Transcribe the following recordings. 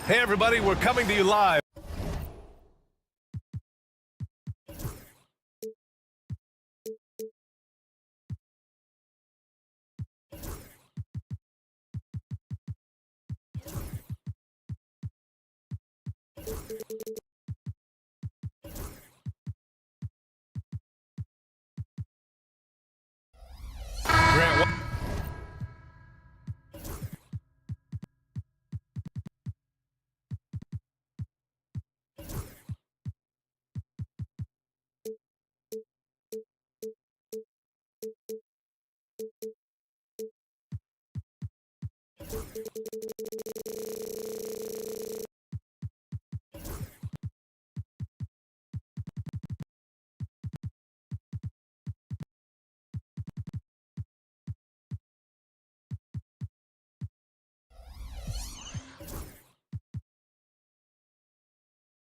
Hey everybody, we're coming to you live. Grant,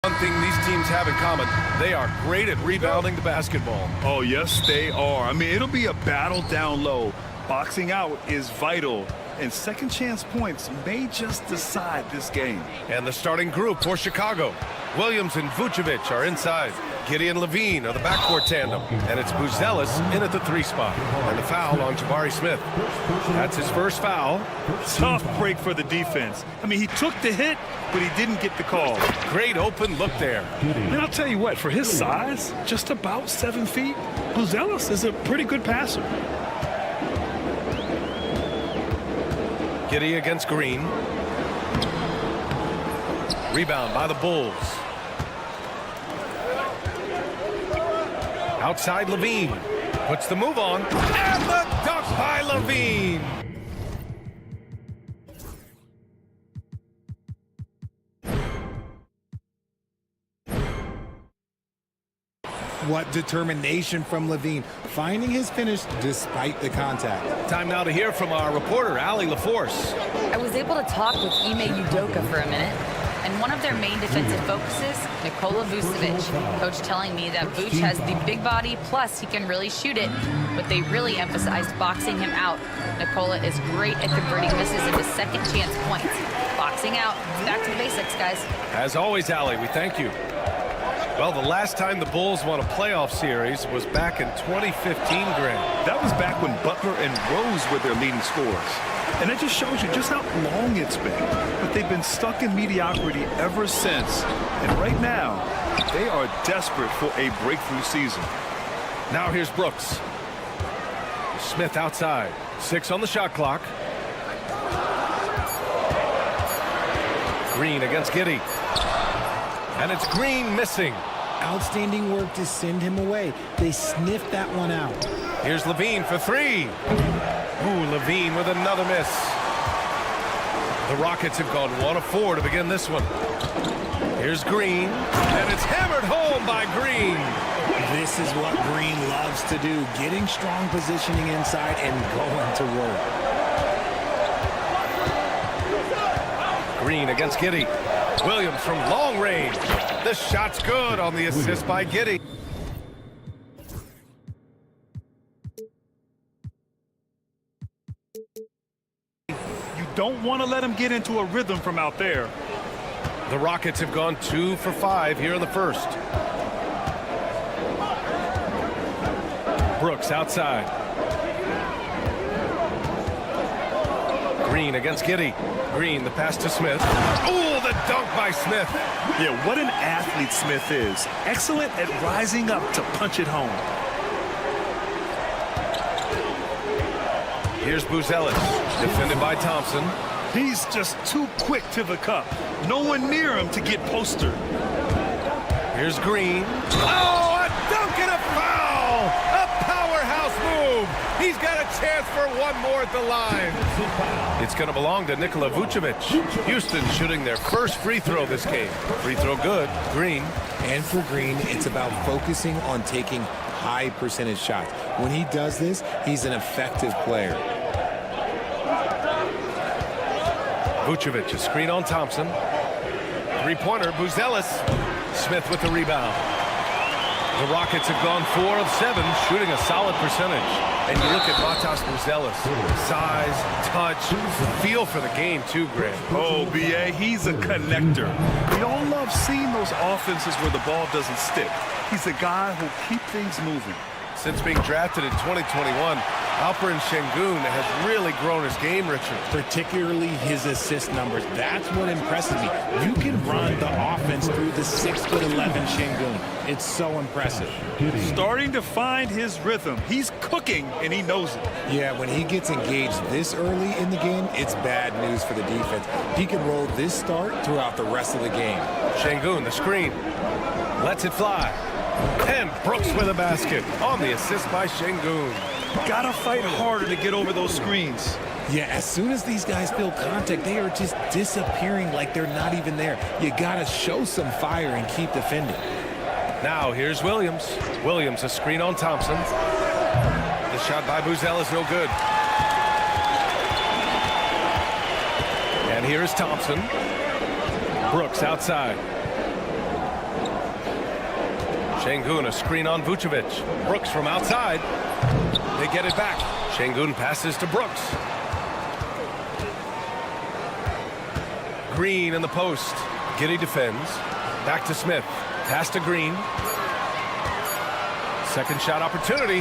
one thing these teams have in common, they are great at rebounding the basketball. Oh, yes, they are. I mean, it'll be a battle down low. Boxing out is vital, and second chance points may just decide this game. And the starting group for Chicago. Williams and Vucevic are inside. Giddey and Levine are the backcourt tandem. And it's Buzelis in at the 3 spot. And the foul on Jabari Smith. That's his first foul. Tough break for the defense. I mean, he took the hit, but he didn't get the call. Great open look there. And I'll tell you what, for his size, just about 7 feet, Buzelis is a pretty good passer. Giddey against Green. Rebound by the Bulls. Outside Levine. Puts the move on. And the dunk by Levine. What determination from Levine, finding his finish despite the contact. Time now to hear from our reporter, Allie LaForce. I was able to talk with Ime Udoka for a minute, and one of their main defensive focuses, Nikola Vucevic. Coach telling me that Vuce has the big body, plus he can really shoot it, but they really emphasized boxing him out. Nikola is great at converting misses into second chance points. Boxing out, back to the basics, guys. As always, Allie, we thank you. Well, the last time the Bulls won a playoff series was back in 2015, Grant. That was back when Butler and Rose were their leading scorers. And that just shows you just how long it's been. But they've been stuck in mediocrity ever since. And right now, they are desperate for a breakthrough season. Now here's Brooks. Smith outside. 6 on the shot clock. Green against Giddey. And it's Green missing. Outstanding work to send him away. They sniffed that one out. Here's Levine for 3. Ooh, Levine with another miss. The Rockets have gone 1 of 4 to begin this one. Here's Green. And it's hammered home by Green. This is what Green loves to do, getting strong positioning inside and going to work. Green against Giddey. Williams from long range. The shot's good on the assist by Giddey. You don't want to let him get into a rhythm from out there. The Rockets have gone 2 for 5 here in the first. Brooks outside. Green against Giddey. Green, the pass to Smith. Ooh, the dunk by Smith. Yeah, what an athlete Smith is. Excellent at rising up to punch it home. Here's Buzelis, defended by Thompson. He's just too quick to the cup. No one near him to get postered. Here's Green. Oh, a dunk and a foul! A powerhouse move. He's got a chance for one more at the line. It's going to belong to Nikola Vucevic. Houston shooting their first free throw this game. Free throw good. Green. And for Green, it's about focusing on taking high percentage shots. When he does this, he's an effective player. Vucevic, a screen on Thompson. Three-pointer, Buzelis. Smith with the rebound. The Rockets have gone 4 of 7, shooting a solid percentage. And you look at Matas Buzelis, size, touch, feel for the game too, Grant. Oh, B.A., he's a connector. We all love seeing those offenses where the ball doesn't stick. He's a guy who'll keep things moving. Since being drafted in 2021, Alperen Şengün has really grown his game, Richard. Particularly his assist numbers. That's what impresses me. You can run the offense through the 6'11" Şengün. It's so impressive. Starting to find his rhythm. He's cooking, and he knows it. Yeah, when he gets engaged this early in the game, it's bad news for the defense. He can roll this start throughout the rest of the game. Şengün, the screen, lets it fly. And Brooks with a basket on the assist by Şengün. Gotta fight harder to get over those screens. Yeah, as soon as these guys feel contact, they are just disappearing like they're not even there. You gotta show some fire and keep defending. Now here's Williams. Williams, a screen on Thompson. The shot by Buzelis, no good. And here's Thompson. Brooks outside. Şengün, a screen on Vucevic. Brooks from outside. They get it back. Şengün passes to Brooks. Green in the post. Giddey defends. Back to Smith. Pass to Green. Second shot opportunity.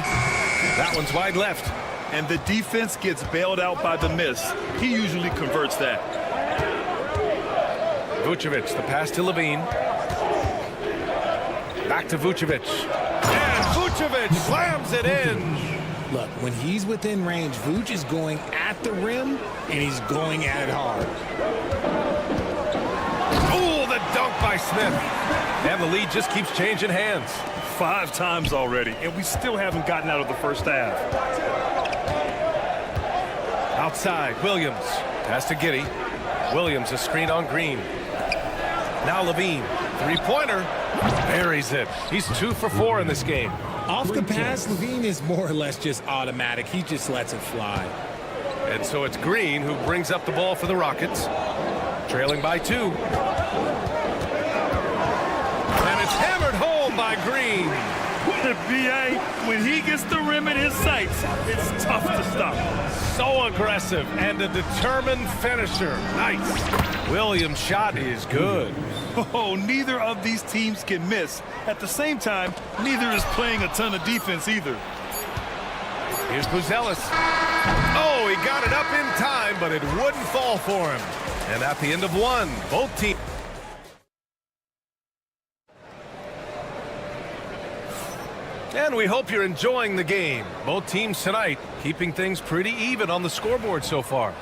That one's wide left. And the defense gets bailed out by the miss. He usually converts that. Vucevic, the pass to Levine. Back to Vucevic. And Vucevic slams it in. Look, when he's within range, Vuce is going at the rim, and he's going at it hard. Oh, the dunk by Smith. And the lead just keeps changing hands. 5 times already, and we still haven't gotten out of the first half. Outside, Williams. Pass to Giddey. Williams, a screen on Green. Now Levine. Three-pointer. Buries it. He's 2 for 4 in this game. Off the pass, Levine is more or less just automatic. He just lets it fly. And so it's Green who brings up the ball for the Rockets. Trailing by 2. And it's hammered home by Green. B.A., when he gets the rim in his sights, it's tough to stop. So aggressive and a determined finisher. Nice. Williams' shot is good. Oh, neither of these teams can miss. At the same time, neither is playing a ton of defense either. Here's Buzelis. Oh, he got it up in time, but it wouldn't fall for him. And at the end of 1, both teams. And we hope you're enjoying the game. Both teams tonight keeping things pretty even on the scoreboard so far.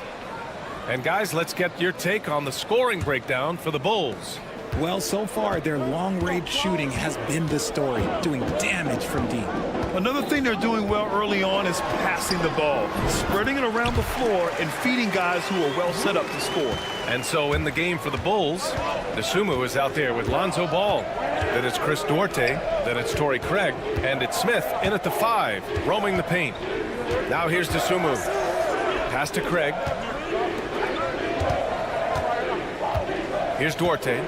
And guys, let's get your take on the scoring breakdown for the Bulls. Well, so far, their long-range shooting has been the story, doing damage from deep. Another thing they're doing well early on is passing the ball, spreading it around the floor and feeding guys who are well set up to score. And so in the game for the Bulls, Dosunmu is out there with Lonzo Ball. Then it's Chris Duarte, then it's Torrey Craig, and it's Smith in at the 5, roaming the paint. Now here's Dosunmu. Pass to Craig. Here's Duarte.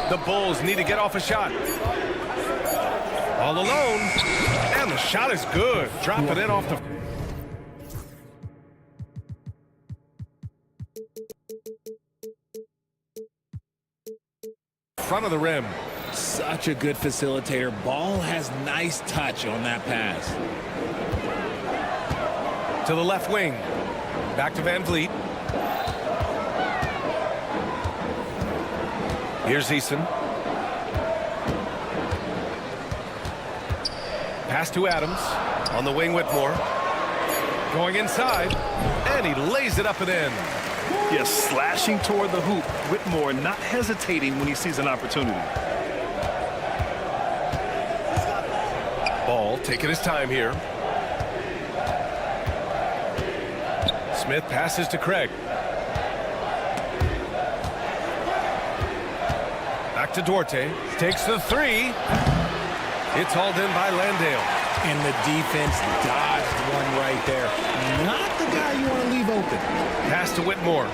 The Bulls need to get off a shot. All alone. And the shot is good. Drop it in off the front of the rim. Such a good facilitator. Ball has nice touch on that pass. To the left wing. Back to Van Vliet. Here's Eason. Pass to Adams. On the wing, Whitmore. Going inside. And he lays it up and in. Yes, slashing toward the hoop. Whitmore not hesitating when he sees an opportunity. Ball taking his time here. Smith passes to Craig. Back to Duarte. Takes the 3. It's hauled in by Landale. And the defense dodged one right there. Not the guy you want to leave open. Pass to Whitmore.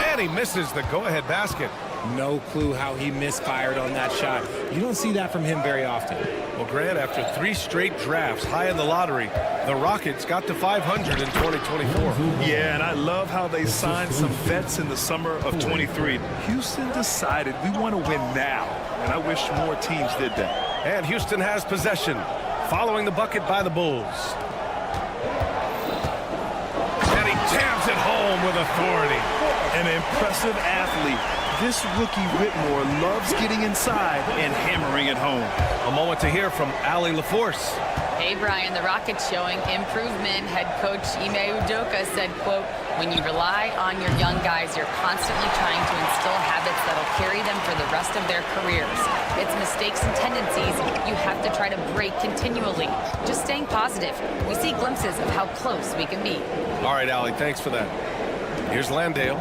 And he misses the go-ahead basket. No clue how he misfired on that shot. You don't see that from him very often. Well, Grant, after 3 straight drafts high in the lottery, the Rockets got to 500 in 2024. Yeah, and I love how they signed some vets in the summer of 23. Houston decided we want to win now, and I wish more teams did that. And Houston has possession, following the bucket by the Bulls. And he jams it home with authority. An impressive athlete. This rookie Whitmore loves getting inside and hammering it home. A moment to hear from Allie LaForce. Hey, Brian, the Rockets showing improvement. Head coach Ime Udoka said, quote, when you rely on your young guys, you're constantly trying to instill habits that'll carry them for the rest of their careers. It's mistakes and tendencies you have to try to break continually. Just staying positive. We see glimpses of how close we can be. All right, Allie, thanks for that. Here's Landale,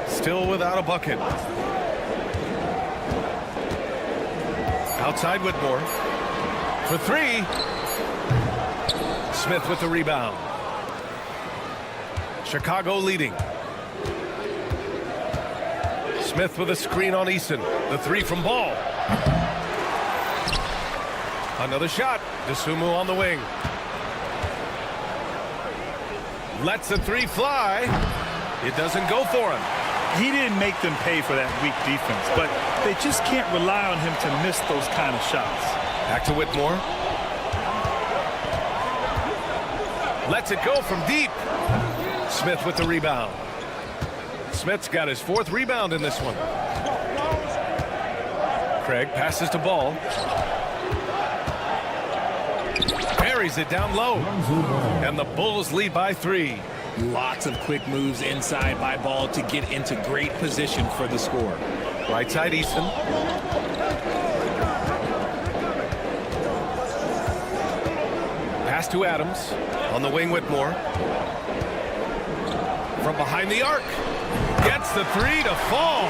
still without a bucket. Outside Whitmore for 3. Smith with the rebound. Chicago leading. Smith with a screen on Eason. The 3 from Ball. Another shot. DeSumo on the wing. Lets the 3 fly. It doesn't go for him. He didn't make them pay for that weak defense, but they just can't rely on him to miss those kind of shots. Back to Whitmore. Lets it go from deep. Smith with the rebound. Smith's got his 4th rebound in this one. Craig passes to Ball. Buries it down low. And the Bulls lead by 3. Lots of quick moves inside by Ball to get into great position for the score. Right side Easton. Pass to Adams. On the wing Whitmore. From behind the arc. Gets the 3 to fall.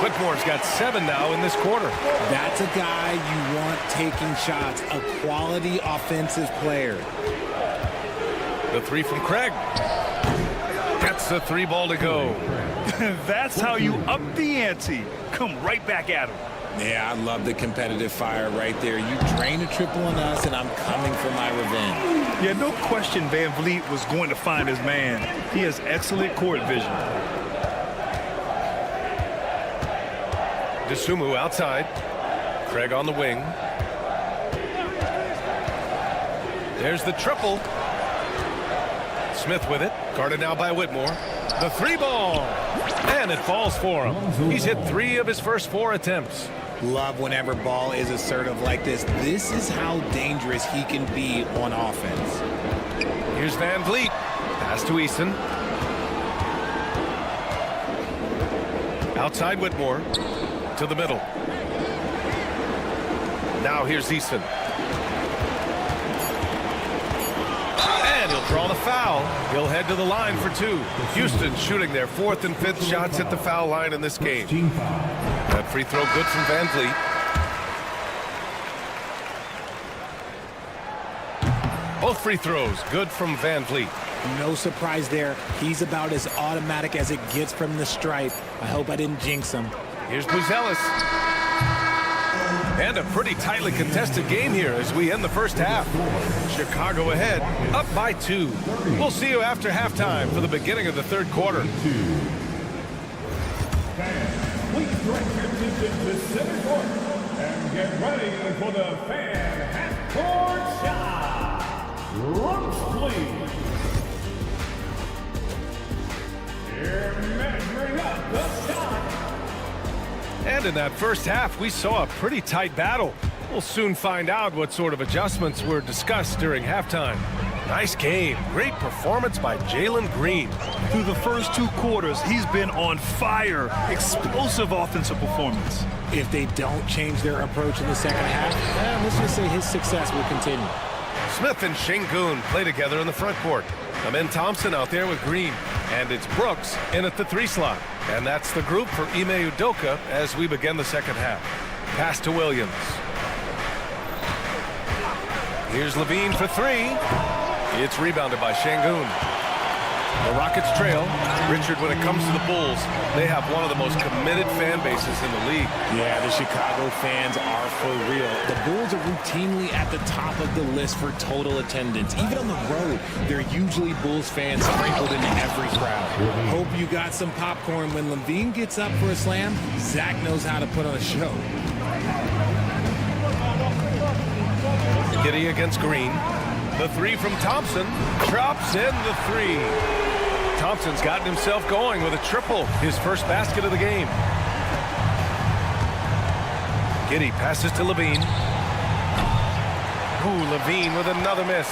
Whitmore's got 7 now in this quarter. That's a guy you want taking shots. A quality offensive player. The 3 from Craig. Gets the 3 ball to go. That's how you up the ante. Come right back at him. Yeah, I love the competitive fire right there. You drain a triple on us, and I'm coming for my revenge. Yeah, no question Van Vliet was going to find his man. He has excellent court vision. DeSumo outside. Craig on the wing. There's the triple. Smith with it. Guarded now by Whitmore. The 3 ball. And it falls for him. He's hit 3 of his first 4 attempts. Love whenever Ball is assertive like this. This is how dangerous he can be on offense. Here's Van Vliet. Pass to Eason. Outside Whitmore. To the middle. Now here's Eason. And he'll draw the foul. He'll head to the line for 2. Houston shooting their 4th and 5th shots at the foul line in this game. That free throw good from Van Vliet. Both free throws good from Van Vliet. No surprise there. He's about as automatic as it gets from the stripe. I hope I didn't jinx him. Here's Buzelis. And a pretty tightly contested game here as we end the first half. Chicago ahead, up by 2. We'll see you after halftime for the beginning of the 3rd quarter. Please direct your attention to center court and get ready for the fan half-court shot. Ropes, please. Here measuring up the shot. And in that first half, we saw a pretty tight battle. We'll soon find out what sort of adjustments were discussed during halftime. Nice game. Great performance by Jalen Green. Through the first 2 quarters, he's been on fire. Explosive offensive performance. If they don't change their approach in the second half, let's just say his success will continue. Smith and Şengün play together in the front court. Amen Thompson out there with Green. And it's Brooks in at the 3 slot. And that's the group for Ime Udoka as we begin the second half. Pass to Williams. Here's Levine for 3. It's rebounded by Şengün. The Rockets trail. Richard, when it comes to the Bulls, they have one of the most committed fan bases in the league. Yeah, the Chicago fans are for real. The Bulls are routinely at the top of the list for total attendance. Even on the road, there are usually Bulls fans sprinkled into every crowd. Hope you got some popcorn. When Levine gets up for a slam, Zach knows how to put on a show. Giddey against Green. The three from Thompson. Drops in the three. Thompson's gotten himself going with a triple. His first basket of the game. Giddey passes to Levine. Ooh, Levine with another miss.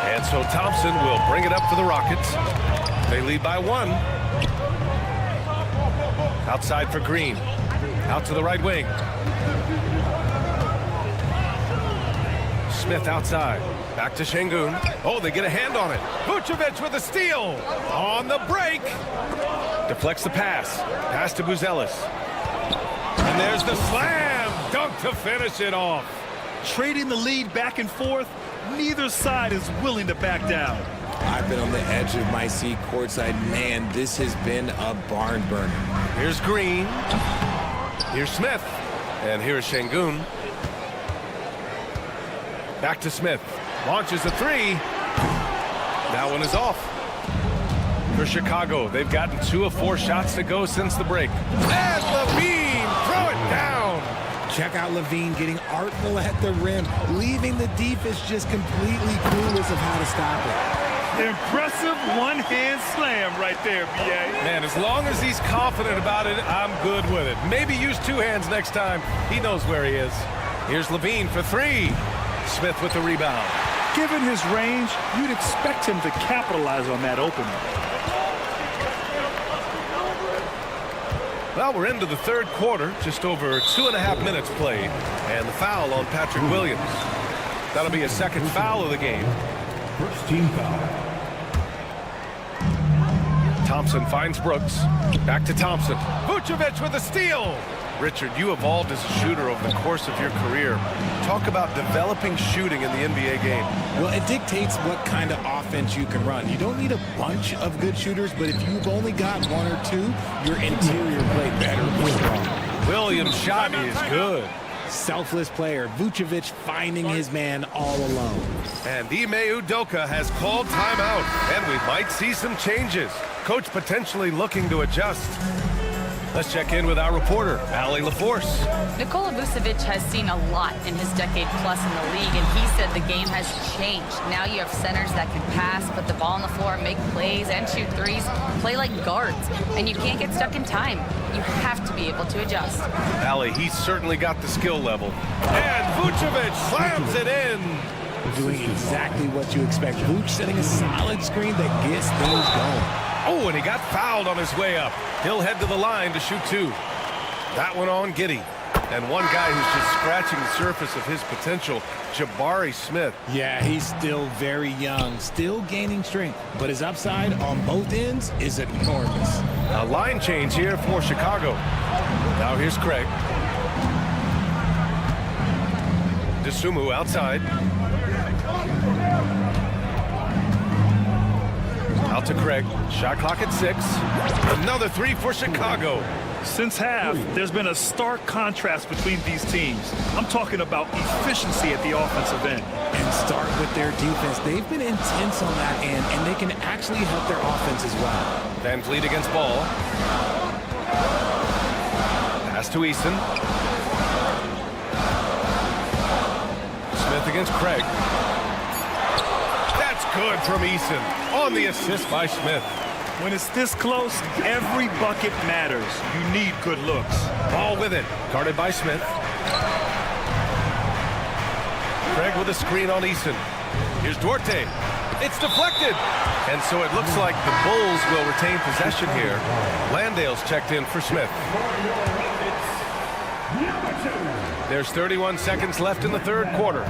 And so Thompson will bring it up for the Rockets. They lead by 1. Outside for Green. Out to the right wing. Smith outside. Back to Şengün. Oh, they get a hand on it. Vucevic with a steal. On the break. Deflects the pass. Pass to Buzelis. And there's the slam. Dunk to finish it off. Trading the lead back and forth, neither side is willing to back down. I've been on the edge of my seat courtside. Man, this has been a barn burner. Here's Green. Here's Smith. And here's Şengün. Back to Smith. Launches a three. That one is off. For Chicago, they've gotten 2 of 4 shots to go since the break. And Levine, throw it down. Check out Levine getting artful at the rim, leaving the defense just completely clueless of how to stop it. Impressive one-hand slam right there, B.A. Man, as long as he's confident about it, I'm good with it. Maybe use 2 hands next time. He knows where he is. Here's Levine for 3. Smith with the rebound. Given his range, you'd expect him to capitalize on that opening. Well, we're into the third quarter, just over 2.5 minutes played, and the foul on Patrick Williams. That'll be a second foul of the game. First team foul. Thompson finds Brooks. Back to Thompson. Vucevic with a steal. Richard, you evolved as a shooter over the course of your career. Talk about developing shooting in the NBA game. Well, it dictates what kind of offense you can run. You don't need a bunch of good shooters, but if you've only got 1 or 2, your interior play better be strong. Williams' shot is good. Selfless player, Vucevic finding his man all alone. And Ime Udoka has called timeout, and we might see some changes. Coach potentially looking to adjust. Let's check in with our reporter, Allie LaForce. Nikola Vucevic has seen a lot in his decade plus in the league, and he said the game has changed. Now you have centers that can pass, put the ball on the floor, make plays, and shoot threes, play like guards, and you can't get stuck in time. You have to be able to adjust. Allie, he's certainly got the skill level. And Vucevic slams it in. Doing exactly what you expect. Vuce setting a solid screen that gets things going. Oh, and he got fouled on his way up. He'll head to the line to shoot 2. That one on Giddey. And one guy who's just scratching the surface of his potential, Jabari Smith. Yeah, he's still very young, still gaining strength, but his upside on both ends is enormous. A line change here for Chicago. Now here's Craig. DeSumo outside. Out to Craig. Shot clock at 6. Another 3 for Chicago. Since half, there's been a stark contrast between these teams. I'm talking about efficiency at the offensive end. And start with their defense. They've been intense on that end, and they can actually help their offense as well. Van Vliet against Ball. Pass to Easton. Smith against Craig. That's good from Easton. On the assist by Smith. When it's this close, every bucket matters. You need good looks. Ball with it. Guarded by Smith. Craig with a screen on Easton. Here's Duarte. It's deflected. And so it looks like the Bulls will retain possession here. Landale's checked in for Smith. There's 31 seconds left in the third quarter.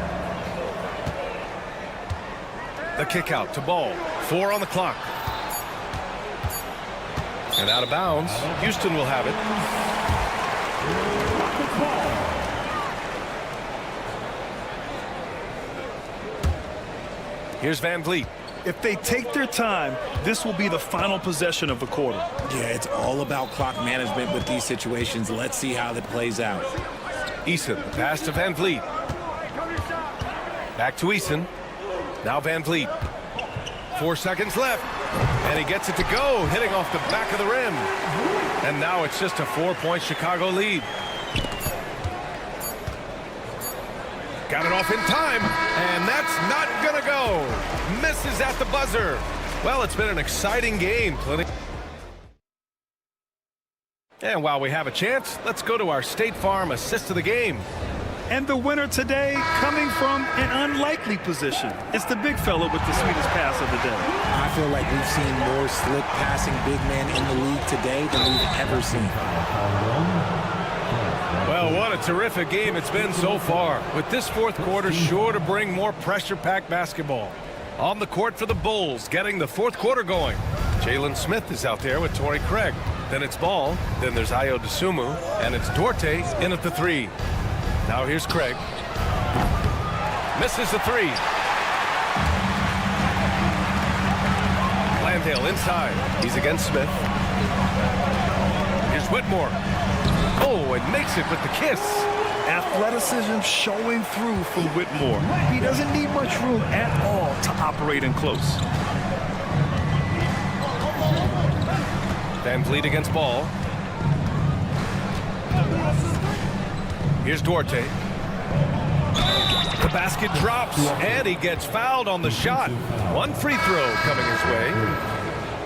The kick out to Ball. 4 on the clock. And out of bounds. Houston will have it. Here's Van Vliet. If they take their time, this will be the final possession of the quarter. Yeah, it's all about clock management with these situations. Let's see how that plays out. Eason, the pass to Van Vliet. Back to Eason. Now Van Vliet. 4 seconds left. And he gets it to go, hitting off the back of the rim. And now it's just a 4-point Chicago lead. Got it off in time, and that's not gonna go. Misses at the buzzer. Well, it's been an exciting game. And while we have a chance, let's go to our State Farm assist of the game. And the winner today coming from an unlikely position. It's the big fella with the sweetest pass of the day. I feel like we've seen more slick passing big men in the league today than we've ever seen. Well, what a terrific game it's been so far, with this fourth quarter sure to bring more pressure-packed basketball. On the court for the Bulls, getting the fourth quarter going. Jalen Smith is out there with Torrey Craig. Then it's Ball, then there's Ayo Dosunmu, and it's Duarte in at the 3. Now here's Craig. Misses the 3. Landale inside. He's against Smith. Here's Whitmore. Oh, and makes it with the kiss. Athleticism showing through from Whitmore. He doesn't need much room at all to operate in close. Van Vliet against Ball. Here's Duarte. The basket drops, and he gets fouled on the shot. One free throw coming his way.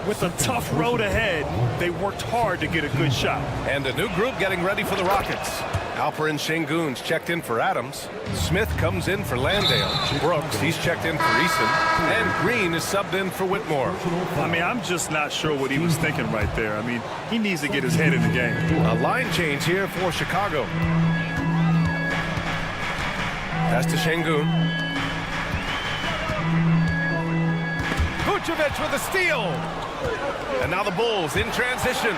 With a tough road ahead, they worked hard to get a good shot. And a new group getting ready for the Rockets. Alperin Şengün's checked in for Adams. Smith comes in for Landale. Brooks, he's checked in for Eason. And Green is subbed in for Whitmore. I mean, I'm just not sure what he was thinking right there. I mean, he needs to get his head in the game. A line change here for Chicago. Pass to Şengün. Vucevic with a steal. And now the Bulls in transition.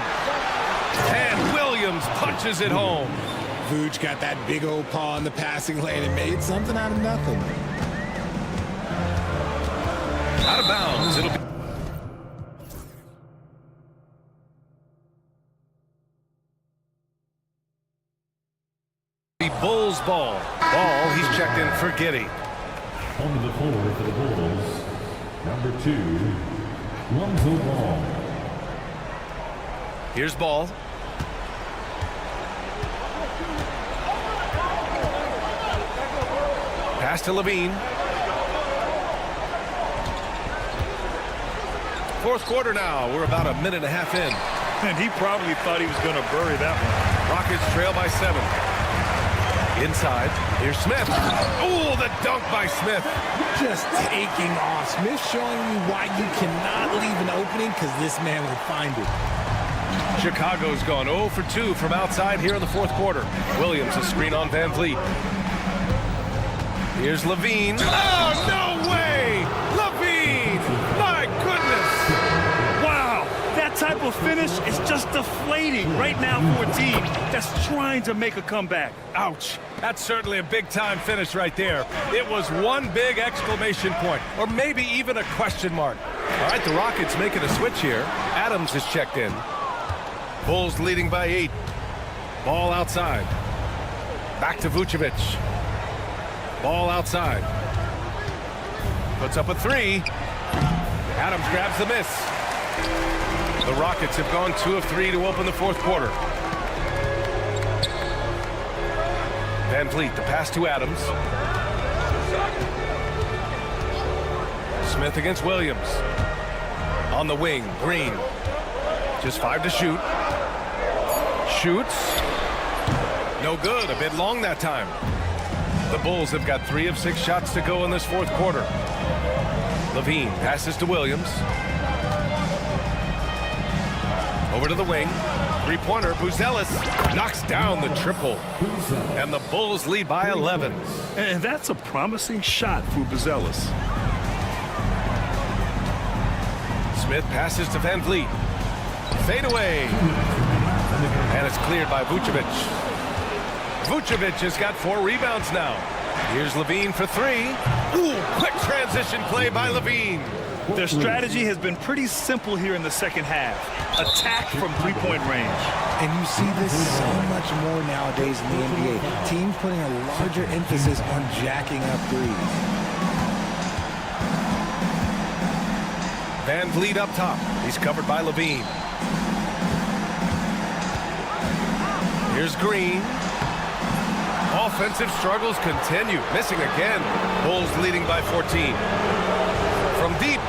And Williams punches it home. Vooch got that big old paw in the passing lane and made something out of nothing. Out of bounds. It'll be Bulls ball. Ball, he's checked in for Giddey. On the floor for the Bulls, number 2, Lonzo Ball. Here's Ball. Pass to Levine. Fourth quarter now. We're about a minute and a half in. And he probably thought he was going to bury that one. Rockets trail by 7. Inside. Here's Smith. Oh, the dunk by Smith. Just taking off. Smith showing you why you cannot leave an opening, because this man will find it. Chicago's gone 0 for 2 from outside here in the fourth quarter. Williams a screen on Van Vliet. Here's Levine. Oh, no way! Levine! My goodness! Wow, that type of finish is just deflating right now for a team that's trying to make a comeback. Ouch. That's certainly a big-time finish right there. It was one big exclamation point, or maybe even a question mark. All right, the Rockets making a switch here. Adams is checked in. Bulls leading by 8. Ball outside. Back to Vucevic. Ball outside. Puts up a 3. Adams grabs the miss. The Rockets have gone 2 of 3 to open the fourth quarter. Van Vliet, the pass to Adams. Smith against Williams. On the wing, Green. Just 5 to shoot. Shoots. No good, a bit long that time. The Bulls have got 3 of 6 shots to go in this fourth quarter. Levine passes to Williams. Over to the wing. Three-pointer, Buzelis knocks down the triple. And the Bulls lead by 11. And that's a promising shot for Buzelis. Smith passes to Van Vliet. Fade away. And it's cleared by Vucevic. Vucevic has got 4 rebounds now. Here's Levine for 3. Ooh, quick transition play by Levine. Their strategy has been pretty simple here in the second half. Attack from three-point range. And you see this so much more nowadays in the NBA. Teams putting a larger emphasis on jacking up threes. Van Vliet up top. He's covered by Levine. Here's Green. Offensive struggles continue. Missing again. Bulls leading by 14. From deep.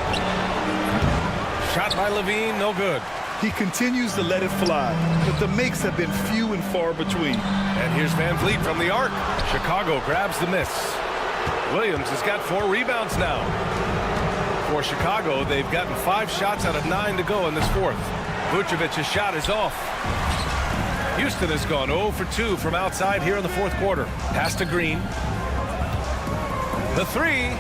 Shot by Levine, no good. He continues to let it fly, but the makes have been few and far between. And here's Van Vliet from the arc. Chicago grabs the miss. Williams has got 4 rebounds now. For Chicago, they've gotten 5 shots out of 9 to go in this fourth. Vucevic's shot is off. Houston has gone 0 for 2 from outside here in the fourth quarter. Pass to Green. The 3.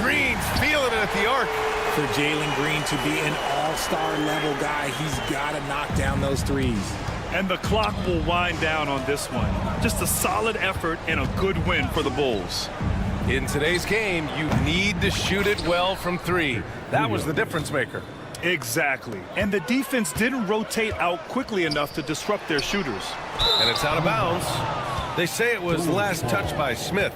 Green's feeling it at the arc. For Jalen Green to be an all-star level guy, he's got to knock down those threes. And the clock will wind down on this one. Just a solid effort and a good win for the Bulls. In today's game, you need to shoot it well from 3. That was the difference maker. Exactly. And the defense didn't rotate out quickly enough to disrupt their shooters. And it's out of bounds. They say it was last touched by Smith.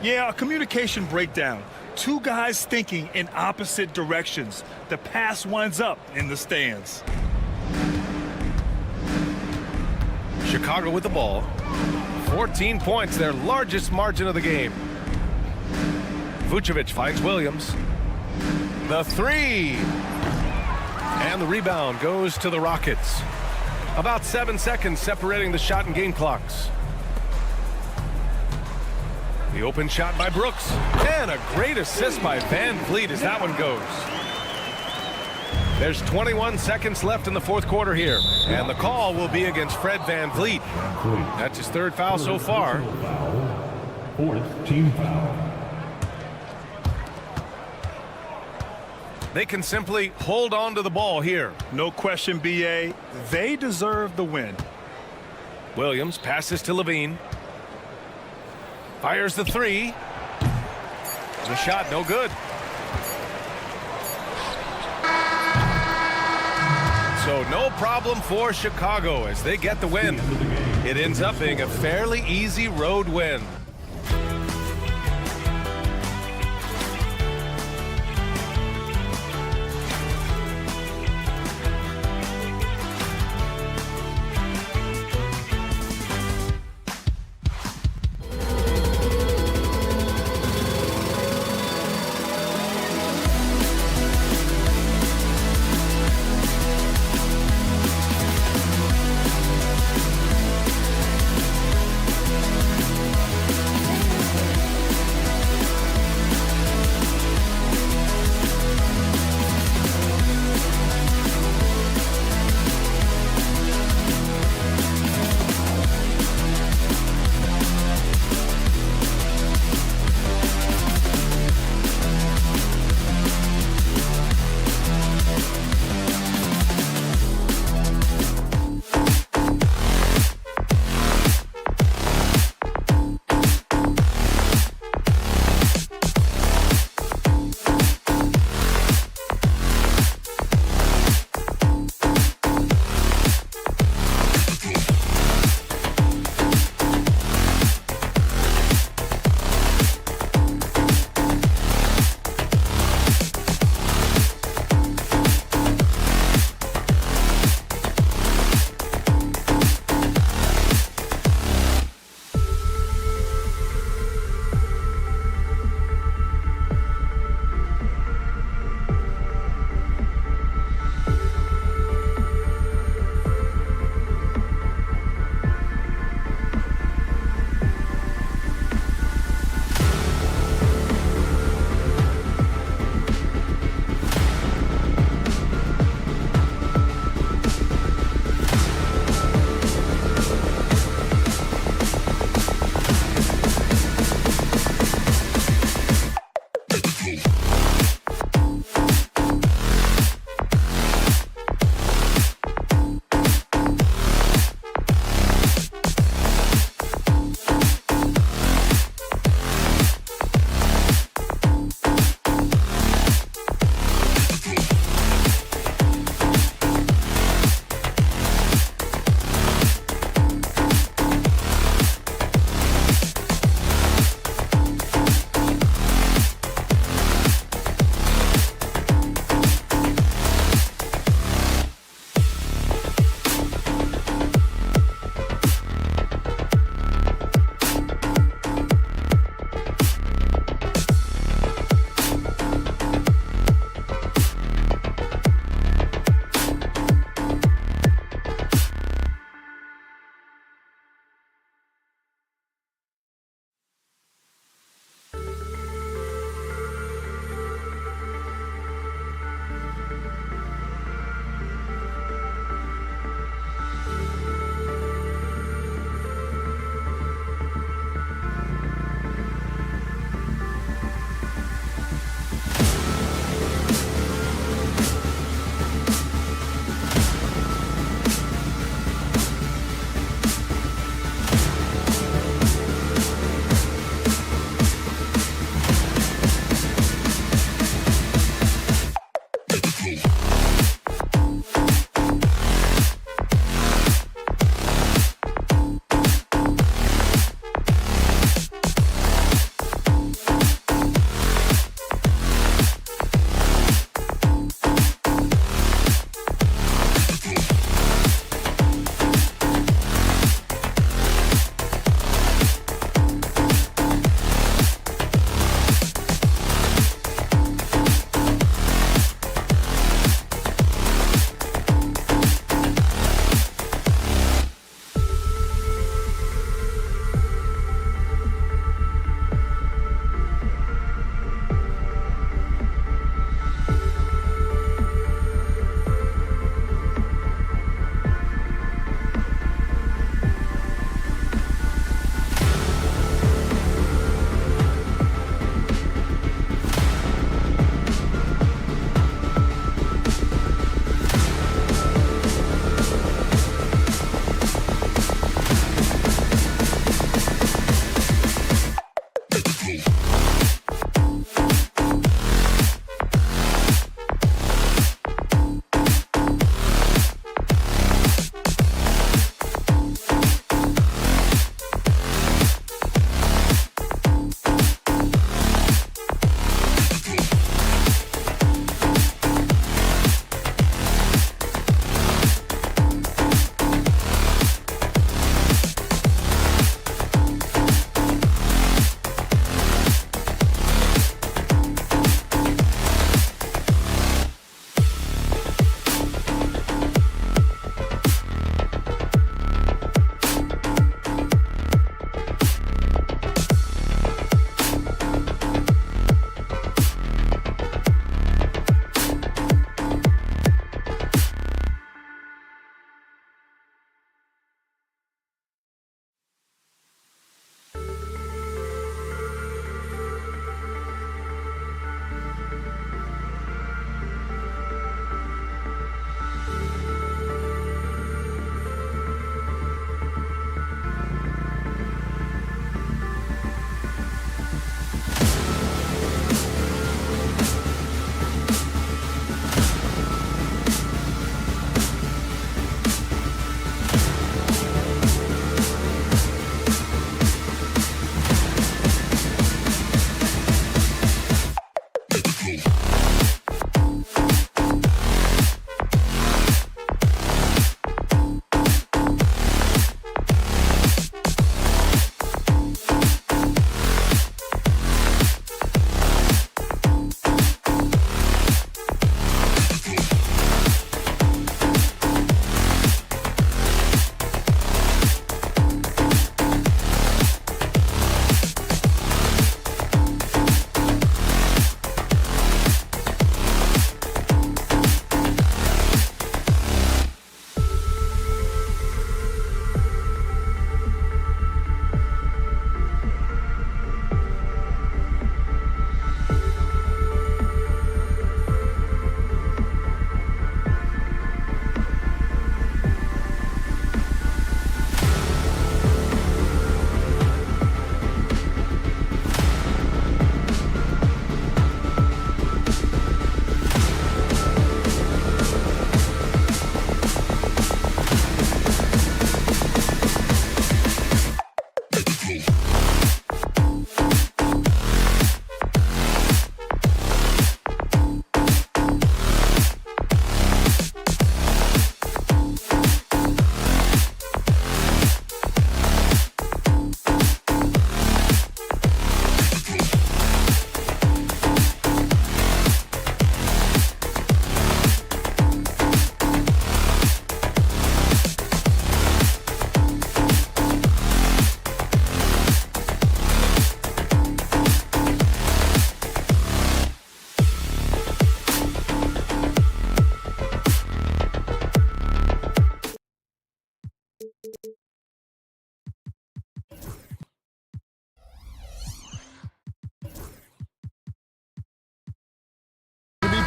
Yeah, a communication breakdown. 2 guys thinking in opposite directions. The pass winds up in the stands. Chicago with the ball. 14 points, their largest margin of the game. Vucevic finds Williams. The 3. And the rebound goes to the Rockets. About 7 seconds separating the shot and game clocks. The open shot by Brooks. And a great assist by Van Vliet as that one goes. There's 21 seconds left in the fourth quarter here. And the call will be against Fred Van Vliet. That's his 3rd foul so far. 4th team foul. They can simply hold on to the ball here. No question, B.A. They deserve the win. Williams passes to Levine. Fires the 3. The shot no good. So no problem for Chicago as they get the win. It ends up being a fairly easy road win.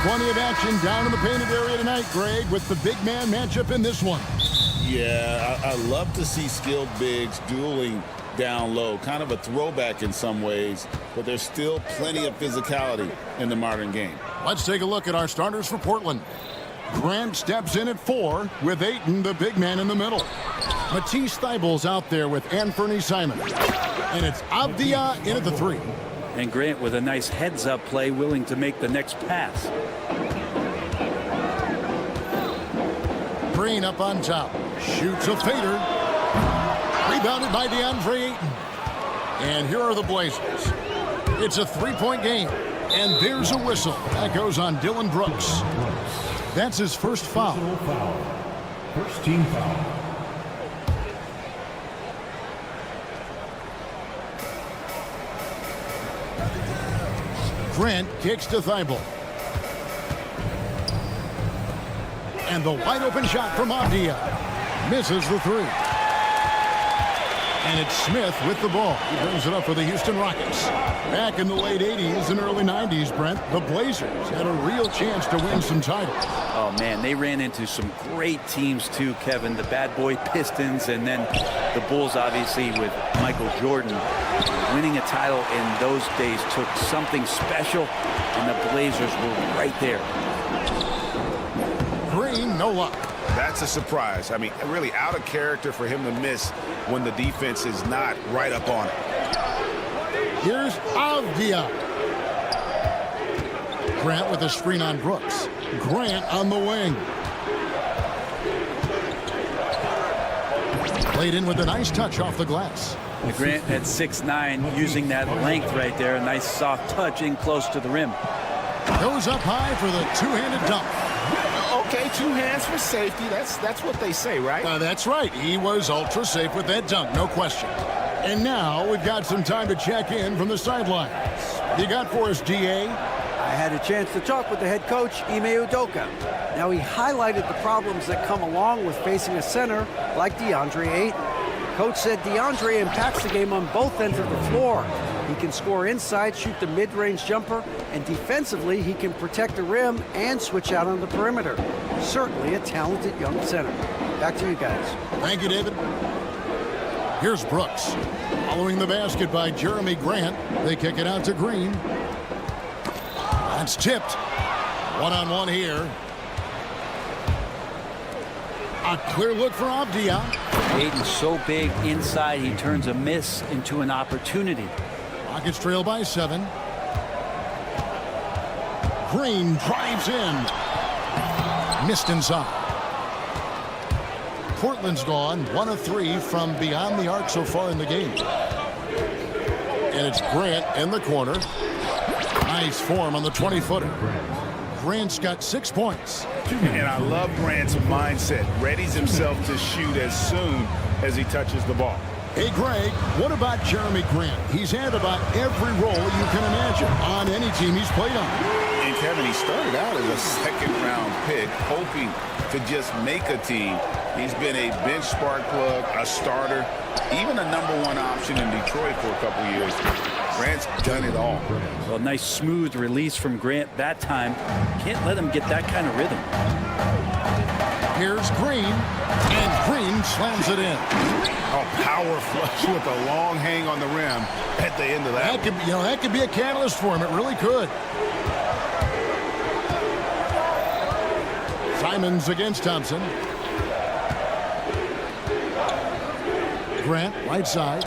Plenty of action down in the painted area tonight, Greg, with the big man matchup in this one. Yeah, I love to see skilled bigs dueling down low. Kind of a throwback in some ways, but there's still plenty of physicality in the modern game. Let's take a look at our starters for Portland. Grant steps in at 4 with Ayton, the big man, in the middle. Matisse Thybulle's out there with Anthony Simon. And it's Avdia in at the 3. And Grant with a nice heads-up play, willing to make the next pass. Green up on top. Shoots a fader. Rebounded by DeAndre Ayton. And here are the Blazers. It's a 3-point game. And there's a whistle. That goes on Dylan Brooks. That's his first foul. First team foul. Grant kicks to Thibault. And the wide open shot from Avdia. Misses the 3. And it's Smith with the ball. He brings it up for the Houston Rockets. Back in the late 80s and early 90s, Brent, the Blazers had a real chance to win some titles. Oh, man, they ran into some great teams, too, Kevin. The Bad Boy Pistons, and then the Bulls, obviously, with Michael Jordan. Winning a title in those days took something special, and the Blazers were right there. Green, no luck. That's a surprise. I mean, really out of character for him to miss when the defense is not right up on it. Here's Avdia. Grant with a screen on Brooks. Grant on the wing. Played in with a nice touch off the glass. Grant at 6'9", using that length right there. A nice soft touch in close to the rim. Goes up high for the two-handed dunk. Okay, 2 hands for safety. That's what they say, right? That's right. He was ultra safe with that dunk, no question. And now we've got some time to check in from the sidelines. You got for us, DA? I had a chance to talk with the head coach, Ime Udoka. Now, he highlighted the problems that come along with facing a center like DeAndre Ayton. Coach said DeAndre impacts the game on both ends of the floor. He can score inside, shoot the mid-range jumper, and defensively, he can protect the rim and switch out on the perimeter. Certainly a talented young center. Back to you guys. Thank you, David. Here's Brooks. Following the basket by Jeremy Grant. They kick it out to Green. That's tipped. One-on-one here. A clear look for Avdia. Ayton's so big inside, he turns a miss into an opportunity. Rockets trail by 7. Green drives in. Missed inside. Portland's gone 1 of 3 from beyond the arc so far in the game. And it's Grant in the corner. Nice form on the 20-footer. Grant's got 6 points. And I love Grant's mindset. Readies himself to shoot as soon as he touches the ball. Hey, Greg, what about Jeremy Grant? He's had about every role you can imagine on any team he's played on. And Kevin, he started out as a second-round pick, hoping to just make a team. He's been a bench spark plug, a starter, even a #1 option in Detroit for a couple years. Grant's done it all. Well, nice smooth release from Grant that time. Can't let him get that kind of rhythm. Here's Green, and Green slams it in. A power flush with a long hang on the rim at the end of that. That could be a catalyst for him. It really could. Simons against Thompson. Grant, right side.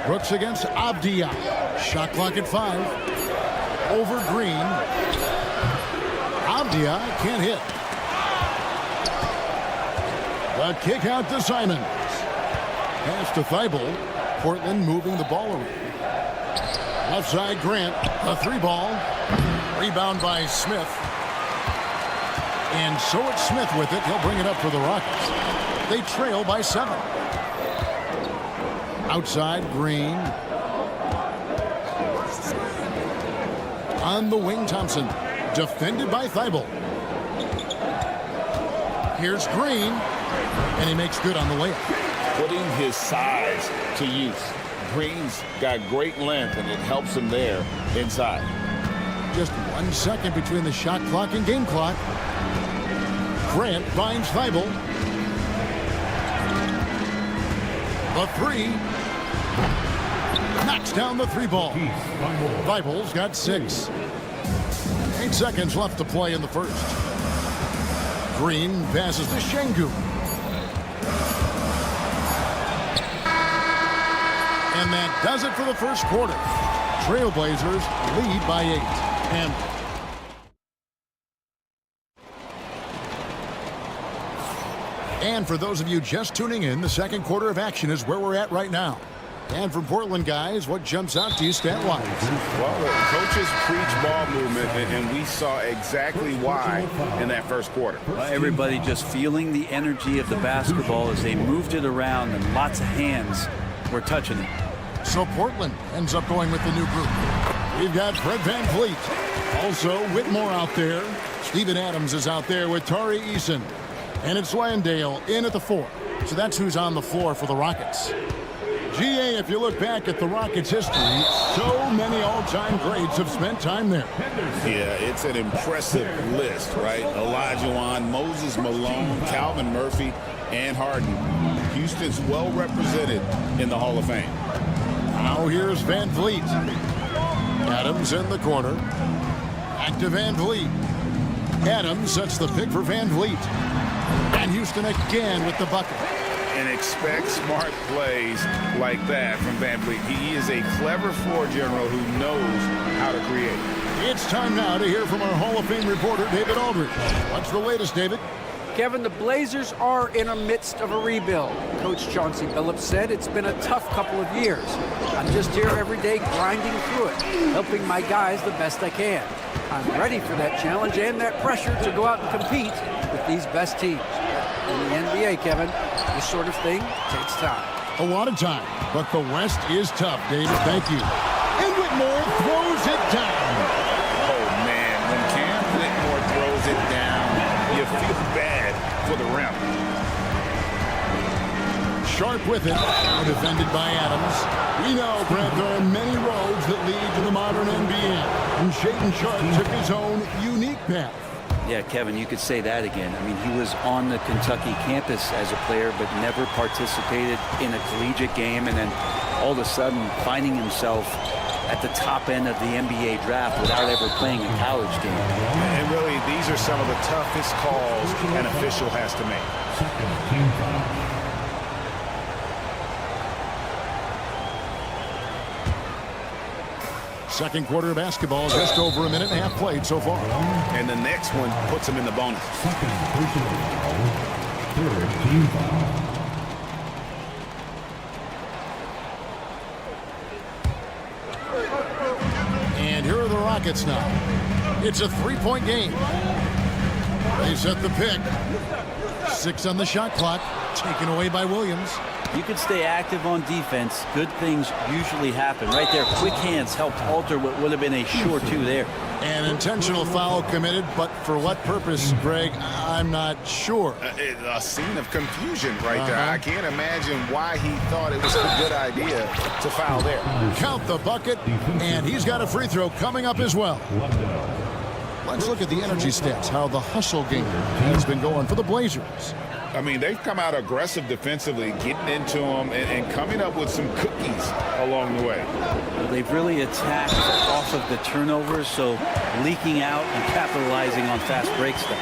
Brooks against Avdia. Shot clock at 5. Over Green. Avdia can't hit. The kick out to Simons. Pass to Thibault. Portland moving the ball around. Left side, Grant. A 3-ball. Rebound by Smith. And so it's Smith with it. He'll bring it up for the Rockets. They trail by 7. Outside, Green. On the wing, Thompson. Defended by Thibault. Here's Green. And he makes good on the layup. Putting his size to use. Green's got great length, and it helps him there inside. Just 1 second between the shot clock and game clock. Grant finds Thibault. The three. Knocks down the three ball. Weibel's got 6. 8 seconds left to play in the first. Green passes to Şengün. And that does it for the first quarter. Trailblazers lead by 8. And for those of you just tuning in, the second quarter of action is where we're at right now. And from Portland, guys, what jumps out to you stat-wise? Well, the coaches preach ball movement, and we saw exactly why in that first quarter. Well, everybody just feeling the energy of the basketball as they moved it around, and lots of hands were touching it. So Portland ends up going with the new group. We've got Fred VanVleet. Also, Whitmore out there. Steven Adams is out there with Tari Eason. And it's Landale in at the 4. So that's who's on the floor for the Rockets. GA, if you look back at the Rockets' history, so many all-time greats have spent time there. Yeah, it's an impressive list, right? Olajuwon, Moses Malone, Calvin Murphy, and Harden. Houston's well represented in the Hall of Fame. Now here's VanVleet. Adams in the corner. Back to VanVleet. Adams sets the pick for VanVleet. And Houston again with the bucket. And expect smart plays like that from VanVleet. He is a clever floor general who knows how to create. It's time now to hear from our Hall of Fame reporter, David Aldridge. What's the latest, David? Kevin, the Blazers are in the midst of a rebuild. Coach Chauncey Billups said it's been a tough couple of years. I'm just here every day grinding through it, helping my guys the best I can. I'm ready for that challenge and that pressure to go out and compete with these best teams. In the NBA, Kevin, this sort of thing takes time. A lot of time, but the West is tough, David. Thank you. And Whitmore throws it down. Oh, man, when Cam Whitmore throws it down, you feel bad for the rim. Sharp with it, defended by Adams. We know, Brent, there are many roads that lead to the modern NBA, and Shaedon Sharp took his own unique path. Yeah, Kevin, you could say that again. I mean, he was on the Kentucky campus as a player, but never participated in a collegiate game, and then all of a sudden finding himself at the top end of the NBA draft without ever playing a college game. And really, these are some of the toughest calls an official has to make. Second quarter of basketball, just over a minute and a half played so far. And the next one puts him in the bonus. And here are the Rockets now. It's a three-point game. They set the pick. 6 on the shot clock, taken away by Williams. You could stay active on defense. Good things usually happen. Right there, quick hands helped alter what would have been a sure 2 there. An intentional foul committed, but for what purpose, Greg, I'm not sure. A scene of confusion right there. I can't imagine why he thought it was a good idea to foul there. Count the bucket, and he's got a free throw coming up as well. Let's look at the energy stats, how the hustle game has been going for the Blazers. I mean, they've come out aggressive defensively, getting into them and coming up with some cookies along the way. They've really attacked off of the turnovers, so leaking out and capitalizing on fast break stuff.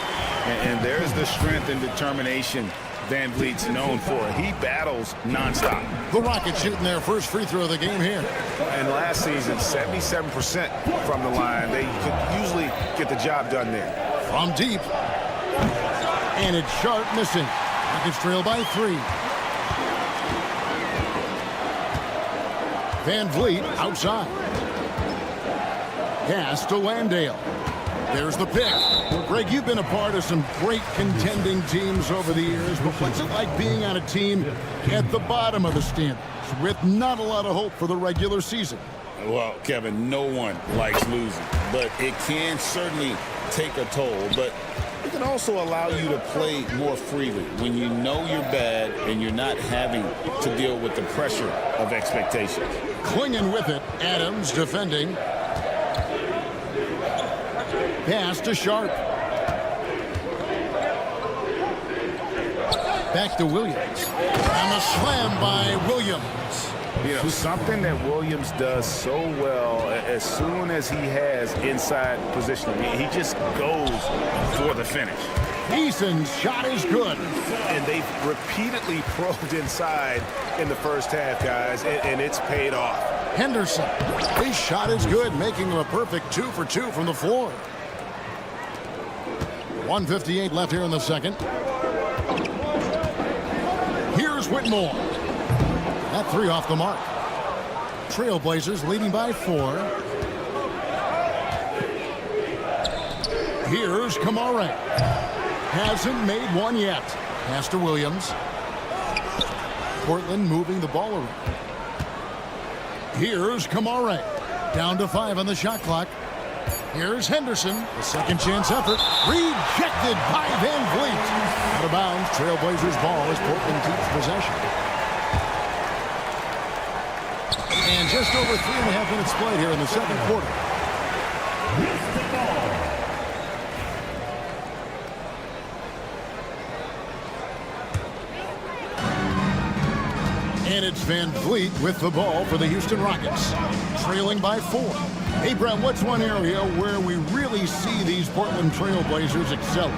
And there's the strength and determination VanVleet's known for. He battles nonstop. The Rockets shooting their first free throw of the game here. And last season, 77% from the line. They could usually get the job done there. From deep. And it's Sharp missing. Rockets trail by 3. VanVleet outside. Pass to Landale. There's the pick. Greg, you've been a part of some great contending teams over the years, but what's it like being on a team at the bottom of the standings with not a lot of hope for the regular season? Well, Kevin, no one likes losing, but it can certainly take a toll. But it can also allow you to play more freely when you know you're bad and you're not having to deal with the pressure of expectations. Clinging with it, Adams defending. Pass to Sharp. Back to Williams. And a slam by Williams. You know, something that Williams does so well, as soon as he has inside positioning, he just goes for the finish. Eason's shot is good. And they've repeatedly probed inside in the first half, guys, and it's paid off. Henderson, his shot is good, making him a perfect 2 for 2 from the floor. 1:58 left here in the second. Here's Whitmore. That 3 off the mark. Trailblazers leading by 4. Here's Kamara. Hasn't made one yet. Pass to Williams. Portland moving the ball around. Here's Kamara. Down to 5 on the shot clock. Here's Henderson. A second chance effort. Rejected by Van Vliet. Out of bounds. Trailblazers ball as Portland keeps possession. And just over 3.5 minutes played here in the second quarter. And it's Van Vliet with the ball for the Houston Rockets, trailing by 4. Hey, Brett, what's one area where we really see these Portland Trailblazers excel?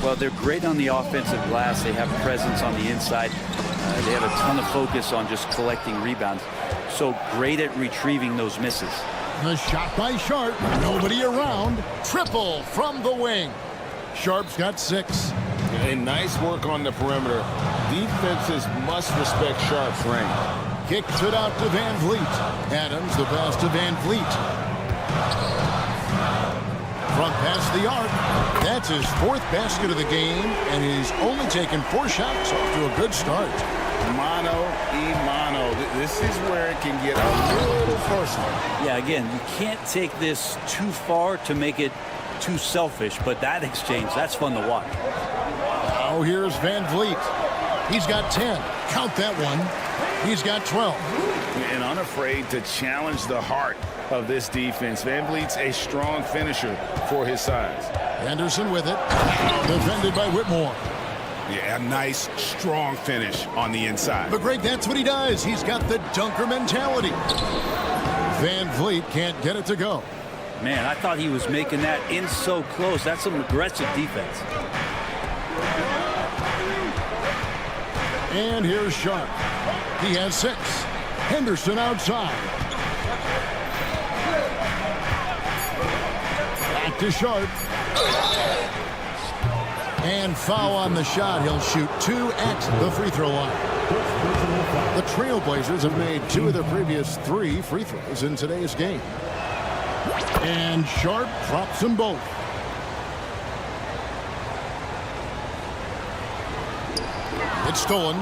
Well, they're great on the offensive glass. They have presence on the inside. They have a ton of focus on just collecting rebounds. So great at retrieving those misses. The shot by Sharp. Nobody around. Triple from the wing. Sharp's got 6. And nice work on the perimeter. Defenses must respect Sharp's range. Kicks it out to Van Vliet. Adams, the pass to Van Vliet. Front pass the arc. That's his 4th basket of the game, and he's only taken 4 shots. Off to a good start. Mano. This is where it can get a little personal. Yeah, again, you can't take this too far to make it too selfish, but that exchange, that's fun to watch. Now here's Van Vliet. He's got 10. Count that one. He's got 12. And unafraid to challenge the heart of this defense. Van Vliet's a strong finisher for his size. Anderson with it. Defended by Whitmore. Yeah, a nice, strong finish on the inside. But Greg, that's what he does. He's got the dunker mentality. Van Vliet can't get it to go. Man, I thought he was making that in so close. That's some aggressive defense. And here's Sharp. He has 6. Henderson outside. Back to Sharp. And foul on the shot. He'll shoot 2 at the free throw line. The Trailblazers have made 2 of their previous 3 free throws in today's game. And Sharp drops them both. It's stolen.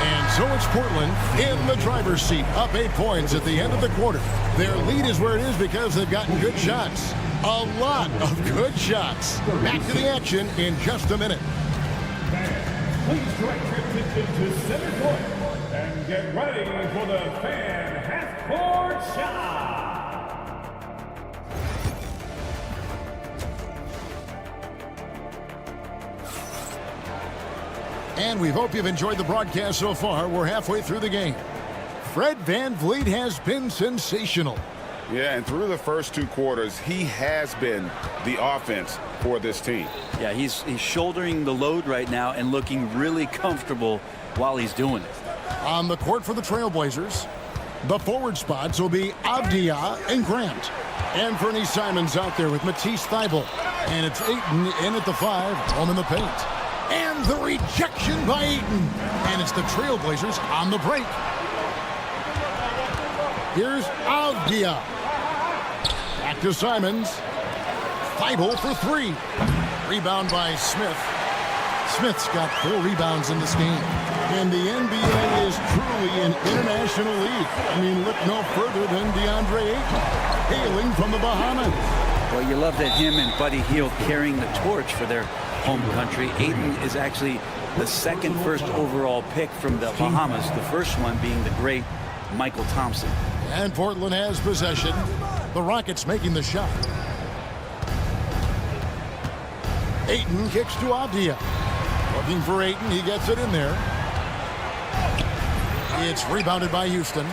And so it's Portland in the driver's seat, up 8 points at the end of the quarter. Their lead is where it is because they've gotten good shots. A lot of good shots. Back to the action in just a minute. Please direct your attention to center court and get ready for the fan half-court shot. And we hope you've enjoyed the broadcast so far. We're halfway through the game. Fred Van Vliet has been sensational. Yeah, and through the first 2 quarters, he has been the offense for this team. Yeah, he's shouldering the load right now and looking really comfortable while he's doing it. On the court for the Trailblazers, the forward spots will be Avdia and Grant. And Fernie Simons out there with Matisse Thybulle. And it's Ayton in at the 5, home in the paint. And the rejection by Ayton. And it's the Trailblazers on the break. Here's Avdia. Back to Simons. Thybulle for 3. Rebound by Smith. Smith's got 4 rebounds in this game. And the NBA is truly an international league. I mean, look no further than DeAndre Ayton, hailing from the Bahamas. Well, you love that him and Buddy Hield carrying the torch for their home country. Ayton is actually the 2nd first overall pick from the Bahamas, the first one being the great Michael Thompson. And Portland has possession. The Rockets making the shot. Ayton kicks to Avdia. Looking for Ayton. He gets it in there. It's rebounded by Houston.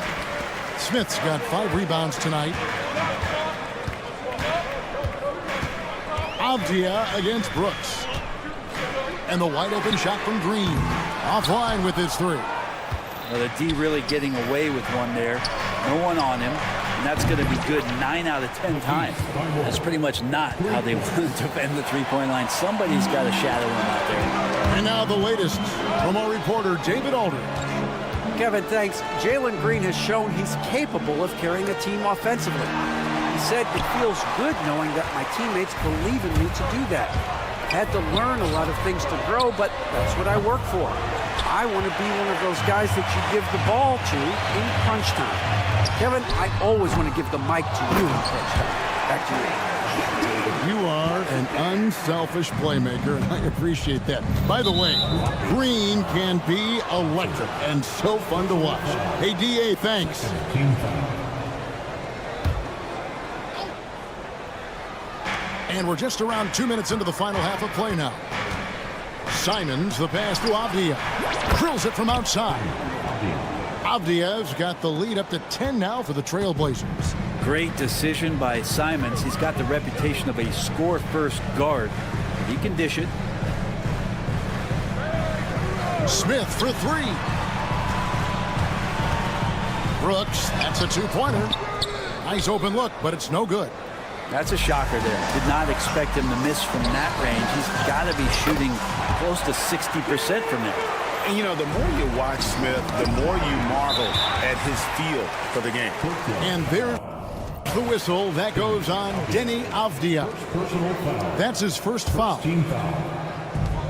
Smith's got 5 rebounds tonight. Avdia against Brooks. And the wide open shot from Green. Offline with his 3. Well, the D really getting away with one there. No one on him. And that's going to be good 9 out of 10 times. That's pretty much not how they want to defend the three-point line. Somebody's got to shadow him out there. And now the latest from our reporter, David Aldridge. Kevin, thanks. Jalen Green has shown he's capable of carrying a team offensively. He said, "It feels good knowing that my teammates believe in me to do that. I've had to learn a lot of things to grow, but that's what I work for. I want to be one of those guys that you give the ball to in crunch time." Kevin, I always want to give the mic to you in crunch time. Back to you. You are an unselfish playmaker, and I appreciate that. By the way, Green can be electric and so fun to watch. Hey, DA, thanks. And we're just around 2 minutes into the final half of play now. Simons, the pass to Avdia. Drills it from outside. Avdia's got the lead up to 10 now for the Trailblazers. Great decision by Simons. He's got the reputation of a score-first guard. He can dish it. Smith for 3. Brooks, that's a 2-pointer. Nice open look, but it's no good. That's a shocker there. Did not expect him to miss from that range. He's got to be shooting close to 60% from there. And, you know, the more you watch Smith, the more you marvel at his feel for the game. And there's the whistle. That goes on Denny Avdia. That's his first foul.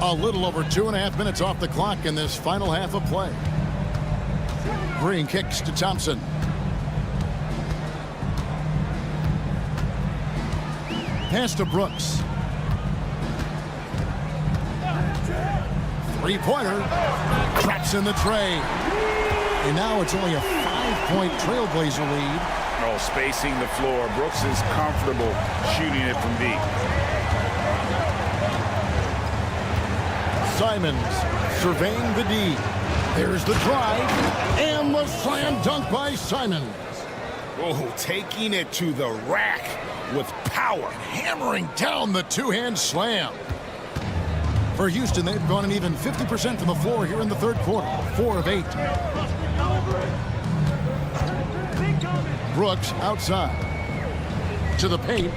A little over 2.5 minutes off the clock in this final half of play. Green kicks to Thompson. Pass to Brooks. 3-pointer. Traps in the tray. And now it's only a 5-point Trailblazer lead. Oh, spacing the floor. Brooks is comfortable shooting it from deep. Simons surveying the D. There's the drive. And the slam dunk by Simons. Oh, taking it to the rack with power. Hammering down the two-hand slam. For Houston, they've gone an even 50% from the floor here in the third quarter. 4 of 8. Brooks outside. To the paint.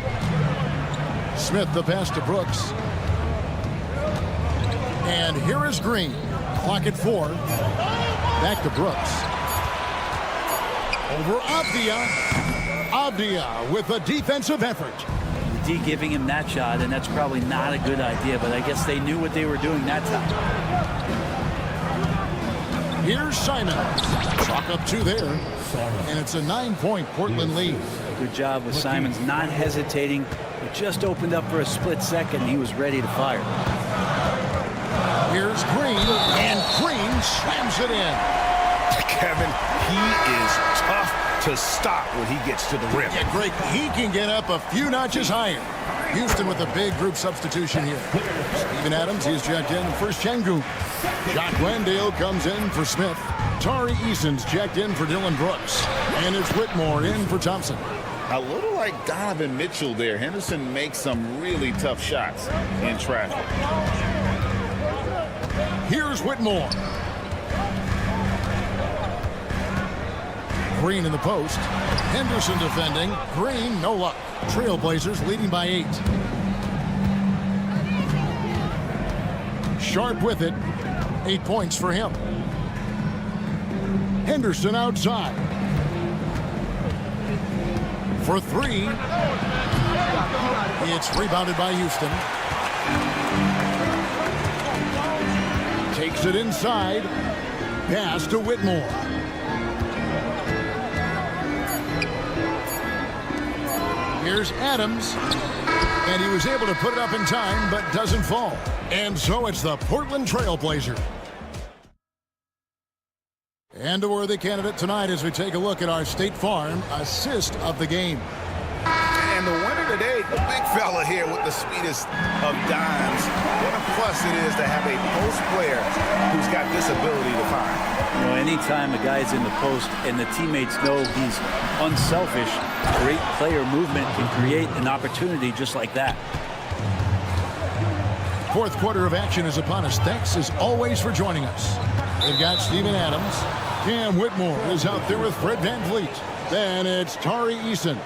Smith the pass to Brooks. And here is Green. Clock at 4. Back to Brooks. Over Avdia. Avdia with a defensive effort. The D giving him that shot, and that's probably not a good idea, but I guess they knew what they were doing that time. Here's Simons. Chalk up 2 there. And it's a 9-point Portland lead. Good job with Simons not hesitating. It just opened up for a split second. He was ready to fire. Here's Green, and Green slams it in. Kevin, he is tough to stop when he gets to the rim. Yeah, great. He can get up a few notches higher. Houston with a big group substitution here. Steven Adams, he's checked in for Şengün. Jock Landale comes in for Smith. Tari Eason's checked in for Dylan Brooks. And it's Whitmore in for Thompson. A little like Donovan Mitchell there. Henderson makes some really tough shots in traffic. Here's Whitmore. Green in the post. Henderson defending. Green, no luck. Trailblazers leading by 8. Sharp with it. 8 points for him. Henderson outside. For 3. It's rebounded by Houston. Takes it inside. Pass to Whitmore. Here's Adams. And he was able to put it up in time, but doesn't fall. And so it's the Portland Trailblazers. And a worthy candidate tonight as we take a look at our State Farm assist of the game. And the winner today, the big fella here with the sweetest of dimes. What a plus it is to have a post player who's got this ability to find. You know, anytime a guy's in the post and the teammates know he's unselfish, great player movement can create an opportunity just like that. Fourth quarter of action is upon us. Thanks as always for joining us. They've got Steven Adams. Cam Whitmore is out there with Fred VanVleet. Then it's Tari Eason.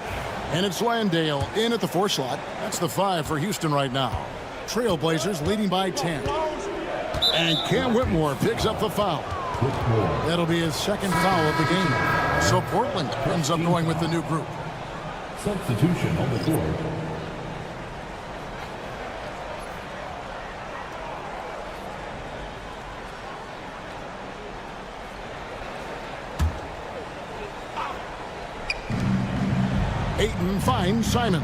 And it's Landale in at the 4 slot. That's the 5 for Houston right now. Trailblazers leading by 10. And Cam Whitmore picks up the foul. That'll be his second foul of the game. So Portland ends up going with the new group. Substitution on the court. Ayton finds Simons.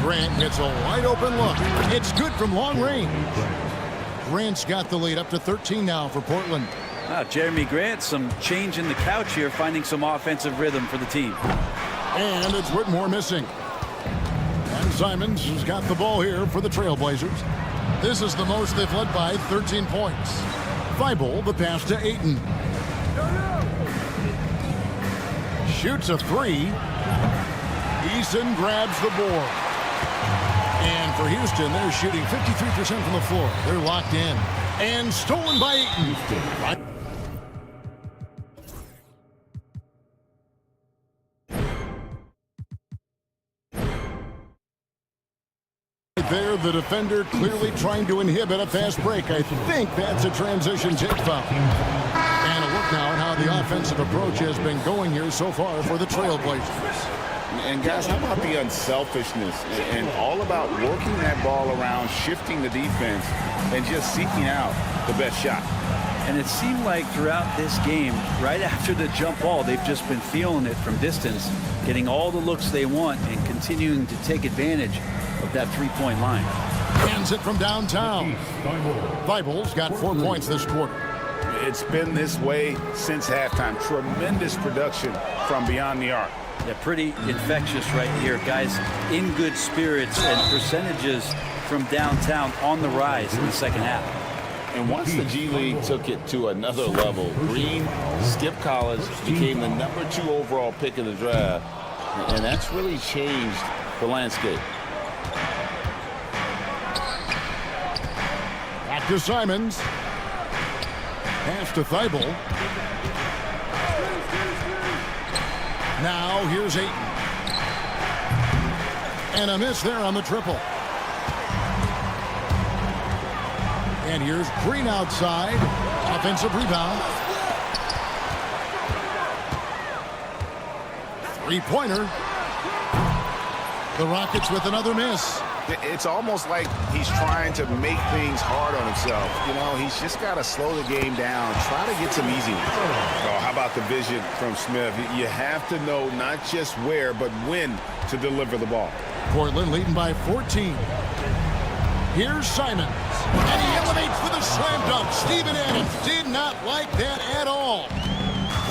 Grant gets a wide open look. It's good from long range. Grant's got the lead up to 13 now for Portland. Jeremy Grant, some change in the couch here, finding some offensive rhythm for the team. And it's Whitmore missing. And Simons has got the ball here for the Trailblazers. This is the most they've led by 13 points. Thibault, the pass to Ayton. Shoots a 3. Eason grabs the board. And for Houston, they're shooting 53% from the floor. They're locked in. And stolen by Ayton. Right there, the defender clearly trying to inhibit a fast break. I think that's a transition take foul. And a look now at how the offensive approach has been going here so far for the Trailblazers. And guys, how about the unselfishness and all about working that ball around, shifting the defense, and just seeking out the best shot. And it seemed like throughout this game, right after the jump ball, they've just been feeling it from distance, getting all the looks they want and continuing to take advantage of that three-point line. Hands it from downtown. Thibault's got 4 points this quarter. It's been this way since halftime. Tremendous production from beyond the arc. Yeah, pretty infectious right here. Guys in good spirits and percentages from downtown on the rise in the second half. And once the G League took it to another level, Green skipped college, became the #2 overall pick in the draft, and that's really changed the landscape. Back to Simons. Pass to Thibault. Now here's Ayton. And a miss there on the triple. And here's Green outside. Offensive rebound. Three-pointer. The Rockets with another miss. It's almost like he's trying to make things hard on himself. You know, he's just got to slow the game down, try to get some easy ones. Oh, how about the vision from Smith? You have to know not just where, but when to deliver the ball. Portland leading by 14. Here's Simons. And he elevates for the slam dunk. Steven Adams did not like that at all.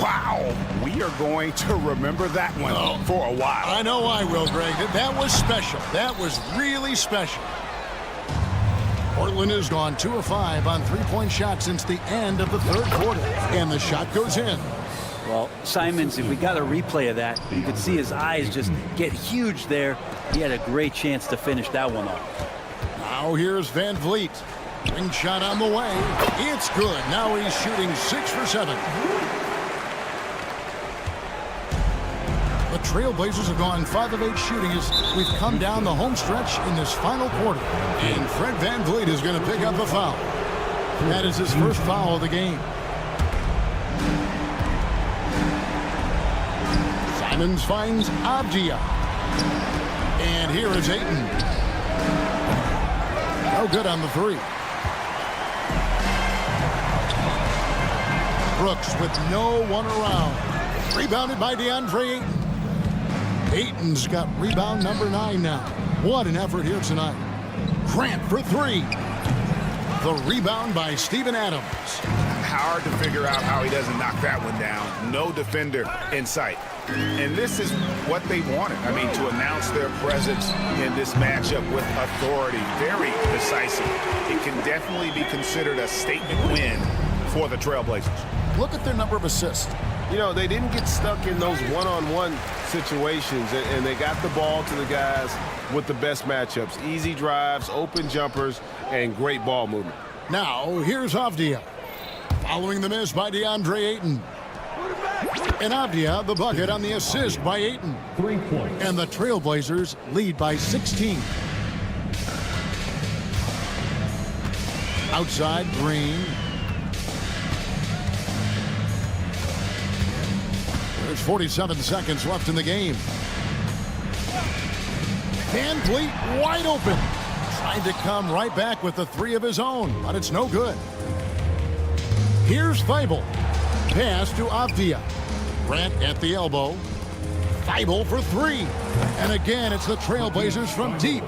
Wow. We are going to remember that one for a while. I know I will, Greg. That was special. That was really special. Portland has gone 2 of 5 on three-point shots since the end of the third quarter. And the shot goes in. Well, Simons, if we got a replay of that, you could see his eyes just get huge there. He had a great chance to finish that one off. Now here's VanVleet. Ring shot on the way. It's good. Now he's shooting 6 for 7. The Trailblazers have gone 5 of 8 shooting as we've come down the home stretch in this final quarter. And Fred VanVleet is going to pick up a foul. That is his first foul of the game. Simons finds Avdia. And here is Ayton. No good on the 3. Brooks with no one around. Rebounded by DeAndre Ayton. Ayton's got rebound number 9 now. What an effort here tonight. Grant for 3. The rebound by Steven Adams. hard to figure out how he doesn't knock that one down. No defender in sight. And this is what they wanted. I mean, to announce their presence in this matchup with authority, very decisive. It can definitely be considered a statement win for the Trailblazers. Look at their number of assists. You know, they didn't get stuck in those one-on-one situations, and they got the ball to the guys with the best matchups. Easy drives, open jumpers, and great ball movement. Now, here's Avdia. Following the miss by DeAndre Ayton. And Avdia, the bucket on the assist by Ayton. 3 points. And the Trailblazers lead by 16. Outside, Green. There's 47 seconds left in the game. Van Vliet wide open. Tried to come right back with the three of his own, but it's no good. Here's Thibault. Pass to Avdia. Grant at the elbow. Thibault for three. And again, it's the Trailblazers from deep.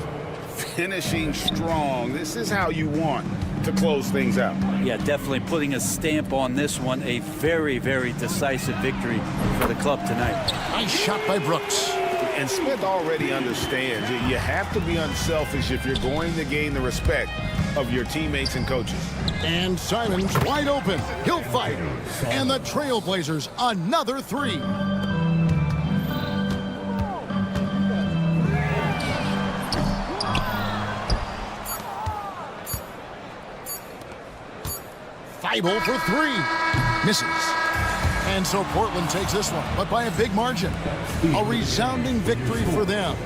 Finishing strong. This is how you want to close things out. Yeah, definitely putting a stamp on this one. A very, very decisive victory for the club tonight. Nice shot by Brooks. And Smith already understands that you have to be unselfish if you're going to gain the respect of your teammates and coaches. And Simons wide open. He'll fight. And the Trailblazers another three. Thibault for three. Misses. And so Portland takes this one, but by a big margin. A resounding victory for them.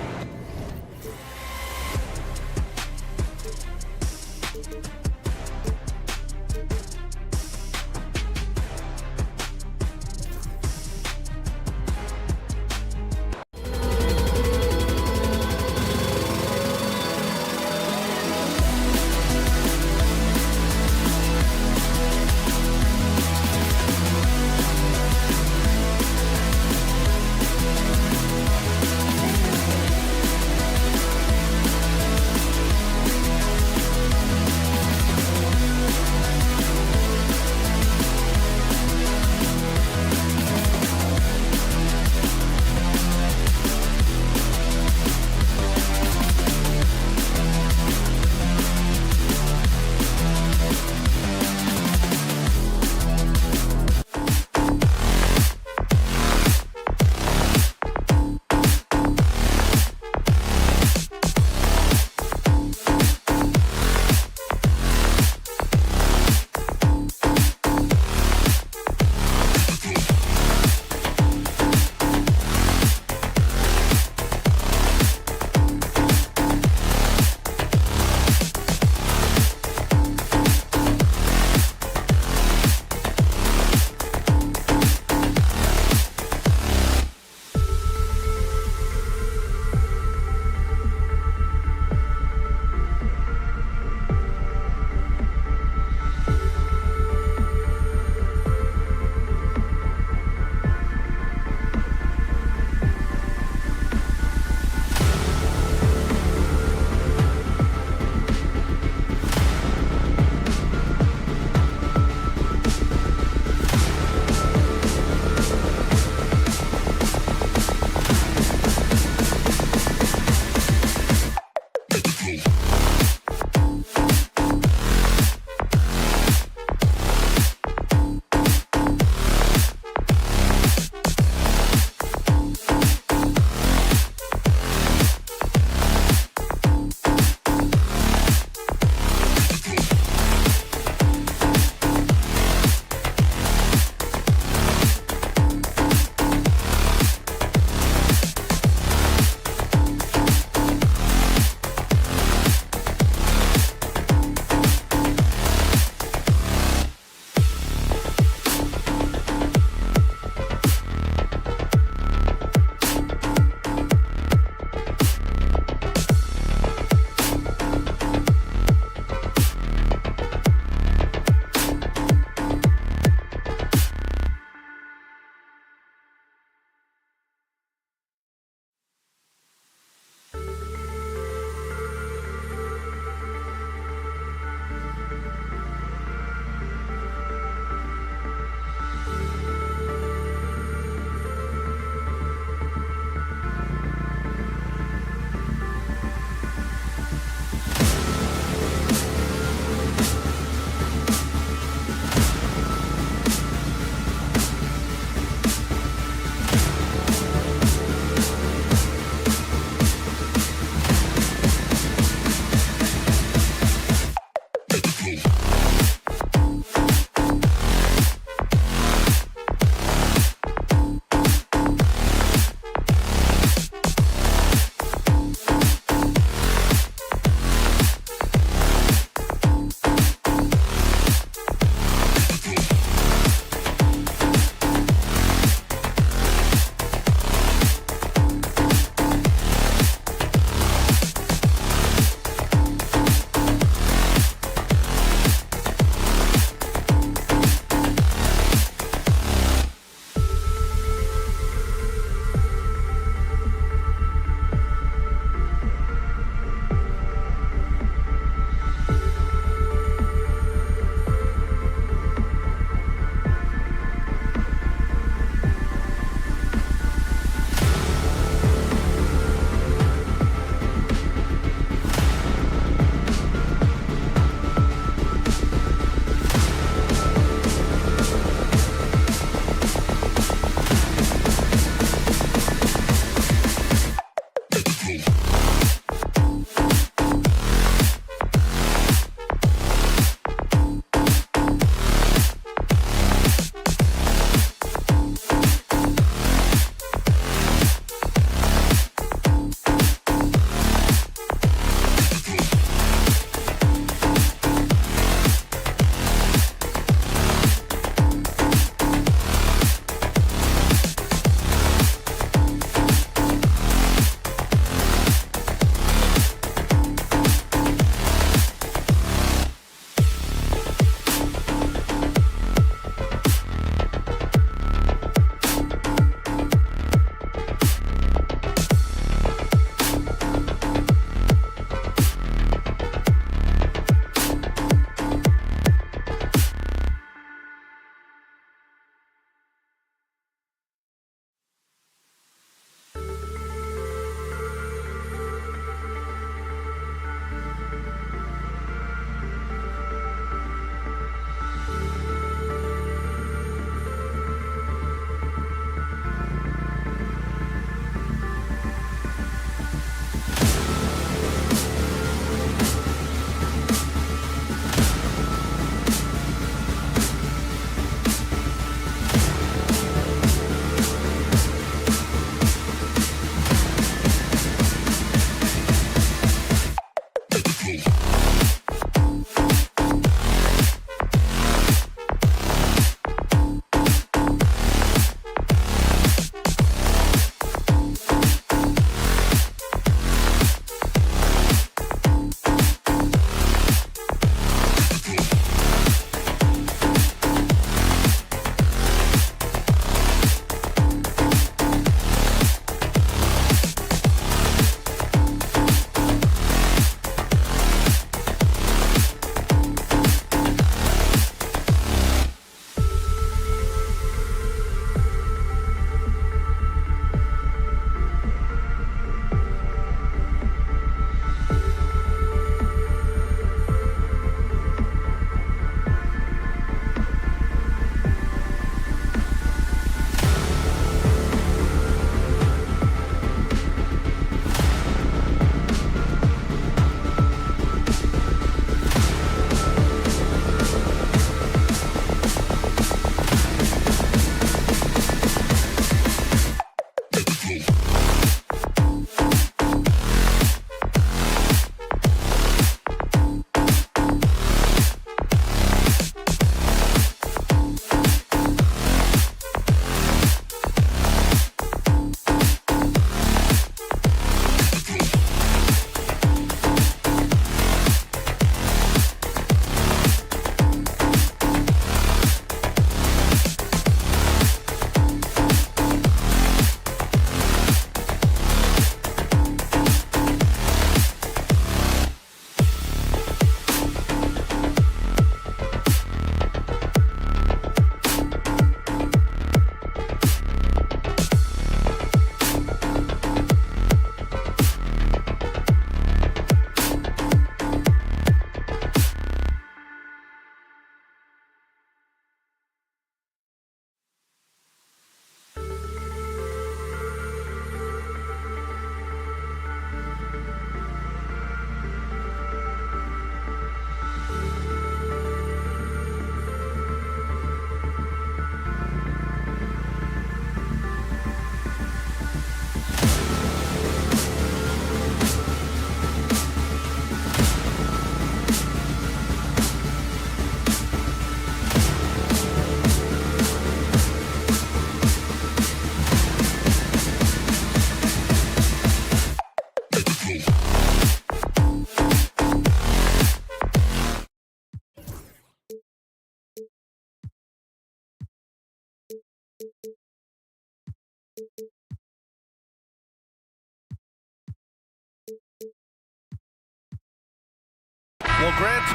Will Grant.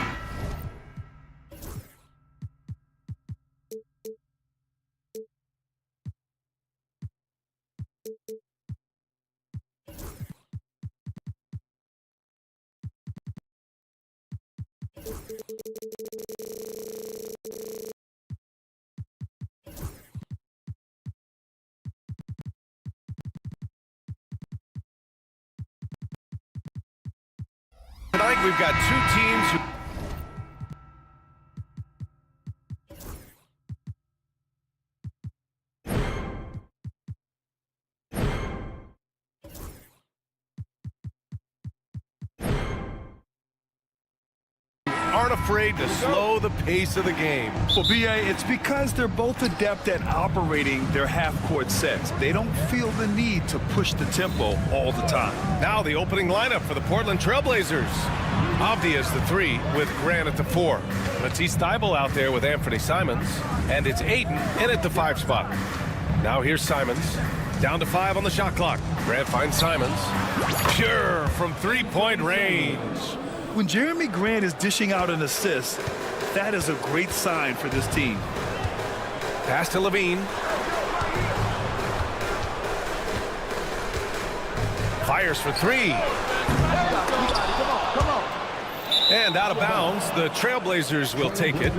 Tonight we've got two teams who aren't afraid to slow the pace of the game. Well, B.A., it's because they're both adept at operating their half-court sets. They don't feel the need to push the tempo all the time. Now the opening lineup for the Portland Trailblazers. Avdia is the 3 with Grant at the 4. Let's see Steibel out there with Anthony Simons. And it's Ayton in at the 5 spot. Now here's Simons. Down to 5 on the shot clock. Grant finds Simons. Pure from three-point range. When Jeremy Grant is dishing out an assist, that is a great sign for this team. Pass to Levine. Fires for 3. And out of bounds, the Trailblazers will take it.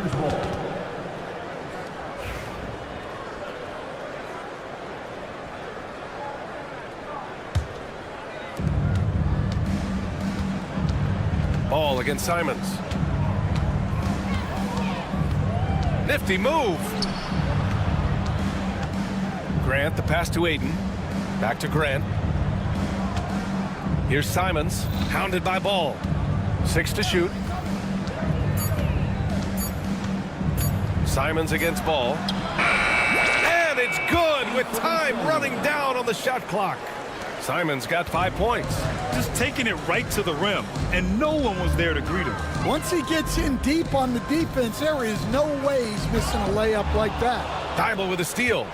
Ball against Simons. Nifty move. Grant, the pass to Ayton. Back to Grant. Here's Simons, hounded by Ball. 6 to shoot. Simons against Ball. And it's good with time running down on the shot clock. Simons got 5 points. Just taking it right to the rim, and no one was there to greet him. Once he gets in deep on the defense, there is no way he's missing a layup like that. Steibel with a steal.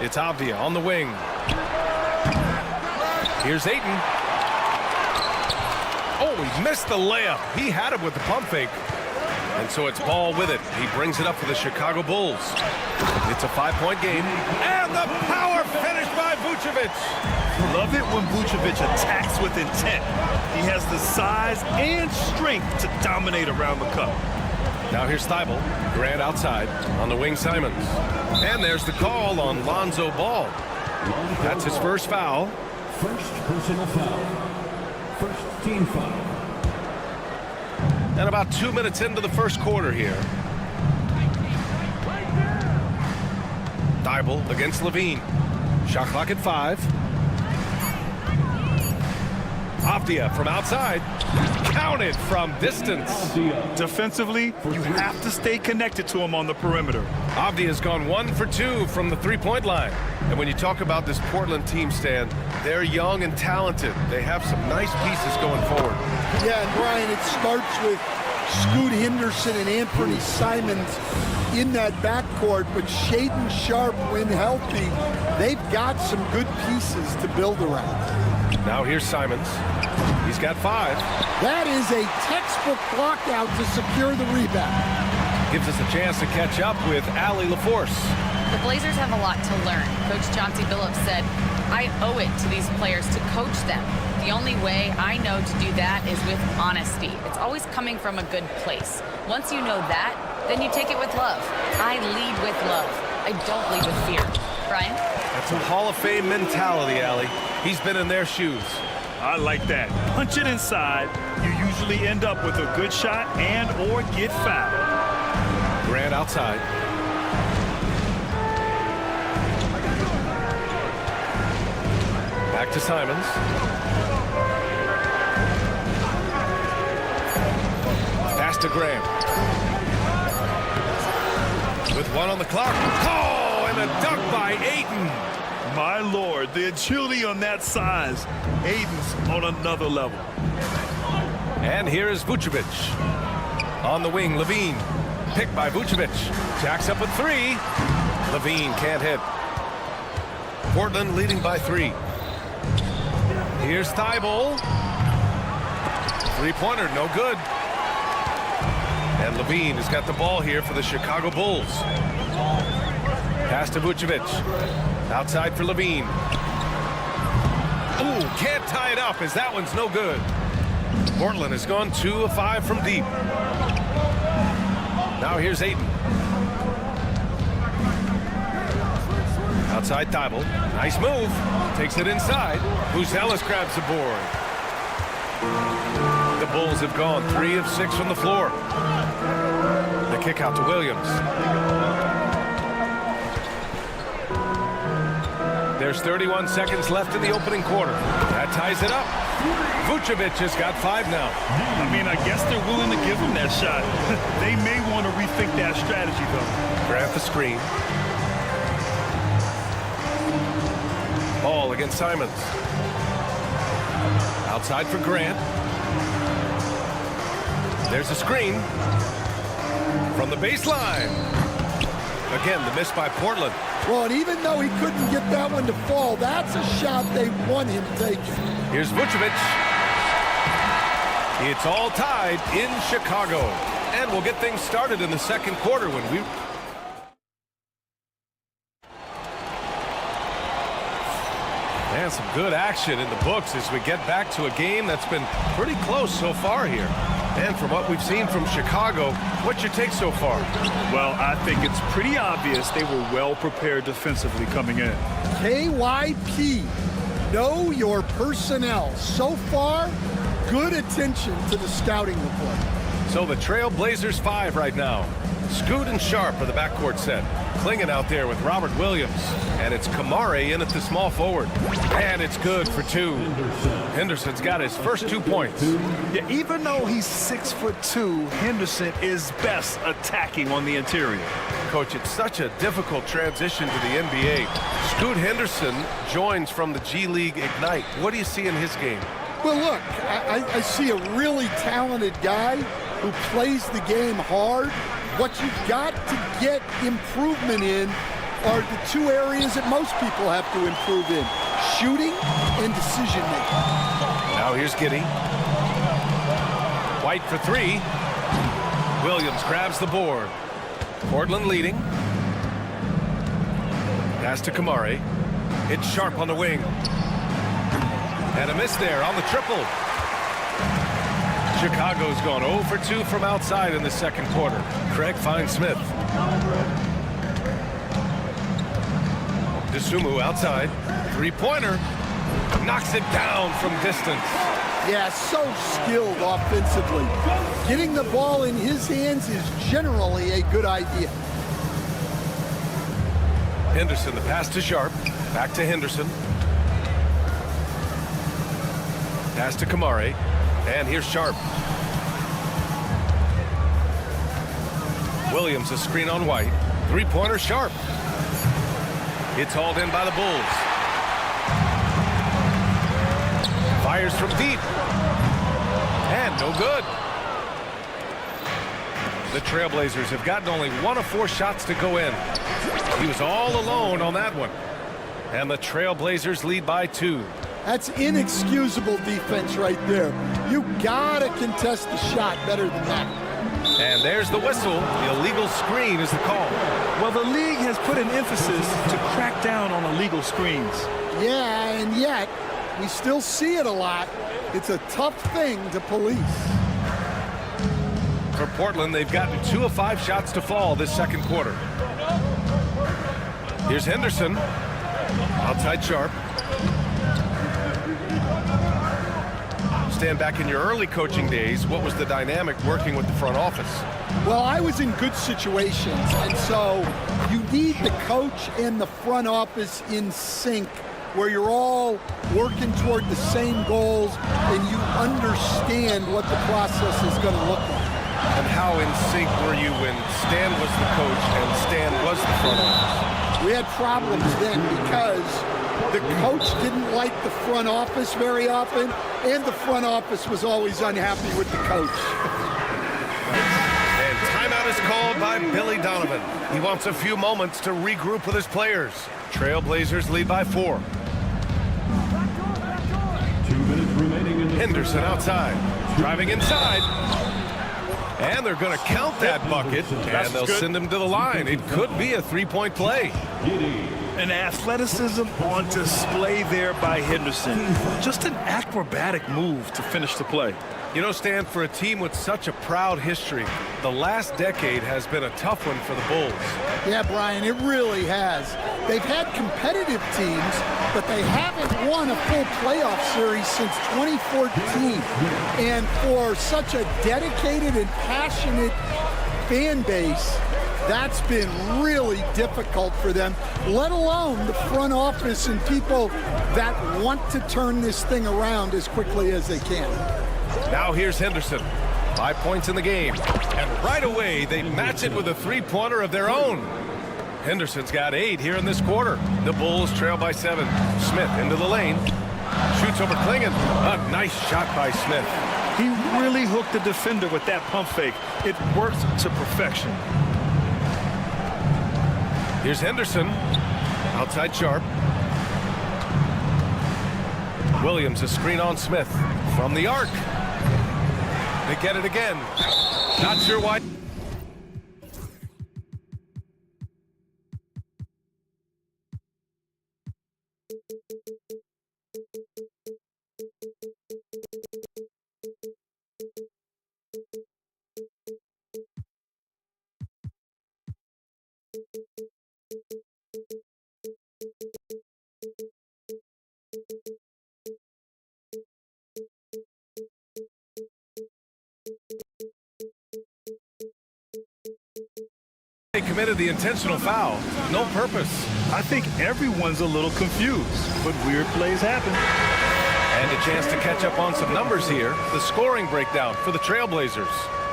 It's Avdia on the wing. Here's Ayton. Oh, he missed the layup. He had it with the pump fake. And so it's Ball with it. He brings it up for the Chicago Bulls. It's a 5-point game. And the power finish by Vucevic. Love it when Vucevic attacks with intent. He has the size and strength to dominate around the cup. Now here's Steibel. Grant outside. On the wing, Simons. And there's the call on Lonzo Ball. That's his first foul. First personal foul. First team foul. And about 2 minutes into the first quarter here. Steibel against Levine. Shot clock at 5. Avdia from outside. Counted from distance. Defensively, you have to stay connected to him on the perimeter. Avdia's gone 1 for 2 from the 3-point line. And when you talk about this Portland team, Stan, they're young and talented. They have some nice pieces going forward. Yeah, and Brian, it starts with Scoot Henderson and Anthony Simons in that backcourt, but Shaedon Sharpe, when healthy, they've got some good pieces to build around. Now here's Simons. He's got 5. That is a textbook lockout to secure the rebound. Gives us a chance to catch up with Allie LaForce. The Blazers have a lot to learn. Coach Chauncey Billups said, I owe it to these players to coach them. The only way I know to do that is with honesty. It's always coming from a good place. Once you know that, then you take it with love. I lead with love. I don't lead with fear. Brian? That's a Hall of Fame mentality, Allie. He's been in their shoes. I like that. Punch it inside. You usually end up with a good shot and or get fouled. Grant outside. Back to Simons. Pass to Graham. With 1 on the clock. Oh, and a dunk by Ayton. My Lord, the agility on that size. Ayton's on another level. And here is Vucevic. On the wing, Levine. Picked by Vucevic. Jacks up with 3. Levine can't hit. Portland leading by 3. Here's Steibel. Three-pointer, no good. And Levine has got the ball here for the Chicago Bulls. Pass to Vucevic. Outside for Levine. Ooh, can't tie it up as that one's no good. Portland has gone 2 of 5 from deep. Now here's Ayton. Outside Thibault. Nice move. Takes it inside. Buzelis grabs the board. The Bulls have gone 3 of 6 from the floor. The kick out to Williams. There's 31 seconds left in the opening quarter. That ties it up. Vucevic has got 5 now. I mean, I guess they're willing to give him that shot. They may want to rethink that strategy, though. Grant the screen. Ball against Simons. Outside for Grant. There's a screen. From the baseline. Again, the miss by Portland. Well, and even though he couldn't get that one to fall, that's a shot they want him taking. Here's Vucevic. It's all tied in Chicago. And we'll get things started in the second quarter when we... And some good action in the books as we get back to a game that's been pretty close so far here. And from what we've seen from Chicago, what's your take so far? Well, I think it's pretty obvious they were well prepared defensively coming in. KYP, know your personnel. So far, good attention to the scouting report. So the Trail Blazers 5 right now. Scoot and Sharp are the backcourt set. Klingon out there with Robert Williams. And it's Kamare in at the small forward. And it's good for 2. Henderson's got his first 2 points. Yeah, even though he's 6'2", Henderson is best attacking on the interior. Coach, it's such a difficult transition to the NBA. Scoot Henderson joins from the G League Ignite. What do you see in his game? Well, look, I see a really talented guy who plays the game hard. What you've got to get improvement in are the 2 areas that most people have to improve in: shooting and decision-making. Now here's Giddey. White for 3. Williams grabs the board. Portland leading. Pass to Kamare. It's Sharp on the wing. And a miss there on the triple. Chicago's gone 0 for 2 from outside in the second quarter. Craig finds Smith. DeSumo outside. Three-pointer. Knocks it down from distance. Yeah, so skilled offensively. Getting the ball in his hands is generally a good idea. Henderson, the pass to Sharp. Back to Henderson. Pass to Kamare. And here's Sharp. Williams, a screen on White. Three-pointer Sharp. It's hauled in by the Bulls. Fires from deep. And no good. The Trailblazers have gotten only 1 of 4 shots to go in. He was all alone on that one. And the Trailblazers lead by 2. That's inexcusable defense right there. You gotta contest the shot better than that. And there's the whistle. The illegal screen is the call. Well, the league has put an emphasis to crack down on illegal screens. Yeah, and yet we still see it a lot. It's a tough thing to police. For Portland, they've gotten 2 of 5 shots to fall this second quarter. Here's Henderson. Outside Sharp. Stand back in your early coaching days, what was the dynamic working with the front office? Well, I was in good situations, and so you need the coach and the front office in sync, where you're all working toward the same goals and you understand what the process is going to look like. And how in sync were you when Stan was the coach and Stan was the front office? We had problems then because the coach didn't like the front office very often, and the front office was always unhappy with the coach. And timeout is called by Billy Donovan. He wants a few moments to regroup with his players. Trailblazers lead by 4. 2 minutes remaining in the Henderson outside. Driving inside. And they're going to count that bucket, and they'll send him to the line. It could be a three-point play. An athleticism on display there by Henderson. Just an acrobatic move to finish the play. You know, Stan, for a team with such a proud history, the last decade has been a tough one for the Bulls. Yeah, Brian, it really has. They've had competitive teams, but they haven't won a full playoff series since 2014. And for such a dedicated and passionate fan base, that's been really difficult for them, let alone the front office and people that want to turn this thing around as quickly as they can. Now here's Henderson. 5 points in the game. And right away, they match it with a three-pointer of their own. Henderson's got 8 here in this quarter. The Bulls trail by 7. Smith into the lane. Shoots over Klingon. A nice shot by Smith. He really hooked the defender with that pump fake. It worked to perfection. Here's Henderson. Outside Sharp. Williams, a screen on Smith. From the arc. They get it again. Not sure why. They committed the intentional foul. No purpose. I think everyone's a little confused, but weird plays happen. And a chance to catch up on some numbers here. The scoring breakdown for the Trailblazers.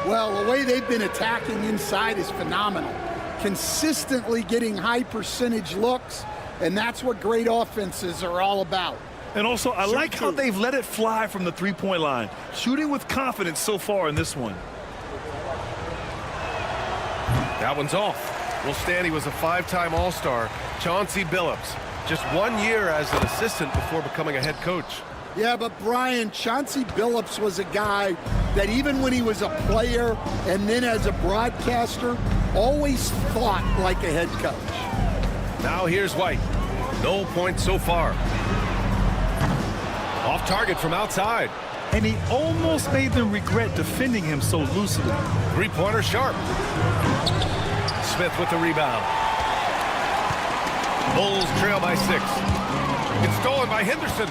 Well, the way they've been attacking inside is phenomenal. Consistently getting high percentage looks, and that's what great offenses are all about. And also, I like how they've let it fly from the three-point line. Shooting with confidence so far in this one. That one's off. Well, Stan, he was a 5-time All-Star. Chauncey Billups, just 1 year as an assistant before becoming a head coach. Yeah, but Brian, Chauncey Billups was a guy that even when he was a player and then as a broadcaster, always thought like a head coach. Now here's White. No points so far. Off target from outside. And he almost made them regret defending him so loosely. Three-pointer Sharp. Smith with the rebound. Bulls trail by 6. It's stolen by Henderson.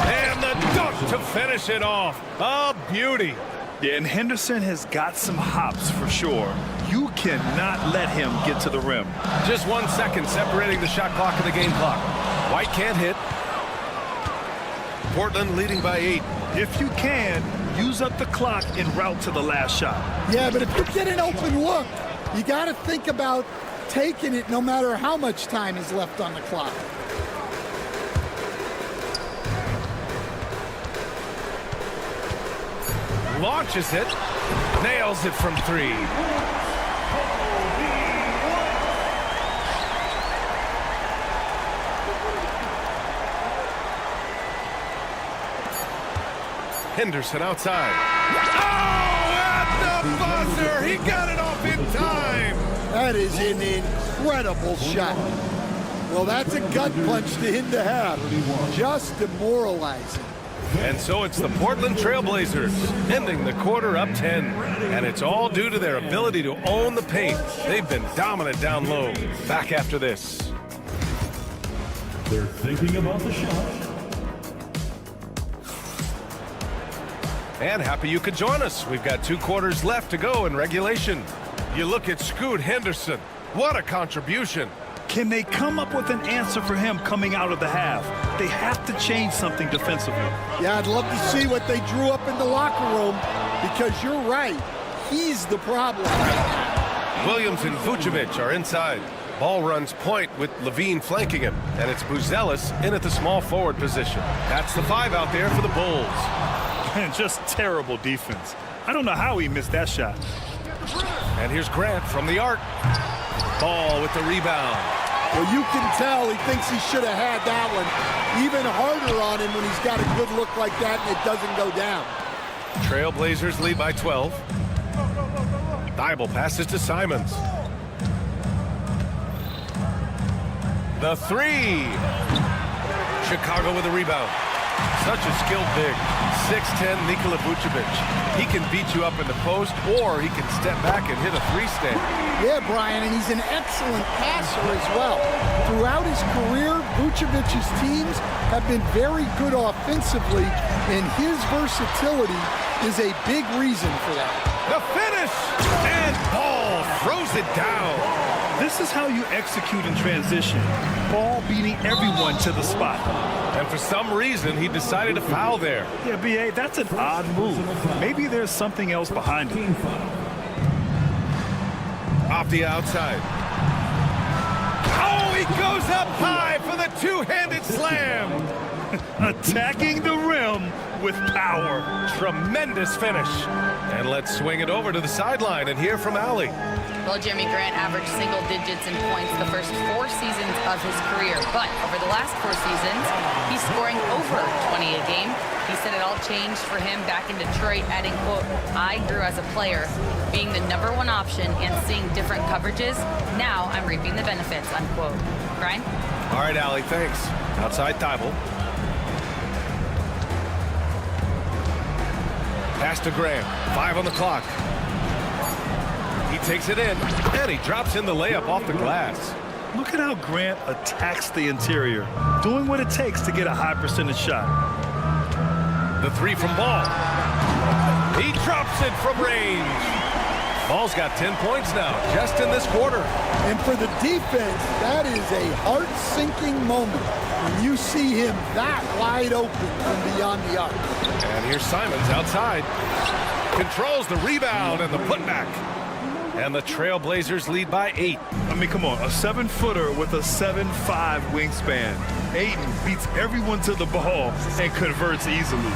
And the dunk to finish it off. A beauty. Yeah, and Henderson has got some hops for sure. You cannot let him get to the rim. Just 1 second separating the shot clock and the game clock. White can't hit. Portland leading by 8. If you can, use up the clock en route to the last shot. Yeah, but if you get an open look, you got to think about taking it no matter how much time is left on the clock. Launches it. Nails it from 3. Henderson outside. Oh, at the buzzer! He got it off in time! That is an incredible shot. Well, that's a gut punch to him to have. Just demoralizing. And so it's the Portland Trailblazers ending the quarter up 10. And it's all due to their ability to own the paint. They've been dominant down low. Back after this. They're thinking about the shot. And happy you could join us. We've got 2 quarters left to go in regulation. You look at Scoot Henderson. What a contribution. Can they come up with an answer for him coming out of the half? They have to change something defensively. Yeah, I'd love to see what they drew up in the locker room, because you're right. He's the problem. Williams and Vucevic are inside. Ball runs point with Levine flanking him, and it's Buzelis in at the small forward position. That's the 5 out there for the Bulls. And just terrible defense. I don't know how he missed that shot. And here's Grant from the arc. Ball with the rebound. Well, you can tell he thinks he should have had that one. Even harder on him when he's got a good look like that and it doesn't go down. Trailblazers lead by 12. Thibault passes to Simons. The three. Chicago with a rebound. Such a skilled big. 6'10" Nikola Vucevic. He can beat you up in the post, or he can step back and hit a three-stand. Yeah, Brian, and he's an excellent passer as well. Throughout his career, Vucevic's teams have been very good offensively, and his versatility is a big reason for that. The finish! And Ball throws it down. This is how you execute in transition. Ball beating everyone to the spot. And for some reason, he decided to foul there. Yeah, B.A., that's an odd move. Maybe there's something else behind it. Off the outside. Oh, he goes up high for the two-handed slam. Attacking the rim with power. Tremendous finish. And let's swing it over to the sideline and hear from Allie. Well, Jeremy Grant averaged single digits in points the first 4 seasons of his career. But over the last 4 seasons, he's scoring over 20 a game. He said it all changed for him back in Detroit, adding, quote, "I grew as a player, being the #1 option and seeing different coverages. Now I'm reaping the benefits," unquote. Brian? All right, Allie, thanks. Outside Thibault. Pass to Graham. 5 on the clock. He takes it in, and he drops in the layup off the glass. Look at how Grant attacks the interior, doing what it takes to get a high percentage shot. The three from Ball. He drops it from range. Ball's got 10 points now, just in this quarter. And for the defense, that is a heart-sinking moment when you see him that wide open from beyond the arc. And here's Simons outside. Controls the rebound and the putback. And the Trailblazers lead by 8. I mean, come on, a 7-footer with a 7'5" wingspan. Ayton beats everyone to the ball and converts easily.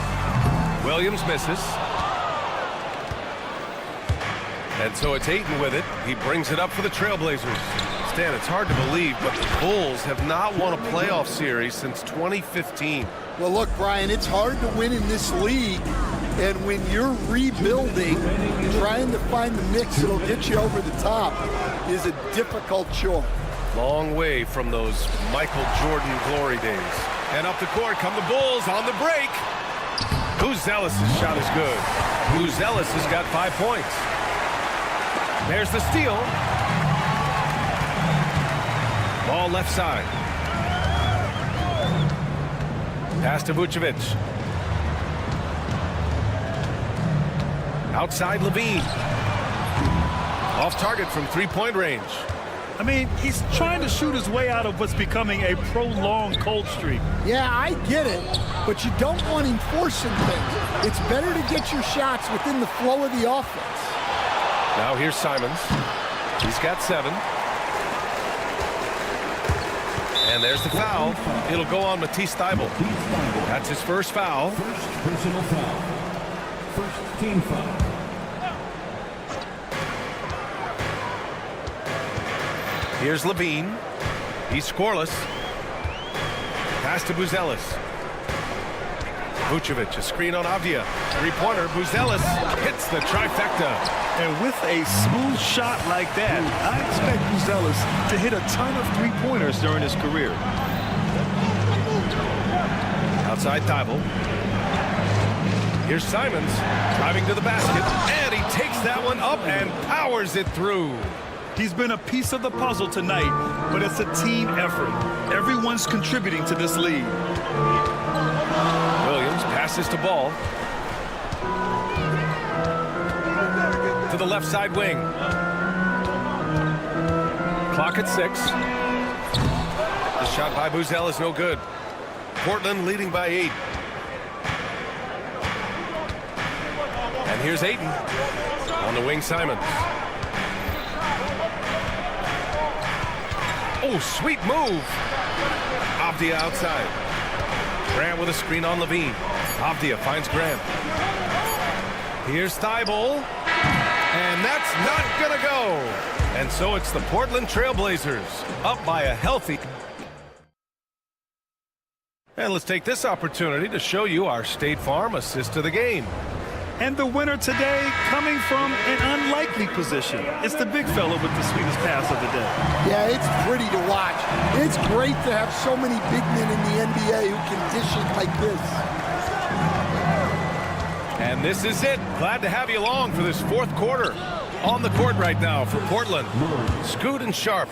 Williams misses. And so it's Ayton with it. He brings it up for the Trailblazers. Stan, it's hard to believe, but the Bulls have not won a playoff series since 2015. Well, look, Brian, it's hard to win in this league. And when you're rebuilding, trying to find the mix that'll get you over the top is a difficult chore. Long way from those Michael Jordan glory days. And up the court come the Bulls on the break. Buzelis' shot is good. Buzelis has got 5 points. There's the steal. Ball left side. Pass to Vucevic. Outside Levine. Off target from 3-point range. I mean, he's trying to shoot his way out of what's becoming a prolonged cold streak. Yeah, I get it, but you don't want him forcing things. It's better to get your shots within the flow of the offense. Now here's Simons. He's got 7. And there's the foul. It'll go on Matisse Thybulle. That's his first foul. First personal foul. First team foul. Here's Levine. He's scoreless. Pass to Buzelis. Vucevic, a screen on Avdia. 3-pointer. Buzelis hits the trifecta. And with a smooth shot like that, I expect Buzelis to hit a ton of 3-pointers during his career. Outside Thybulle. Here's Simons driving to the basket, and he takes that one up and powers it through. He's been a piece of the puzzle tonight, but it's a team effort. Everyone's contributing to this lead. Williams passes to Ball. To the left side wing. Clock at 6. The shot by Buzelis is no good. Portland leading by 8. And here's Ayton. On the wing, Simons. Oh, sweet move. Avdia outside. Grant with a screen on Levine. Avdia finds Grant. Here's Thybulle. And that's not going to go. And so it's the Portland Trailblazers up by a healthy. And let's take this opportunity to show you our State Farm assist of the game. And the winner today coming from an unlikely position. It's the big fella with the sweetest pass of the day. Yeah, it's pretty to watch. It's great to have so many big men in the NBA who can dish it like this. And this is it. Glad to have you along for this fourth quarter. On the court right now for Portland, Scoot and Sharp.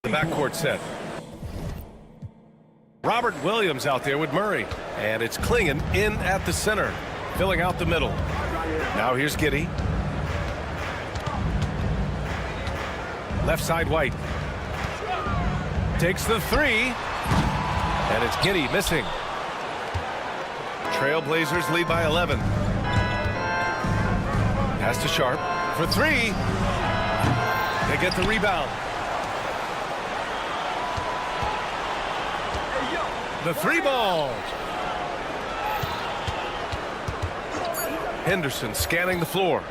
The backcourt set. Robert Williams out there with Murray. And it's Klingon in at the center, filling out the middle. Now here's Giddey. Left side White. Takes the three. And it's Giddey missing. Trailblazers lead by 11. Pass to Sharp for three. They get the rebound. The three ball. Henderson scanning the floor.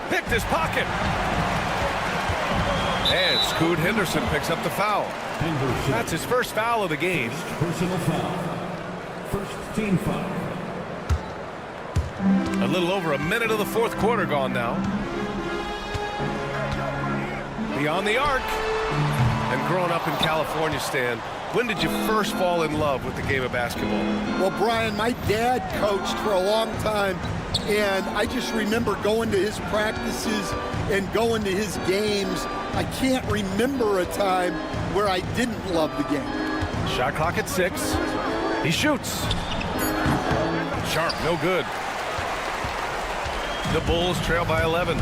Picked his pocket. And Scoot Henderson picks up the foul. That's his first foul of the game. Personal foul. First team foul. A little over a minute of the fourth quarter gone now. Beyond the arc. And growing up in California, Stan, when did you first fall in love with the game of basketball? Well, Brian, my dad coached for a long time, and I just remember going to his practices and going to his games. I can't remember a time where I didn't love the game. Shot clock at 6. He shoots. Sharp, no good. The Bulls trail by 11.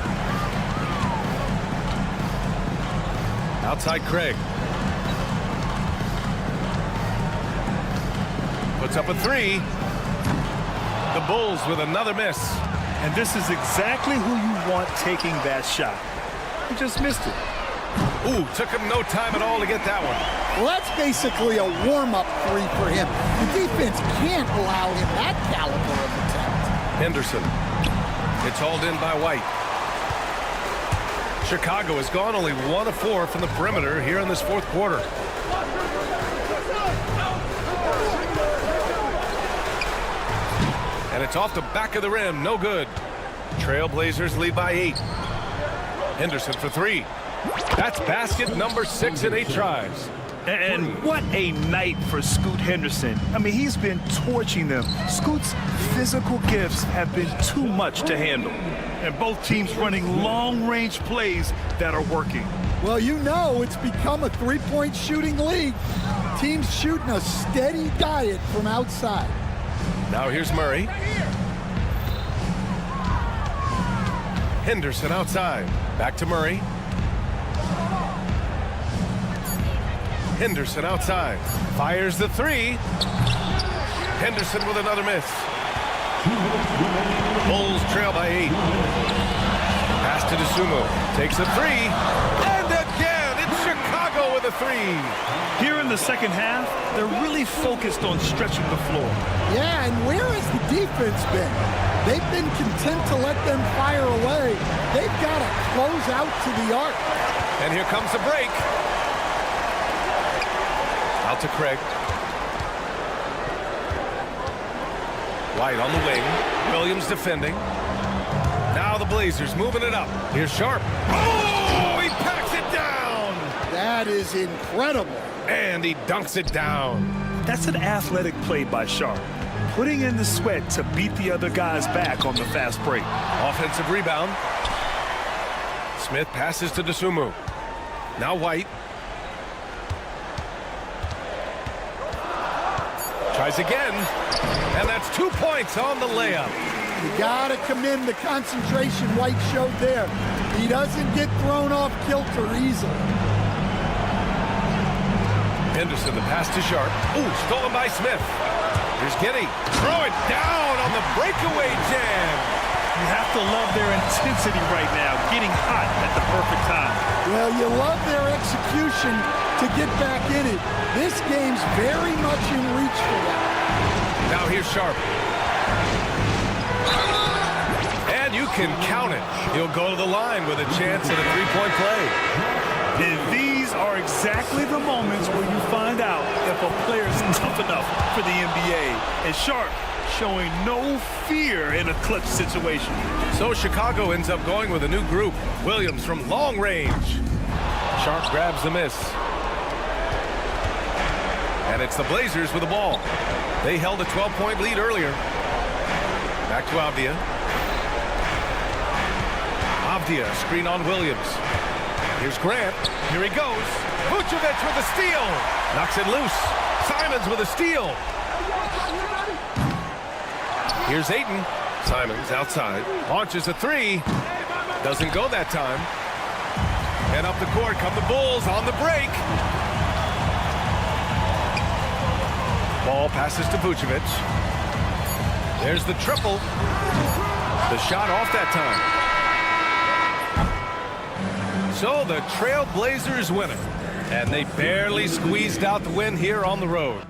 Outside Craig. Puts up a three. The Bulls with another miss. And this is exactly who you want taking that shot. He just missed it. Ooh, took him no time at all to get that one. Well, that's basically a warm-up three for him. The defense can't allow him that caliber of attempt. Henderson. It's hauled in by White. Chicago has gone only 1 of 4 from the perimeter here in this fourth quarter. And it's off the back of the rim. No good. Trailblazers lead by 8. Henderson for 3. That's basket number 6 in 8 tries. And what a night for Scoot Henderson. I mean, he's been torching them. Scoot's physical gifts have been too much to handle. And both teams running long-range plays that are working. Well, you know it's become a three-point shooting league. Teams shooting a steady diet from outside. Now here's Murray. Henderson outside. Back to Murray. Henderson outside. Fires the three. Henderson with another miss. Bulls trail by 8. Pass to DeSumo. Takes a three. And again, it's Chicago with a three. Here in the second half, they're really focused on stretching the floor. Yeah, and where has the defense been? They've been content to let them fire away. They've got to close out to the arc. And here comes the break. Out to Craig. White on the wing. Williams defending. Now the Blazers moving it up. Here's Sharp. Oh, he packs it down. That is incredible. And he dunks it down. That's an athletic play by Sharp. Putting in the sweat to beat the other guys back on the fast break. Offensive rebound. Smith passes to DeSumo. Now White. Tries again. And that's 2 points on the layup. You got to commend the concentration White showed there. He doesn't get thrown off kilter easily. Henderson, the pass to Sharp. Ooh, stolen by Smith. Here's Giddy. Throw it down on the breakaway jam. You have to love their intensity right now, getting hot at the perfect time. Well, you love their execution to get back in it. This game's very much in reach for them. Now here's Sharp. And you can count it. He'll go to the line with a chance at a three-point play. And these are exactly the moments where you find out if a player is tough enough for the NBA. And Sharp showing no fear in a clutch situation. So Chicago ends up going with a new group. Williams from long range. Sharp grabs the miss. And it's the Blazers with the ball. They held a 12-point lead earlier. Back to Avdia. Avdia, screen on Williams. Here's Grant. Here he goes. Vucevic with a steal. Knocks it loose. Simons with a steal. Here's Ayton. Simons outside. Launches a three. Doesn't go that time. And up the court come the Bulls on the break. Ball passes to Vucevic. There's the triple. The shot off that time. So the Trailblazers win it. And they barely squeezed out the win here on the road.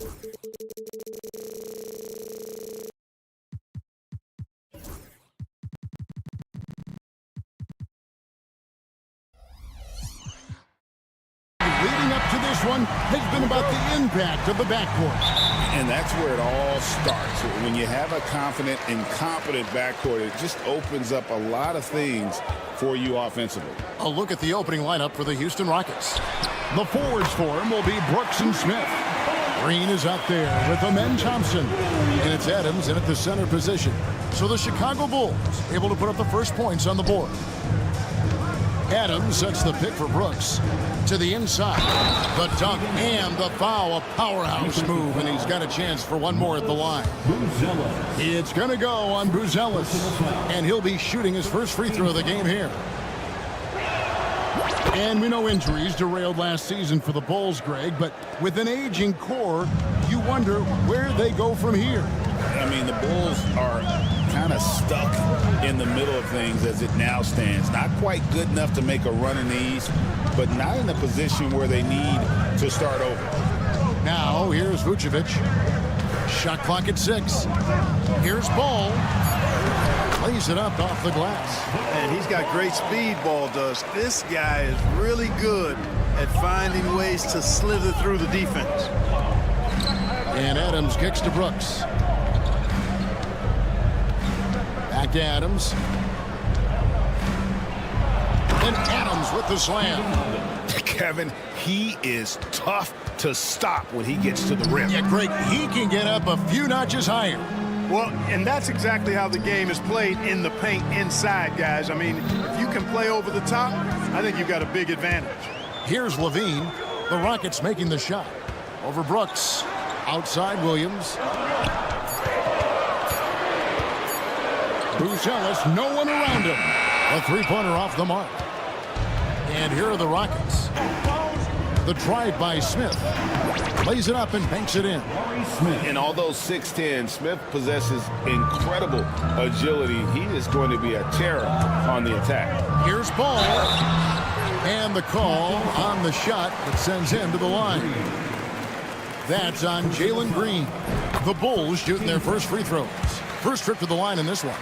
Leading up to this one has been about the impact of the backcourt. And that's where it all starts. When you have a confident and competent backcourt, it just opens up a lot of things for you offensively. A look at the opening lineup for the Houston Rockets. The forwards for him will be Brooks and Smith. Green is out there with Amen Thompson. And it's Adams in at the center position. So the Chicago Bulls able to put up the first points on the board. Adams sets the pick for Brooks. To the inside. The dunk and the foul. A powerhouse move, and he's got a chance for one more at the line. It's going to go on Buzelis, and he'll be shooting his first free throw of the game here. And we know injuries derailed last season for the Bulls, Greg, but with an aging core, you wonder where they go from here. I mean, the Bulls are kind of stuck in the middle of things as it now stands. Not quite good enough to make a run in the East, but not in a position where they need to start over. Now, here's Vucevic. Shot clock at 6. Here's Ball. Plays it up off the glass. And he's got great speed, Ball does. This guy is really good at finding ways to slither through the defense. And Adams kicks to Brooks. Back to Adams. And Adams with the slam. Kevin, he is tough to stop when he gets to the rim. Yeah, Greg, he can get up a few notches higher. Well, and that's exactly how the game is played in the paint inside, guys. I mean, if you can play over the top, I think you've got a big advantage. Here's Levine. The Rockets making the shot. Over Brooks. Outside Williams. Buzelis, no one around him. A three-pointer off the mark. And here are the Rockets. The drive by Smith. Lays it up and banks it in. And although 6'10", Smith possesses incredible agility. He is going to be a terror on the attack. Here's Ball. And the call on the shot that sends him to the line. That's on Jalen Green. The Bulls shooting their first free throws. First trip to the line in this one.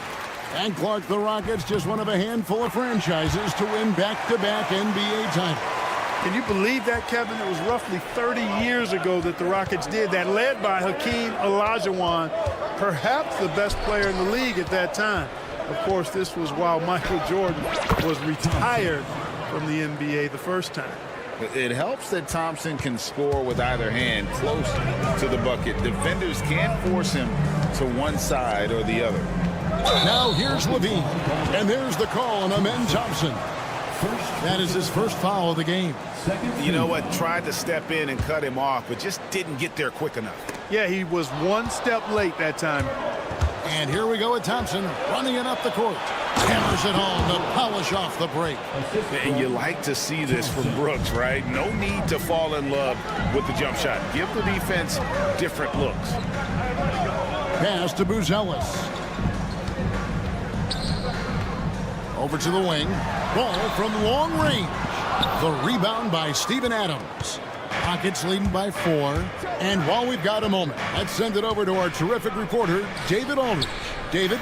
And Clark, the Rockets, just one of a handful of franchises to win back-to-back NBA titles. Can you believe that, Kevin? It was roughly 30 years ago that the Rockets did that, led by Hakeem Olajuwon, perhaps the best player in the league at that time. Of course, this was while Michael Jordan was retired from the NBA the first time. It helps that Thompson can score with either hand close to the bucket. Defenders can't force him to one side or the other. Now here's Levine. And there's the call on Amen Thompson. That is his first foul of the game. You know what? Tried to step in and cut him off, but just didn't get there quick enough. Yeah, he was one step late that time. And here we go with Thompson running it up the court. Hammers it home to polish off the break. And you like to see this from Brooks, right? No need to fall in love with the jump shot. Give the defense different looks. Pass to Buzelis. Over to the wing. Ball from long range. The rebound by Steven Adams. Rockets leading by 4. And while we've got a moment, let's send it over to our terrific reporter, David Aldridge. David?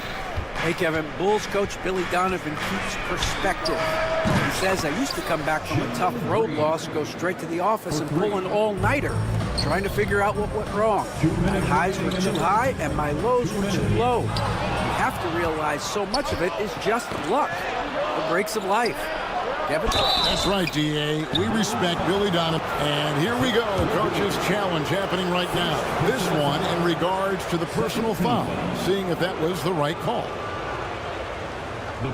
Hey, Kevin. Bulls coach Billy Donovan keeps perspective. He says, I used to come back from a tough road loss, go straight to the office and pull an all-nighter, trying to figure out what went wrong. My highs were too high and my lows were too low. You have to realize so much of it is just luck. The breaks of life. Kevin? That's right, D.A. We respect Billy Donovan. And here we go. Coach's challenge happening right now. This one in regards to the personal foul. Seeing if that was the right call.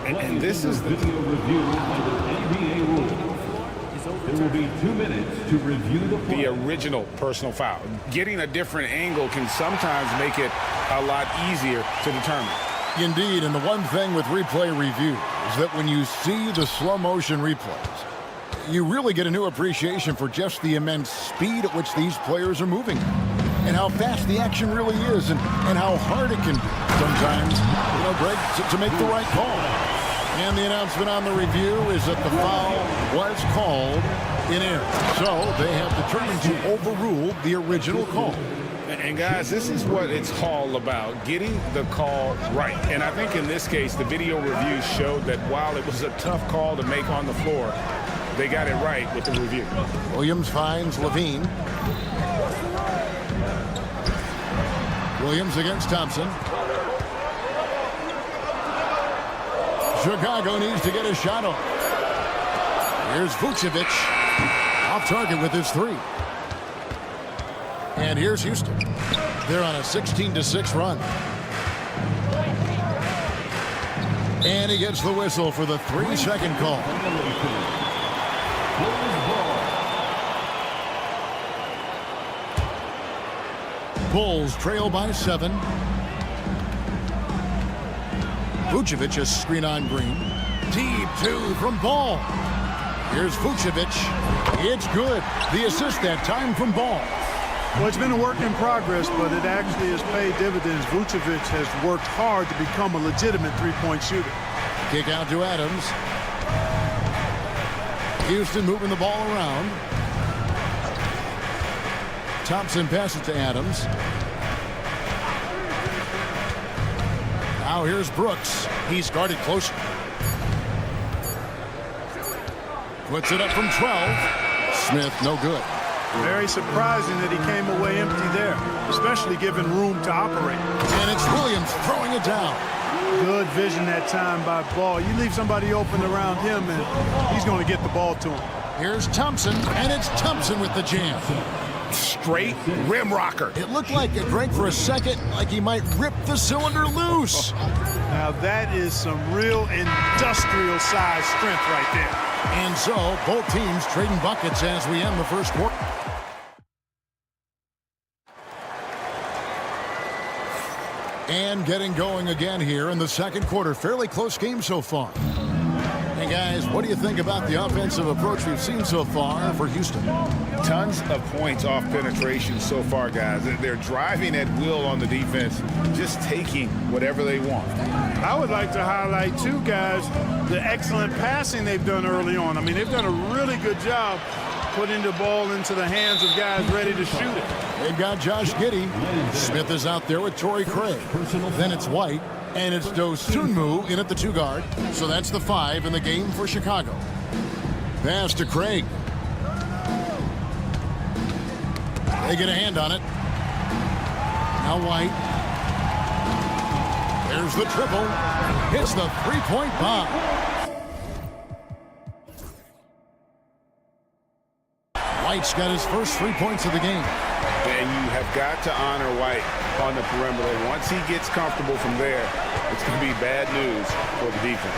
And this is the video review under NBA rules. It will be 2 minutes to review the play. The original personal foul. Getting a different angle can sometimes make it a lot easier to determine. Indeed, and the one thing with replay review is that when you see the slow motion replays, you really get a new appreciation for just the immense speed at which these players are moving and how fast the action really is and how hard it can be sometimes, Greg, to make the right call. And the announcement on the review is that the foul was called in error. So they have determined to overrule the original call. And guys, this is what it's all about, getting the call right. And I think in this case, the video review showed that while it was a tough call to make on the floor, they got it right with the review. Williams finds Levine. Williams against Thompson. Chicago needs to get a shot off. Here's Vucevic. Off target with his three. And here's Houston. They're on a 16-6 run. And he gets the whistle for the 3-second call. Bulls trail by 7. Vucevic a screen on Green. Deep 2 from Ball. Here's Vucevic. It's good. The assist that time from Ball. Well, it's been a work in progress, but it actually has paid dividends. Vucevic has worked hard to become a legitimate three-point shooter. Kick out to Adams. Houston moving the ball around. Thompson passes to Adams. Now here's Brooks. He's guarded closer. Puts it up from 12. Smith, no good. Very surprising that he came away empty there, especially given room to operate. And it's Williams throwing it down. Good vision that time by Ball. You leave somebody open around him, and he's going to get the ball to him. Here's Thompson, and it's Thompson with the jam. Straight rim rocker. It looked like it, Greg, for a second, like he might rip the cylinder loose. Now that is some real industrial size strength right there. And so both teams trading buckets as we end the first quarter. And getting going again here in the second quarter. Fairly close game so far. And guys, what do you think about the offensive approach we've seen so far for Houston? Tons of points off penetration so far, guys. They're driving at will on the defense, just taking whatever they want. I would like to highlight, too, guys, the excellent passing they've done early on. I mean, they've done a really good job putting the ball into the hands of guys ready to shoot it. They've got Josh Giddey. Smith is out there with Torrey Craig. Then it's White. And it's Dosunmu in at the 2 guard. So that's the 5 in the game for Chicago. Pass to Craig. They get a hand on it. Now White. There's the triple. Hits the 3-point bomb. White's got his first 3 points of the game. And you have got to honor White on the perimeter. Once he gets comfortable from there, it's going to be bad news for the defense.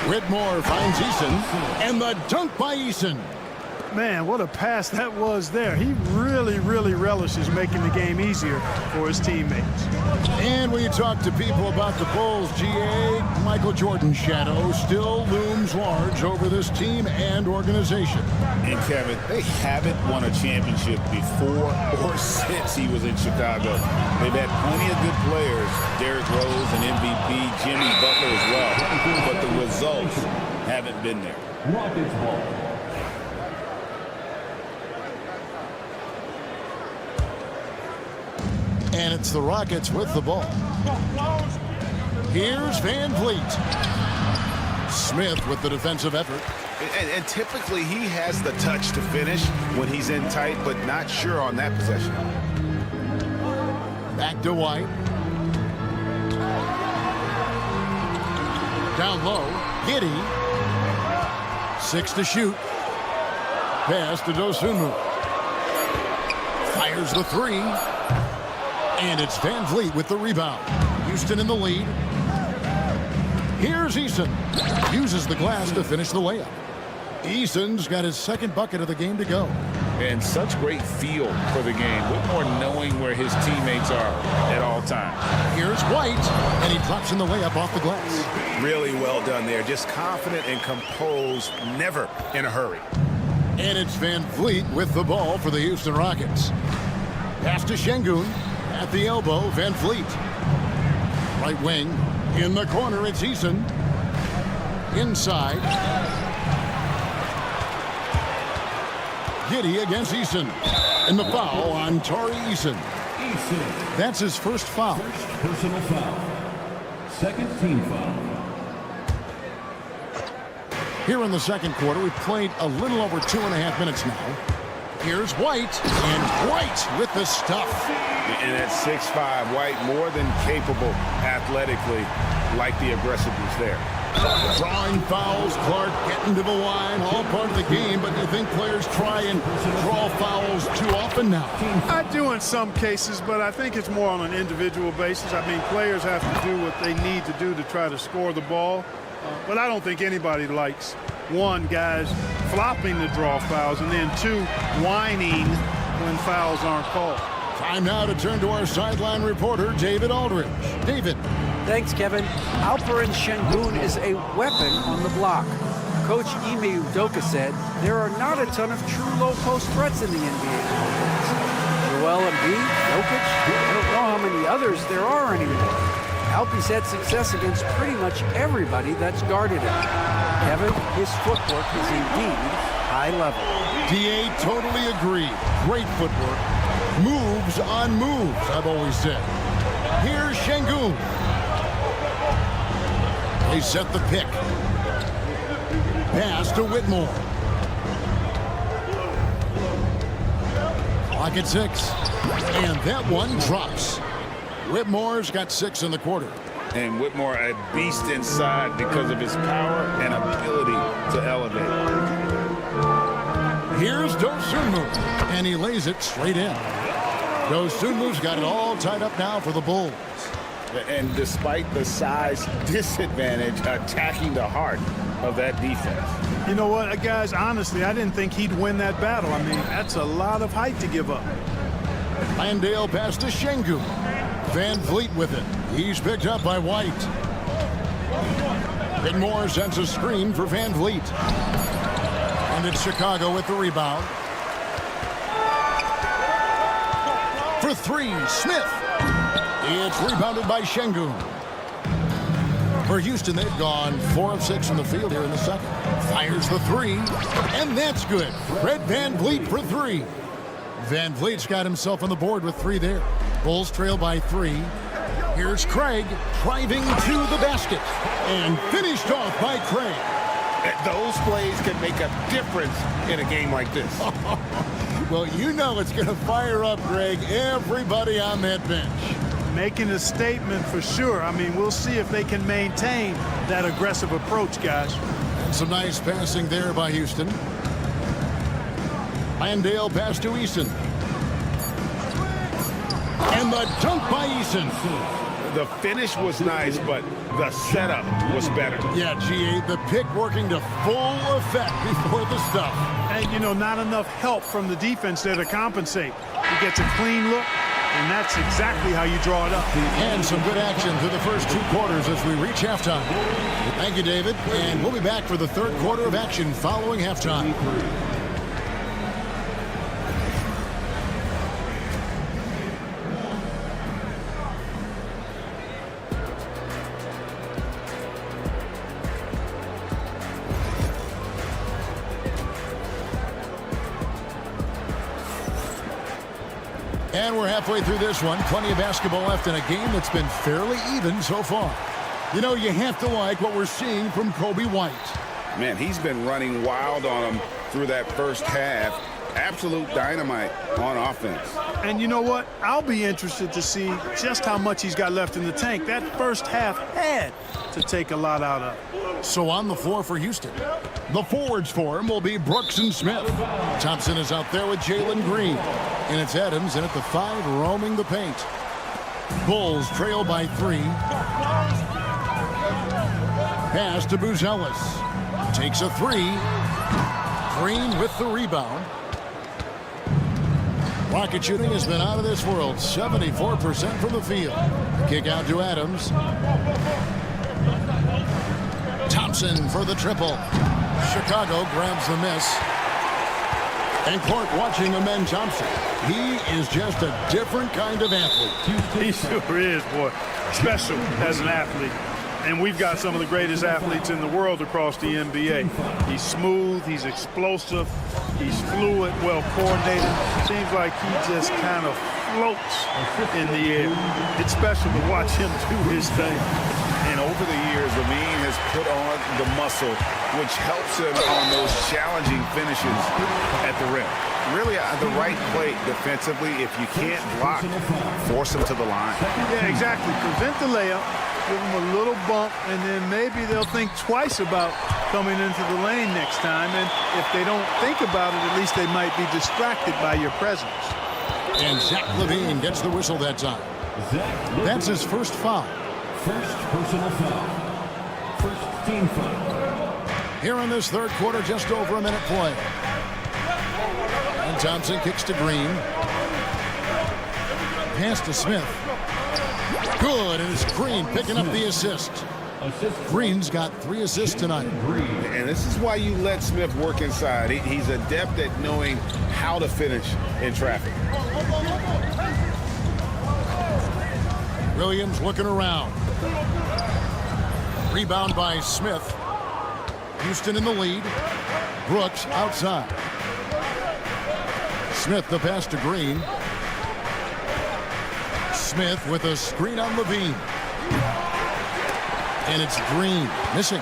Whitmore finds Eason, and the dunk by Eason. Man, what a pass that was there. He really, really relishes making the game easier for his teammates. And when you talk to people about the Bulls, GA, Michael Jordan's shadow still looms large over this team and organization. And Kevin, they haven't won a championship before or since he was in Chicago. They've had plenty of good players, Derrick Rose and MVP, Jimmy Butler as well, but the results haven't been there. Rockets ball. And it's the Rockets with the ball. Here's Van Vliet. Smith with the defensive effort. And typically he has the touch to finish when he's in tight, but not sure on that possession. Back to White. Down low. Giddey. 6 to shoot. Pass to Dosunmu. Fires the 3. And it's Van Vliet with the rebound. Houston in the lead. Here's Eason. Uses the glass to finish the layup. Eason's got his second bucket of the game to go. And such great feel for the game. Whitmore knowing where his teammates are at all times. Here's White, and he drops in the layup off the glass. Really well done there. Just confident and composed, never in a hurry. And it's Van Vliet with the ball for the Houston Rockets. Pass to Şengün. At the elbow, Van Vliet. Right wing. In the corner, it's Eason. Inside. Giddy against Eason. And the foul on Tari Eason. That's his first foul. First personal foul. Second team foul. Here in the second quarter, we've played a little over 2.5 minutes now. Here's White, and White with the stuff. And at 6'5", White more than capable athletically, like the aggressiveness there. Drawing fouls, Clark getting to the line, all part of the game, but you think players try and draw fouls too often now? I do in some cases, but I think it's more on an individual basis. I mean, players have to do what they need to do to try to score the ball. But I don't think anybody likes, one, guys flopping to draw fouls, and then two, whining when fouls aren't called. Time now to turn to our sideline reporter, David Aldridge. David. Thanks, Kevin. Alperen Şengün is a weapon on the block. Coach Ime Udoka said there are not a ton of true low-post threats in the NBA nowadays. Joel Embiid, Jokic, I don't know how many others there are anymore. Alpe's had success against pretty much everybody that's guarded him. Kevin, his footwork is indeed high level. DA totally agreed. Great footwork. Moves on moves, I've always said. Here's Şengün. They set the pick. Pass to Whitmore. Clock at 6. And that one drops. Whitmore's got 6 in the quarter. And Whitmore a beast inside because of his power and ability to elevate. Here's Dosunmu, and he lays it straight in. Dosunmu's got it all tied up now for the Bulls. And despite the size disadvantage, attacking the heart of that defense. You know what, guys, honestly, I didn't think he'd win that battle. I mean, that's a lot of height to give up. Landale pass to Şengün. Van Vliet with it. He's picked up by White. Whitmore sends a screen for Van Vliet. And it's Chicago with the rebound. For 3, Smith. It's rebounded by Şengün. For Houston, they've gone 4 of 6 from the field here in the second. Fires the 3, and that's good. Fred Van Vliet for 3. Van Vliet's got himself on the board with 3 there. Bulls trail by 3. Here's Craig driving to the basket. And finished off by Craig. Those plays can make a difference in a game like this. Well, you know it's going to fire up, Greg, everybody on that bench. Making a statement for sure. I mean, we'll see if they can maintain that aggressive approach, guys. And some nice passing there by Houston. Landale pass to Eason. And the dunk by Eason. The finish was nice, but the setup was better. Yeah, GA, the pick working to full effect before the stuff. And, you know, not enough help from the defense there to compensate. He gets a clean look, and that's exactly how you draw it up. And some good action through the first 2 quarters as we reach halftime. Thank you, David. And we'll be back for the third quarter of action following halftime. And we're halfway through this one. Plenty of basketball left in a game that's been fairly even so far. You know, you have to like what we're seeing from Kobe White. Man, he's been running wild on him through that first half. Absolute dynamite on offense. And you know what? I'll be interested to see just how much he's got left in the tank. That first half had to take a lot out of. So on the floor for Houston, the forwards for him will be Brooks and Smith. Thompson is out there with Jalen Green. And it's Adams in at the 5 roaming the paint. Bulls trail by 3. Pass to Buzelis. Takes a 3. Green with the rebound. Rocket shooting has been out of this world. 74% from the field. Kick out to Adams. Thompson for the triple. Chicago grabs the miss. And Clark watching Amen Thompson. He is just a different kind of athlete. He sure is, boy. Special as an athlete. And we've got some of the greatest athletes in the world across the NBA. He's smooth, he's explosive, he's fluid, well coordinated. Seems like he just kind of floats in the air. It's special to watch him do his thing. And over the years, Levine has put on the muscle, which helps him on those challenging finishes at the rim. Really, the right play defensively. If you can't block, force him to the line. Yeah, exactly. Prevent the layup, give them a little bump, and then maybe they'll think twice about coming into the lane next time. And if they don't think about it, at least they might be distracted by your presence. And Zach LaVine gets the whistle that time. That's his first foul. First personal foul. First team foul. Here in this third quarter, just over a minute play. And Thompson kicks to Green. Pass to Smith. Good, and it's Green picking up the assist. Green's got 3 assists tonight. And this is why you let Smith work inside. He's adept at knowing how to finish in traffic. Williams looking around. Rebound by Smith. Houston in the lead. Brooks outside. Smith the pass to Green. Smith with a screen on Levine. And it's Green missing.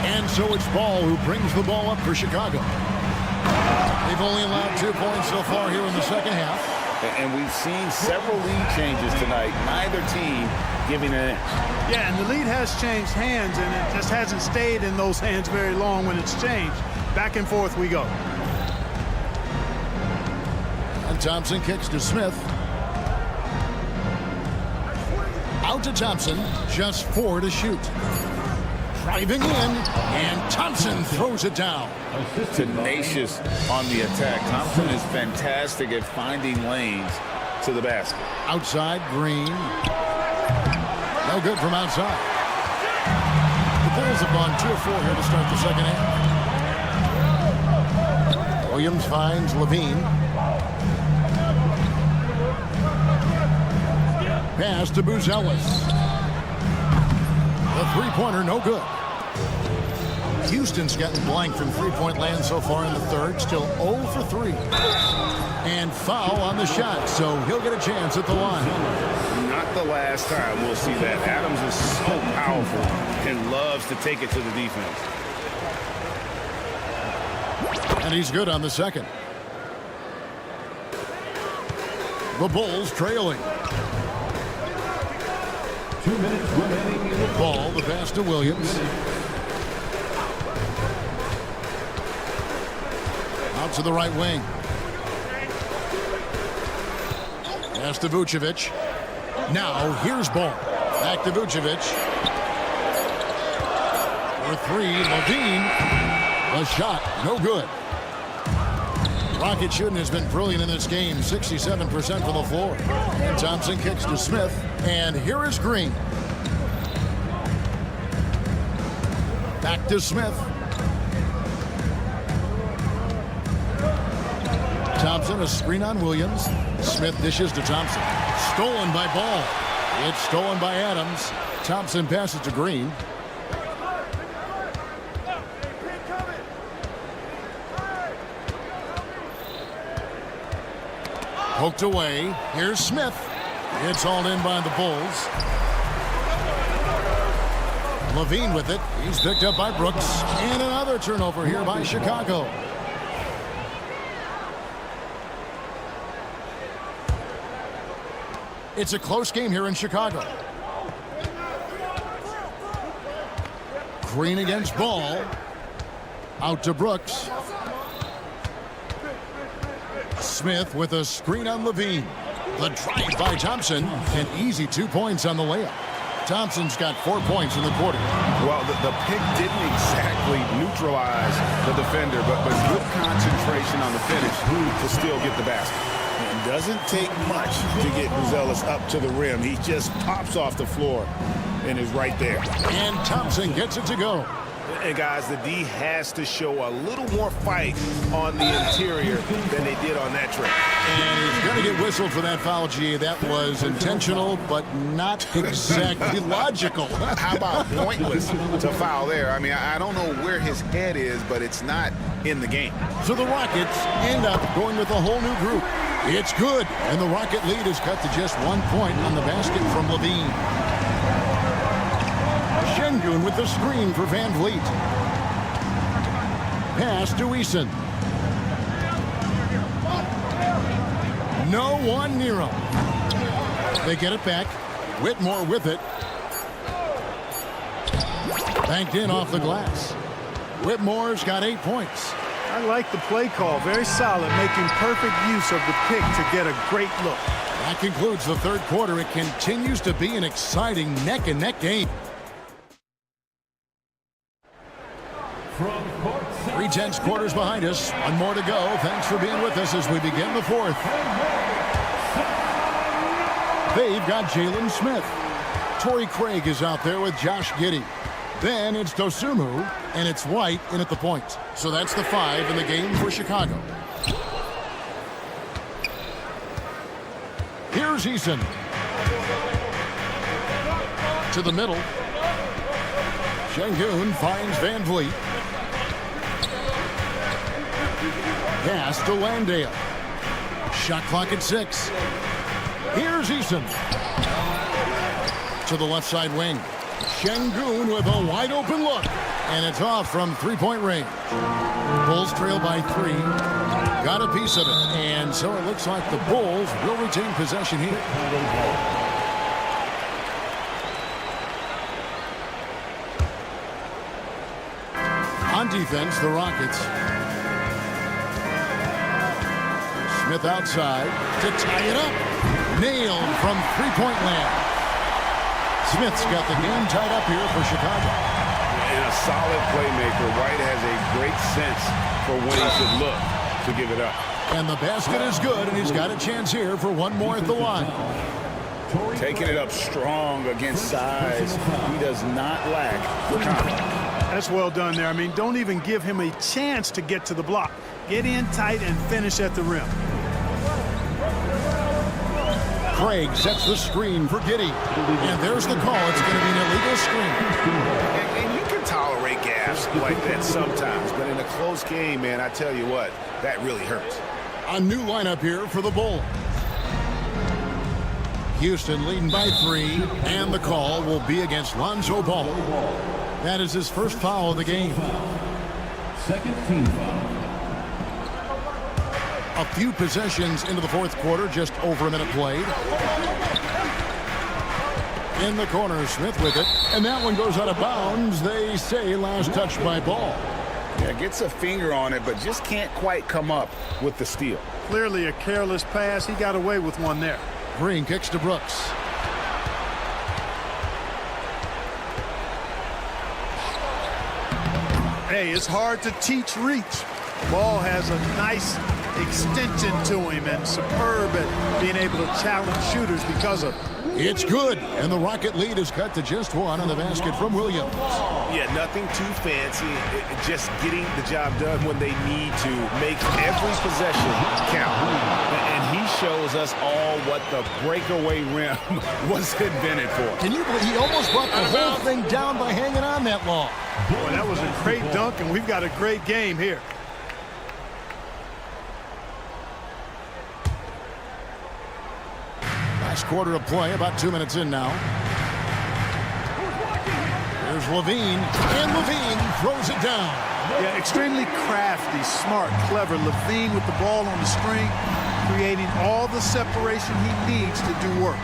And so it's Ball who brings the ball up for Chicago. They've only allowed 2 points so far here in the second half. And we've seen several lead changes tonight. Neither team giving an inch. Yeah, and the lead has changed hands, and it just hasn't stayed in those hands very long when it's changed. Back and forth we go. And Thompson kicks to Smith. Out to Thompson, just 4 to shoot. Driving in, and Thompson throws it down. Tenacious on the attack. Thompson is fantastic at finding lanes to the basket. Outside, Green. No good from outside. The Bulls have gone 2 of 4 here to start the second half. Williams finds Levine. Pass to Buzelis. The three-pointer, no good. Houston's gotten blank from three-point land so far in the third. Still 0 for 3. And foul on the shot, so he'll get a chance at the line. Not the last time we'll see that. Adams is so powerful and loves to take it to the defense. And he's good on the second. The Bulls trailing. 2 minutes remaining in the Ball, the pass to Williams. Out to the right wing. Pass to Vucevic. Now here's Ball. Back to Vucevic. For 3, Levine. The shot, no good. Rocket shooting has been brilliant in this game. 67% for the floor. And Thompson kicks to Smith. And here is Green. Back to Smith. Thompson, a screen on Williams. Smith dishes to Thompson. Stolen by Ball. It's stolen by Adams. Thompson passes to Green. Poked away. Here's Smith. It's hauled in by the Bulls. Levine with it. He's picked up by Brooks. And another turnover here by Chicago. It's a close game here in Chicago. Green against Ball. Out to Brooks. Smith with a screen on Levine. The drive by Thompson. An easy 2 points on the layup. Thompson's got 4 points in the quarter. Well, the pick didn't exactly neutralize the defender, but good concentration on the finish to still get the basket. It doesn't take much to get Buzelis up to the rim. He just pops off the floor and is right there. And Thompson gets it to go. And guys, the D has to show a little more fight on the interior than they did on that trip. And he's going to get whistled for that foul, G. That was intentional, but not exactly logical. How about pointless to foul there? I mean, I don't know where his head is, but it's not in the game. So the Rockets end up going with a whole new group. It's good, and the Rocket lead is cut to just 1 point on the basket from Levine. Şengün with the screen for Van Vliet. Pass to Eason. No one near him. They get it back. Whitmore with it. Banked in off the glass. Whitmore's got 8 points. I like the play call. Very solid, making perfect use of the pick to get a great look. That concludes the third quarter. It continues to be an exciting neck-and-neck game. 3/10 quarters behind us. One more to go. Thanks for being with us as we begin the fourth. They've got Jalen Smith. Torrey Craig is out there with Josh Giddey. Then it's Dosunmu, and it's White in at the point. So that's the 5 in the game for Chicago. Here's Eason. To the middle. Şengün finds Van Vliet. Pass to Landale. Shot clock at 6. Here's Eason. To the left side wing. Şengün with a wide open look. And it's off from 3-point range. Bulls trail by 3. Got a piece of it. And so it looks like the Bulls will retain possession here. On defense, the Rockets. Smith outside to tie it up. Nailed from 3-point land. Smith's got the game tied up here for Chicago. And a solid playmaker. White has a great sense for when he should look to give it up. And the basket is good, and he's got a chance here for one more at the line. Taking it up strong against size. He does not lack the confidence. That's well done there. I mean, don't even give him a chance to get to the block. Get in tight and finish at the rim. Craig sets the screen for Giddey. And there's the call. It's going to be an illegal screen. And you can tolerate gaffes like that sometimes, but in a close game, man, I tell you what, that really hurts. A new lineup here for the Bulls. Houston leading by 3, and the call will be against Lonzo Ball. That is his first foul of the game. Second team foul. A few possessions into the fourth quarter, just over a minute played. In the corner, Smith with it, and that one goes out of bounds. They say last touch by Ball. Yeah, gets a finger on it, but just can't quite come up with the steal. Clearly a careless pass. He got away with one there. Green kicks to Brooks. Hey, it's hard to teach reach. Ball has a nice extension to him and superb at being able to challenge shooters because of it. It's good, and the Rocket lead is cut to just 1 on the basket from Williams. Yeah, nothing too fancy. Just getting the job done when they need to. Make every possession count. And he shows us all what the breakaway rim was invented for. Can you believe he almost brought the whole thing down by hanging on that long? Boy, that was a great dunk, and we've got a great game here. Last quarter of play, about 2 minutes in now. Here's Levine, and Levine throws it down. Yeah, extremely crafty, smart, clever. Levine with the ball on the string, creating all the separation he needs to do work.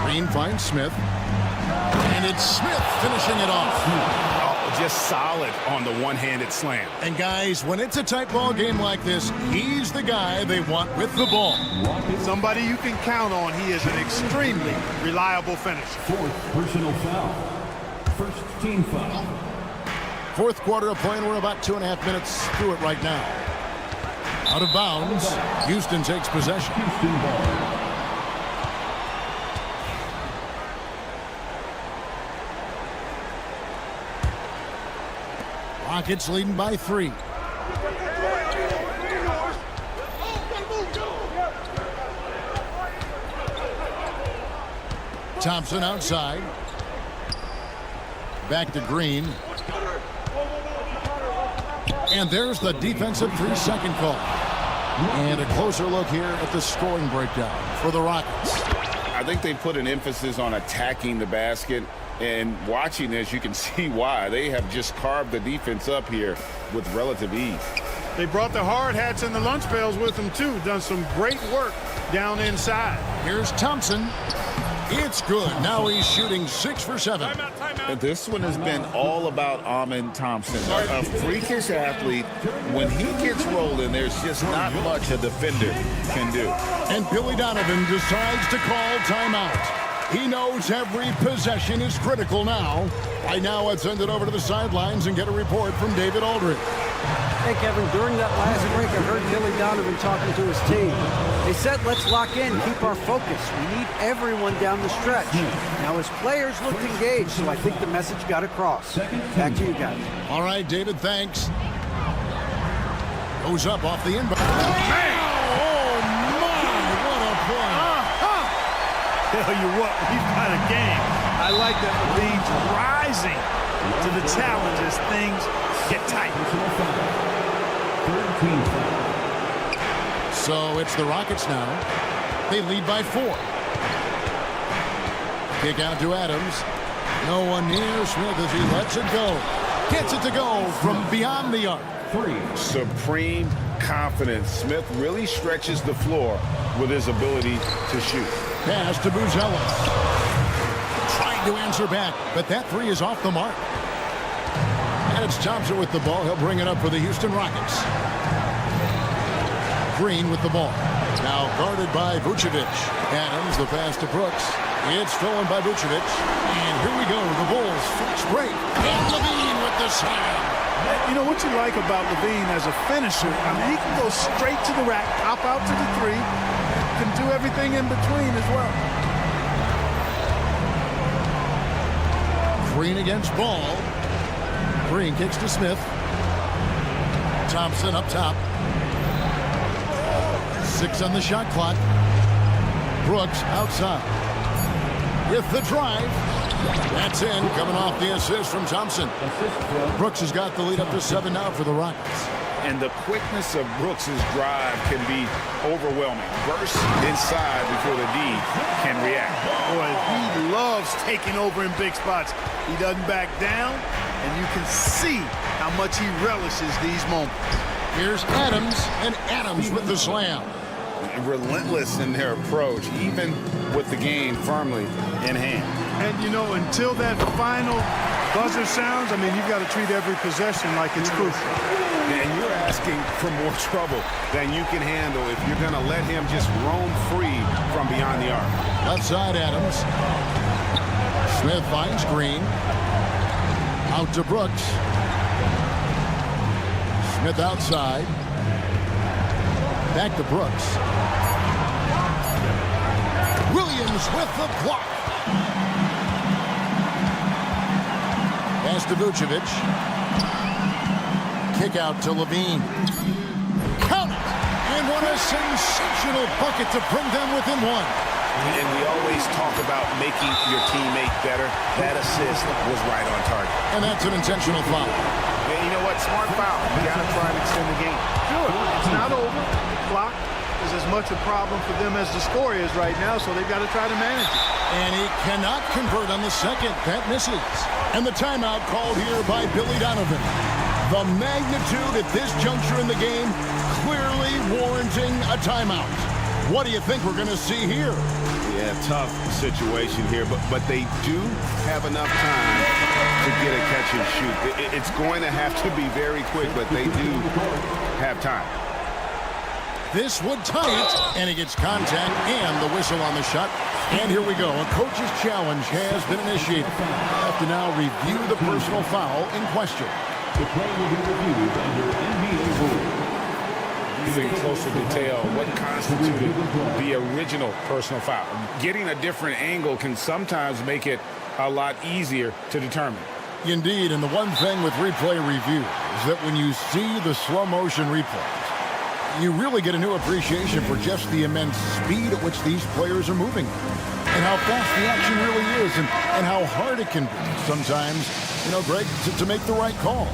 Green finds Smith, and it's Smith finishing it off. Just solid on the one-handed slam. And guys, when it's a tight ball game like this, he's the guy they want with the ball. Somebody you can count on. He is an extremely reliable finisher. Fourth personal foul. First team foul. Fourth quarter of play, and we're about 2.5 minutes through it right now. Out of bounds, Houston takes possession. Houston ball. Rockets leading by 3. Thompson outside. Back to Green. And there's the defensive 3-second call. And a closer look here at the scoring breakdown for the Rockets. I think they put an emphasis on attacking the basket. And watching this, you can see why. They have just carved the defense up here with relative ease. They brought the hard hats and the lunch pails with them, too. Done some great work down inside. Here's Thompson. It's good. Now he's shooting 6 for 7. And this one has been all about Amen Thompson. A freakish athlete. When he gets rolling, there's just not much a defender can do. And Billy Donovan decides to call timeout. He knows every possession is critical now. Right now, let's send it over to the sidelines and get a report from David Aldridge. Hey, Kevin, during that last break, I heard Billy Donovan talking to his team. They said, let's lock in, keep our focus. We need everyone down the stretch. Now, his players looked engaged, so I think the message got across. Back to you guys. All right, David, thanks. Goes up off the inbound. Oh, my, what a play. Tell you what, we've got a game. I like that the league's rising to the challenge as things get tight. So it's the Rockets now. They lead by 4. Kick out to Adams. No one near Smith as he lets it go. Gets it to go from beyond the arc. 3. Supreme confidence. Smith really stretches the floor with his ability to shoot. Pass to Buzelis. Trying to answer back, but that 3 is off the mark. And it's Thompson with the ball. He'll bring it up for the Houston Rockets. Green with the ball. Now guarded by Vucevic. Adams, the pass to Brooks. It's stolen by Vucevic. And here we go. The Bulls fix break. And Levine with the slam. You know what you like about Levine as a finisher? I mean, he can go straight to the rack, hop out to the 3, can do everything in between as well. Green against Ball. Green kicks to Smith. Thompson up top. 6 on the shot clock. Brooks outside. With the drive. That's in, coming off the assist from Thompson. Brooks has got the lead up to 7 now for the Rockets. And the quickness of Brooks's drive can be overwhelming. Burst inside before the D can react. Boy, he loves taking over in big spots. He doesn't back down, and you can see how much he relishes these moments. Here's Adams, and Adams with the slam. Relentless in their approach, even with the game firmly in hand. And, you know, until that final buzzer sounds, I mean, you've got to treat every possession like it's crucial. And you're asking for more trouble than you can handle if you're going to let him just roam free from beyond the arc. Left side, Adams. Smith finds Green. Out to Brooks. Smith outside. Back to Brooks. Williams with the block. Pass to Vucevic. Kick out to Levine. Count it! And what a sensational bucket to bring them within 1. And we always talk about making your teammate better. That assist was right on target. And that's an intentional foul. And you know what? Smart foul. You got to try and extend the game. Sure. It's not over. Clock is as much a problem for them as the score is right now, so they've got to try to manage it. And he cannot convert on the second. That misses. And the timeout called here by Billy Donovan. The magnitude at this juncture in the game clearly warranting a timeout. What do you think we're going to see here? Yeah, tough situation here, but they do have enough time to get a catch and shoot. It's going to have to be very quick, but they do have time. This would tie it, and he gets contact and the whistle on the shot. And here we go. A coach's challenge has been initiated. I have to now review the personal foul in question. The play will be reviewed under NBA rules. In closer detail, what constituted the original personal foul. Getting a different angle can sometimes make it a lot easier to determine. Indeed, and the one thing with replay review is that when you see the slow motion replays, you really get a new appreciation for just the immense speed at which these players are moving and how fast the action really is and how hard it can be sometimes, Greg, to make the right call.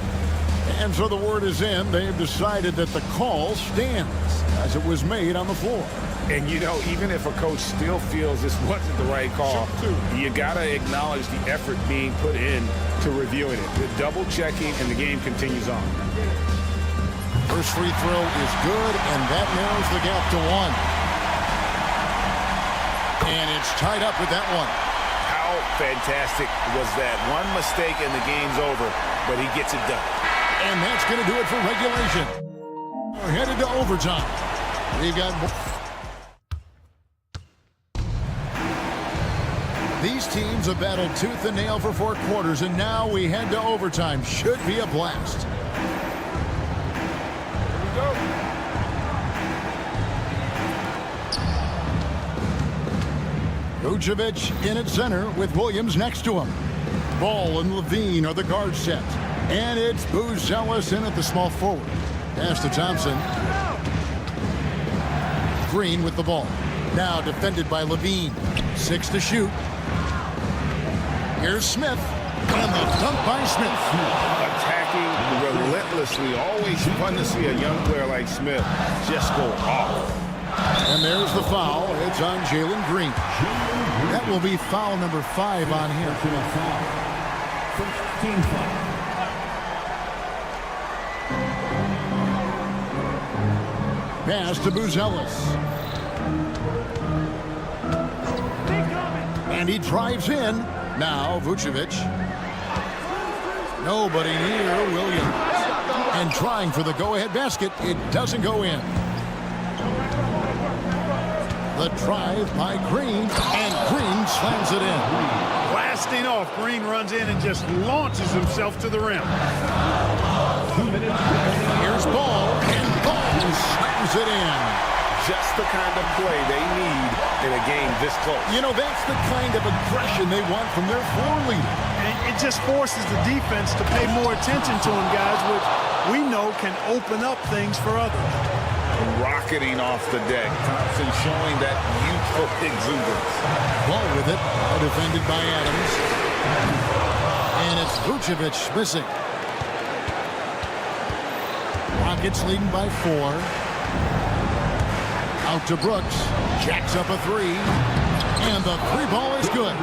And so the word is in. They've decided that the call stands as it was made on the floor. And, even if a coach still feels this wasn't the right call, you got to acknowledge the effort being put in to reviewing it. The double checking, and the game continues on. First free throw is good, and that narrows the gap to 1. And it's tied up with that one. How fantastic was that? One mistake and the game's over, but he gets it done. And that's going to do it for regulation. We're headed to overtime. We've got... These teams have battled tooth and nail for 4 quarters, and now we head to overtime. Should be a blast. Here we go. Vucevic in at center with Williams next to him. Ball and Levine are the guard set. And it's Buzelis in at the small forward. Pass to Thompson. Green with the ball. Now defended by Levine. 6 to shoot. Here's Smith, and the dunk by Smith. Attacking relentlessly. Always fun to see a young player like Smith just go off. And there's the foul. It's on Jalen Green. That will be foul number 5 on him. First team foul. Pass to Buzelis. And he drives in. Now Vucevic. Nobody near Williams. And trying for the go-ahead basket. It doesn't go in. The drive by Green. And Green slams it in. Blasting off. Green runs in and just launches himself to the rim. Here's Ball. And Ball slams it in. Just the kind of play they need in a game this close. That's the kind of aggression they want from their floor leader. And it just forces the defense to pay more attention to him, guys, which we know can open up things for others. Rocketing off the deck. Thompson showing that youthful exuberance. Ball with it. Defended by Adams. And it's Vucevic missing. Rockets leading by 4. Out to Brooks. Jacks up a 3. And the 3-ball is good.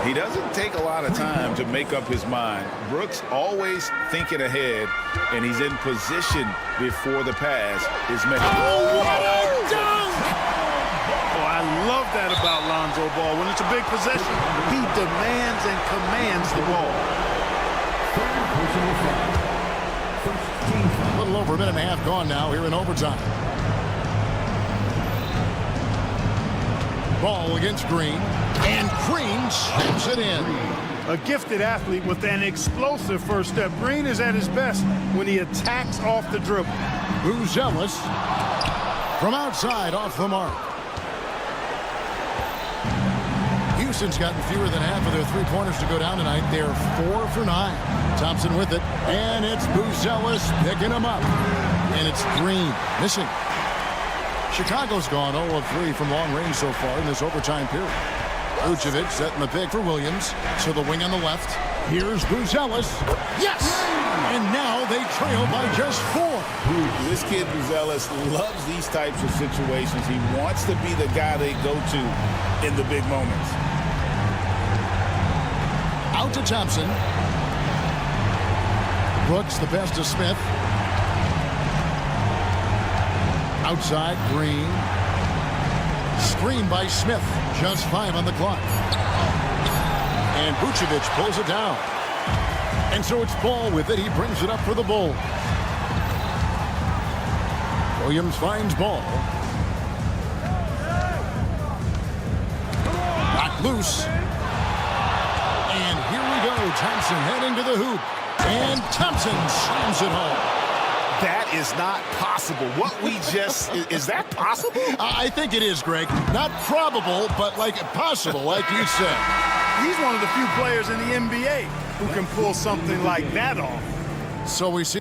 He doesn't take a lot of time to make up his mind. Brooks always thinking ahead, and he's in position before the pass is made. Oh, what a dunk! Oh, I love that about Lonzo Ball. When it's a big possession, he demands and commands the ball. A little over a minute and a half gone now here in overtime. Ball against Green, and Green slams it in. A gifted athlete with an explosive first step. Green is at his best when he attacks off the dribble. Buzelis from outside off the mark. Houston's gotten fewer than half of their 3-pointers to go down tonight. They're 4 for 9. Thompson with it, and it's Buzelis picking him up. And it's Green missing. Chicago's gone 0 of 3 from long range so far in this overtime period. Vucevic setting the pick for Williams. To the wing on the left. Here's Buzelis. Yes! And now they trail by just 4. This kid Buzelis loves these types of situations. He wants to be the guy they go to in the big moments. Out to Thompson. Brooks the pass to Smith. Outside, Green. Screen by Smith. Just 5 on the clock. And Vucevic pulls it down. And so it's Ball with it. He brings it up for the Bulls. Williams finds Ball. Knocked loose. And here we go. Thompson heading to the hoop. And Thompson slams it home. That is not possible. What we just, is that possible? I think it is, Greg. Not probable, but like possible, like you said. He's one of the few players in the NBA who can pull something like that off. So we see.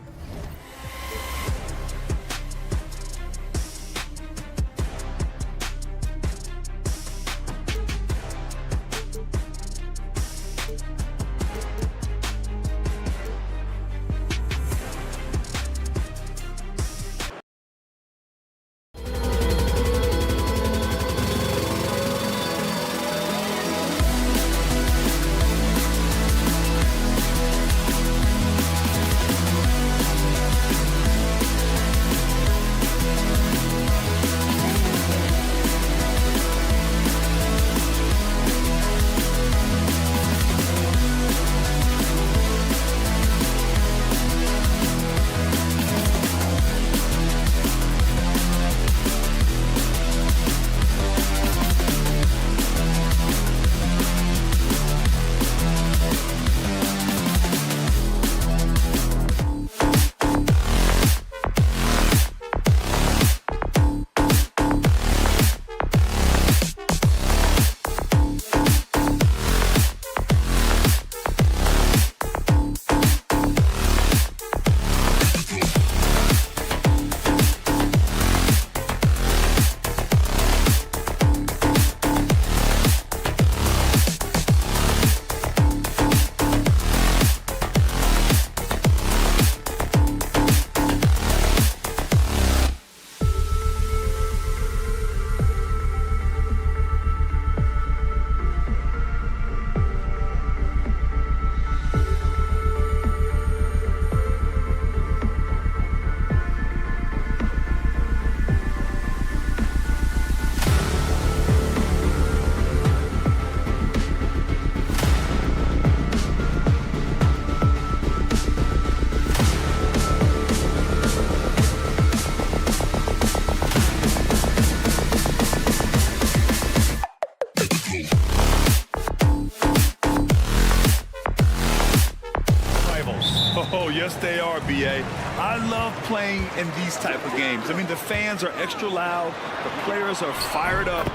Oh, yes, they are, B.A. I love playing in these type of games. I mean, the fans are extra loud. The players are fired up.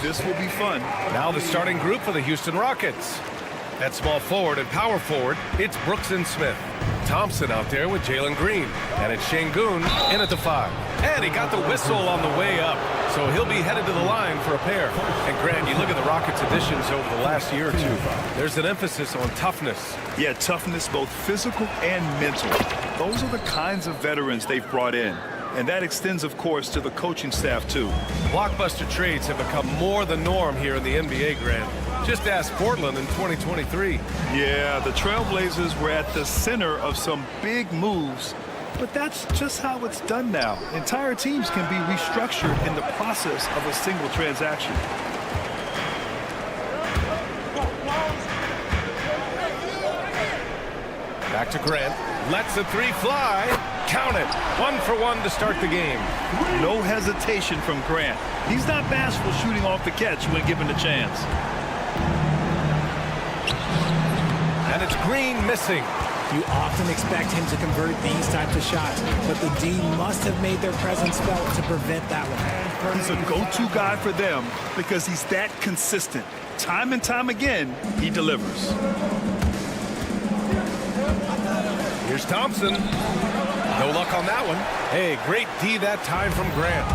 This will be fun. Now the starting group for the Houston Rockets. At small forward and power forward, it's Brooks and Smith. Thompson out there with Jalen Green. And it's Şengün in at the 5. And he got the whistle on the way up. So he'll be headed to the line for a pair. And Grant, you look at the Rockets' additions over the last year or two. There's an emphasis on toughness. Yeah, toughness, both physical and mental. Those are the kinds of veterans they've brought in. And that extends, of course, to the coaching staff, too. Blockbuster trades have become more the norm here in the NBA, Grant. Just ask Portland in 2023. Yeah, the Trailblazers were at the center of some big moves. But that's just how it's done now. Entire teams can be restructured in the process of a single transaction. Back to Grant. Lets the 3 fly. Count it. 1 for 1 to start the game. No hesitation from Grant. He's not bashful shooting off the catch when given the chance. And it's Green missing. You often expect him to convert these types of shots, but the D must have made their presence felt to prevent that one. He's a go-to guy for them because he's that consistent. Time and time again, he delivers. Here's Thompson. No luck on that one. Hey, great D that time from Grant.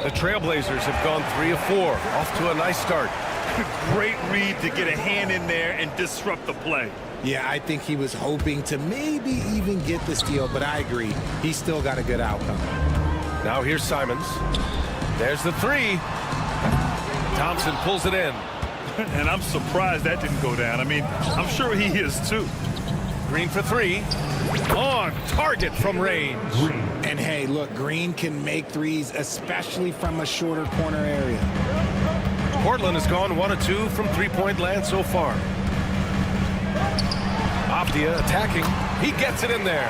The Trailblazers have gone 3 of 4. Off to a nice start. Great read to get a hand in there and disrupt the play. Yeah, I think he was hoping to maybe even get the steal, but I agree. He's still got a good outcome. Now here's Simons. There's the 3. Thompson pulls it in. And I'm surprised that didn't go down. I mean, I'm sure he is too. Green for 3. On target from range. And hey, look, Green can make threes, especially from a shorter corner area. Portland has gone 1 of 2 from three-point land so far. Avdia attacking. He gets it in there.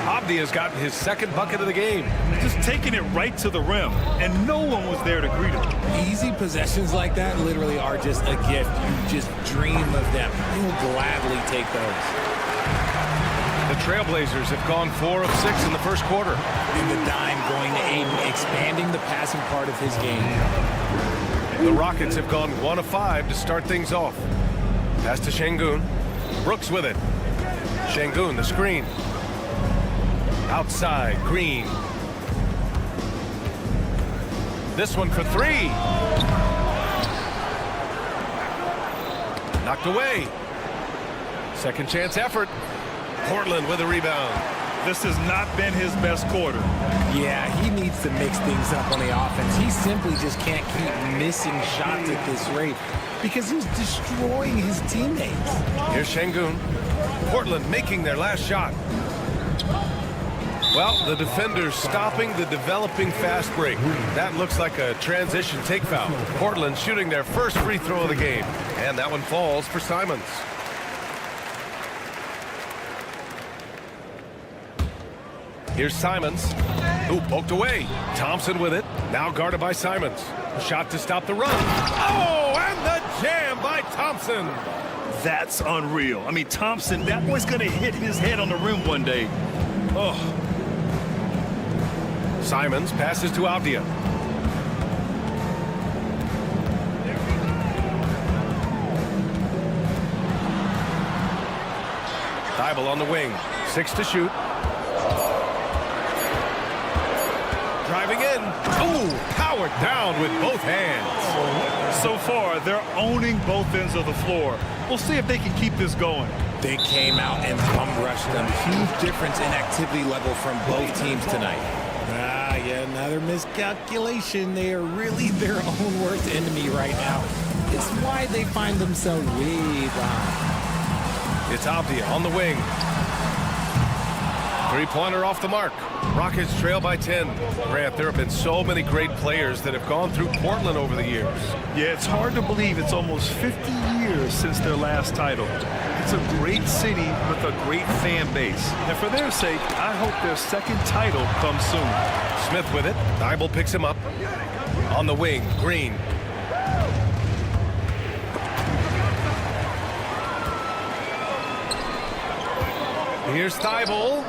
Avdia's gotten his 2nd bucket of the game. Just taking it right to the rim, and no one was there to greet him. Easy possessions like that literally are just a gift. You just dream of them. You'll gladly take those. The Trailblazers have gone 4 of 6 in the first quarter. And the dime going to Aiden, expanding the passing part of his game. The Rockets have gone 1 of 5 to start things off. Pass to Şengün. Brooks with it. Şengün, the screen. Outside, Green. This one for 3. Knocked away. Second chance effort. Portland with a rebound. This has not been his best quarter. Yeah, he needs to mix things up on the offense. He simply just can't keep missing shots at this rate because he's destroying his teammates. Here's Şengün. Portland making their last shot. Well, the defenders stopping the developing fast break. That looks like a transition take foul. Portland shooting their first free throw of the game. And that one falls for Simons. Here's Simons. Ooh, poked away. Thompson with it. Now guarded by Simons. Shot to stop the run. Oh, and the jam by Thompson. That's unreal. I mean, Thompson, that boy's going to hit his head on the rim one day. Oh. Simons passes to Avdia. Thibault on the wing. 6 to shoot. Driving in. Ooh, powered down with both hands. So far, they're owning both ends of the floor. We'll see if they can keep this going. They came out and bum rushed them. Huge difference in activity level from both teams tonight. Yeah, another miscalculation. They are really their own worst enemy right now. It's why they find themselves way behind. It's Avdia on the wing. Three-pointer off the mark. Rockets trail by 10. Grant, there have been so many great players that have gone through Portland over the years. Yeah, it's hard to believe it's almost 50 years since their last title. It's a great city with a great fan base. And for their sake, I hope their second title comes soon. Smith with it. Thibault picks him up. On the wing, Green. Here's Thibault.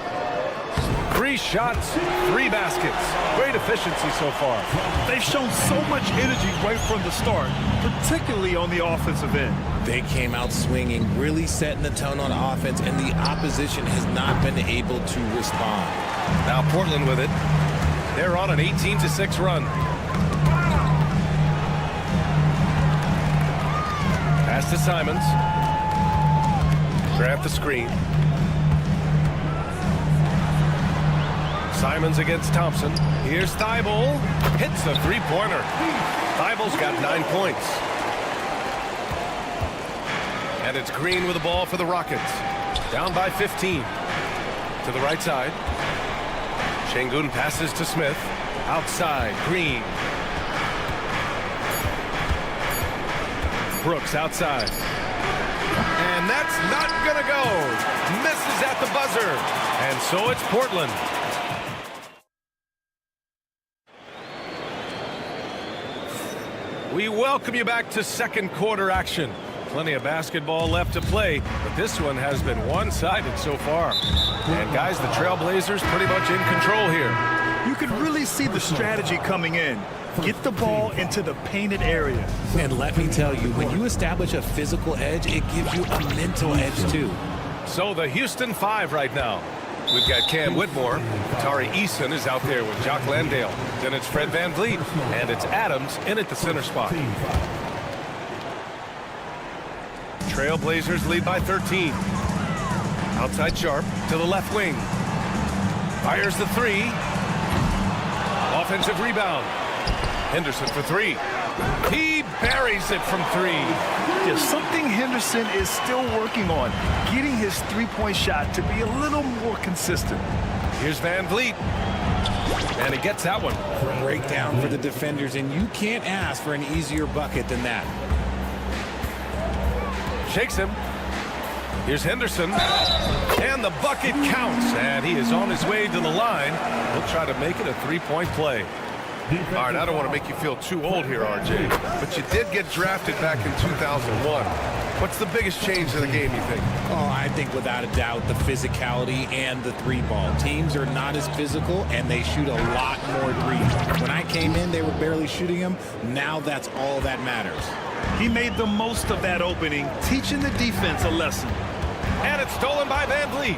3 shots, 3 baskets. Great efficiency so far. They've shown so much energy right from the start, particularly on the offensive end. They came out swinging, really setting the tone on offense, and the opposition has not been able to respond. Now Portland with it. They're on an 18-6 run. Pass to Simons. Grant the screen. Simons against Thompson. Here's Thibault. Hits the three-pointer. Thibault's got 9 points. And it's Green with the ball for the Rockets. Down by 15. To the right side. Şengün passes to Smith. Outside, Green. Brooks outside. And that's not gonna go. Misses at the buzzer. And so it's Portland. We welcome you back to second quarter action. Plenty of basketball left to play, but this one has been one-sided so far. And guys, the Trailblazers pretty much in control here. You can really see the strategy coming in. Get the ball into the painted area. And let me tell you, when you establish a physical edge, it gives you a mental edge too. So the Houston 5 right now. We've got Cam Whitmore. Tari Eason is out there with Jock Landale. Then it's Fred VanVleet. And it's Adams in at the center spot. Trailblazers lead by 13. Outside Sharp to the left wing. Fires the 3. Offensive rebound. Henderson for 3. He buries it from 3. Yeah, something Henderson is still working on. Getting his three-point shot to be a little more consistent. Here's VanVleet. And he gets that one. Breakdown for the defenders, and you can't ask for an easier bucket than that. Shakes him. Here's Henderson. And the bucket counts. And he is on his way to the line. He'll try to make it a 3-point play. All right, I don't want to make you feel too old here, RJ, but you did get drafted back in 2001. What's the biggest change in the game, you think? Oh, I think without a doubt the physicality and the three ball. Teams are not as physical and they shoot a lot more threes. When I came in, they were barely shooting them. Now that's all that matters. He made the most of that opening, teaching the defense a lesson. And it's stolen by Van Vliet.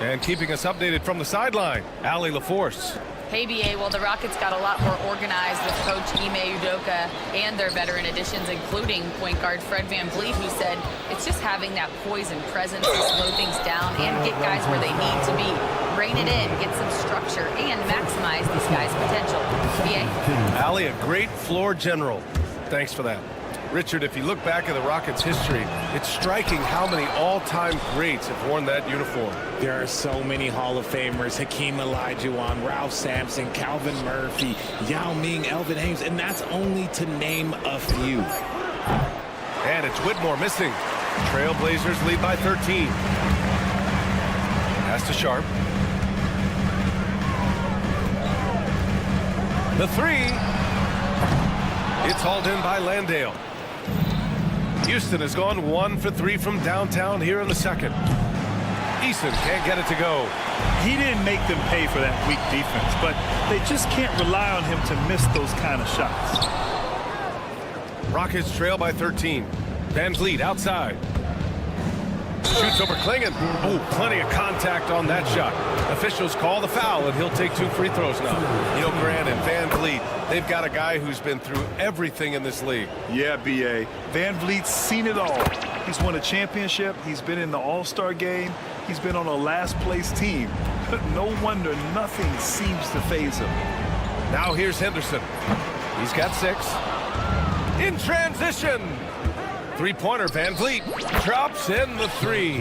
And keeping us updated from the sideline, Allie LaForce. Hey, BA, well, the Rockets got a lot more organized with Coach Ime Udoka and their veteran additions, including point guard Fred Van Vliet, who said it's just having that poise and presence to slow things down and get guys where they need to be. Rein it in, get some structure, and maximize these guys' potential. BA? Allie, a great floor general. Thanks for that. Richard, if you look back at the Rockets' history, it's striking how many all-time greats have worn that uniform. There are so many Hall of Famers: Hakeem Olajuwon, Ralph Sampson, Calvin Murphy, Yao Ming, Elvin Hayes, and that's only to name a few. And it's Whitmore missing. Trailblazers lead by 13. Pass to Sharp. The three. It's hauled in by Landale. Houston has gone 1 for 3 from downtown here in the second. Eason can't get it to go. He didn't make them pay for that weak defense, but they just can't rely on him to miss those kind of shots. Rockets trail by 13. Van Vliet outside. Shoots over Klingon. Oh, plenty of contact on that shot. Officials call the foul, and he'll take 2 free throws now. You know, Grant and Van Vliet, they've got a guy who's been through everything in this league. Yeah, B.A. Van Vliet's seen it all. He's won a championship. He's been in the All-Star game. He's been on a last-place team. No wonder nothing seems to faze him. Now here's Henderson. He's got 6. In transition. Three-pointer, Van Vliet drops in the 3.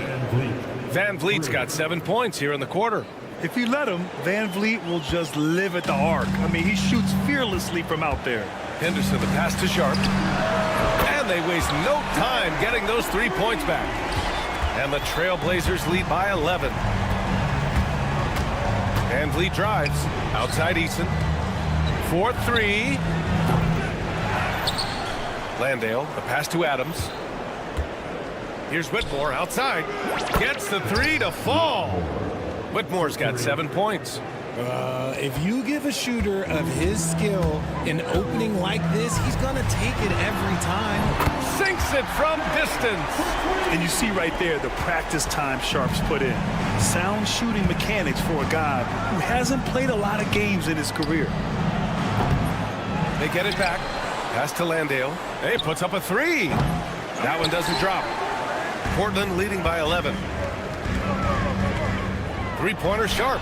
Van Vliet's got 7 points here in the quarter. If you let him, Van Vliet will just live at the arc. I mean, he shoots fearlessly from out there. Henderson, the pass to Sharp. And they waste no time getting those 3 points back. And the Trailblazers lead by 11. Van Vliet drives. Outside Eason. 4-3. Landale, the pass to Adams. Here's Whitmore outside. Gets the 3 to fall. Whitmore's got 7 points. If you give a shooter of his skill an opening like this, he's going to take it every time. Sinks it from distance. And you see right there the practice time Sharp's put in. Sound shooting mechanics for a guy who hasn't played a lot of games in his career. They get it back. Pass to Landale. Hey, puts up a 3. That one doesn't drop. Portland leading by 11. Three-pointer Sharp.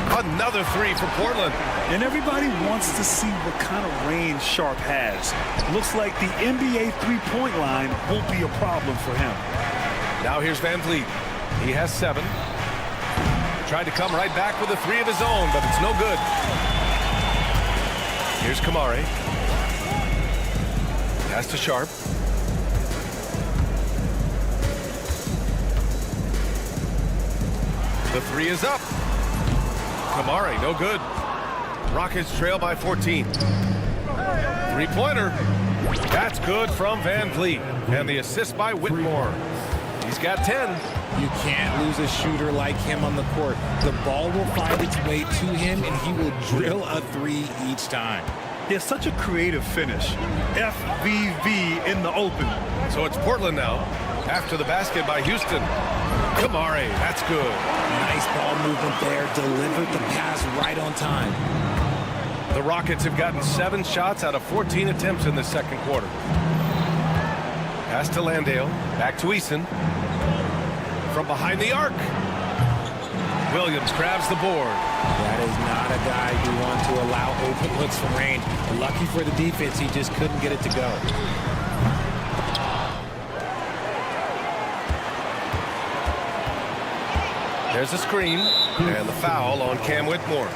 Another 3 for Portland. And everybody wants to see what kind of range Sharp has. Looks like the NBA three-point line won't be a problem for him. Now here's Van Vliet. He has 7. Tried to come right back with a 3 of his own, but it's no good. Here's Kamari. Pass to Sharp. The 3 is up. Kamari, no good. Rockets trail by 14. Three-pointer. That's good from Van Vliet. And the assist by Whitmore. He's got 10. You can't lose a shooter like him on the court. The ball will find its way to him, and he will drill a 3 each time. He has such a creative finish. FVV in the open. So it's Portland now. After the basket by Houston. Kamari, that's good. Nice ball movement there. Delivered the pass right on time. The Rockets have gotten 7 shots out of 14 attempts in the second quarter. Pass to Landale. Back to Eason. From behind the arc. Williams grabs the board. That is not a guy you want to allow open looks from range. Lucky for the defense, he just couldn't get it to go. There's a screen and the foul on Cam Whitmore.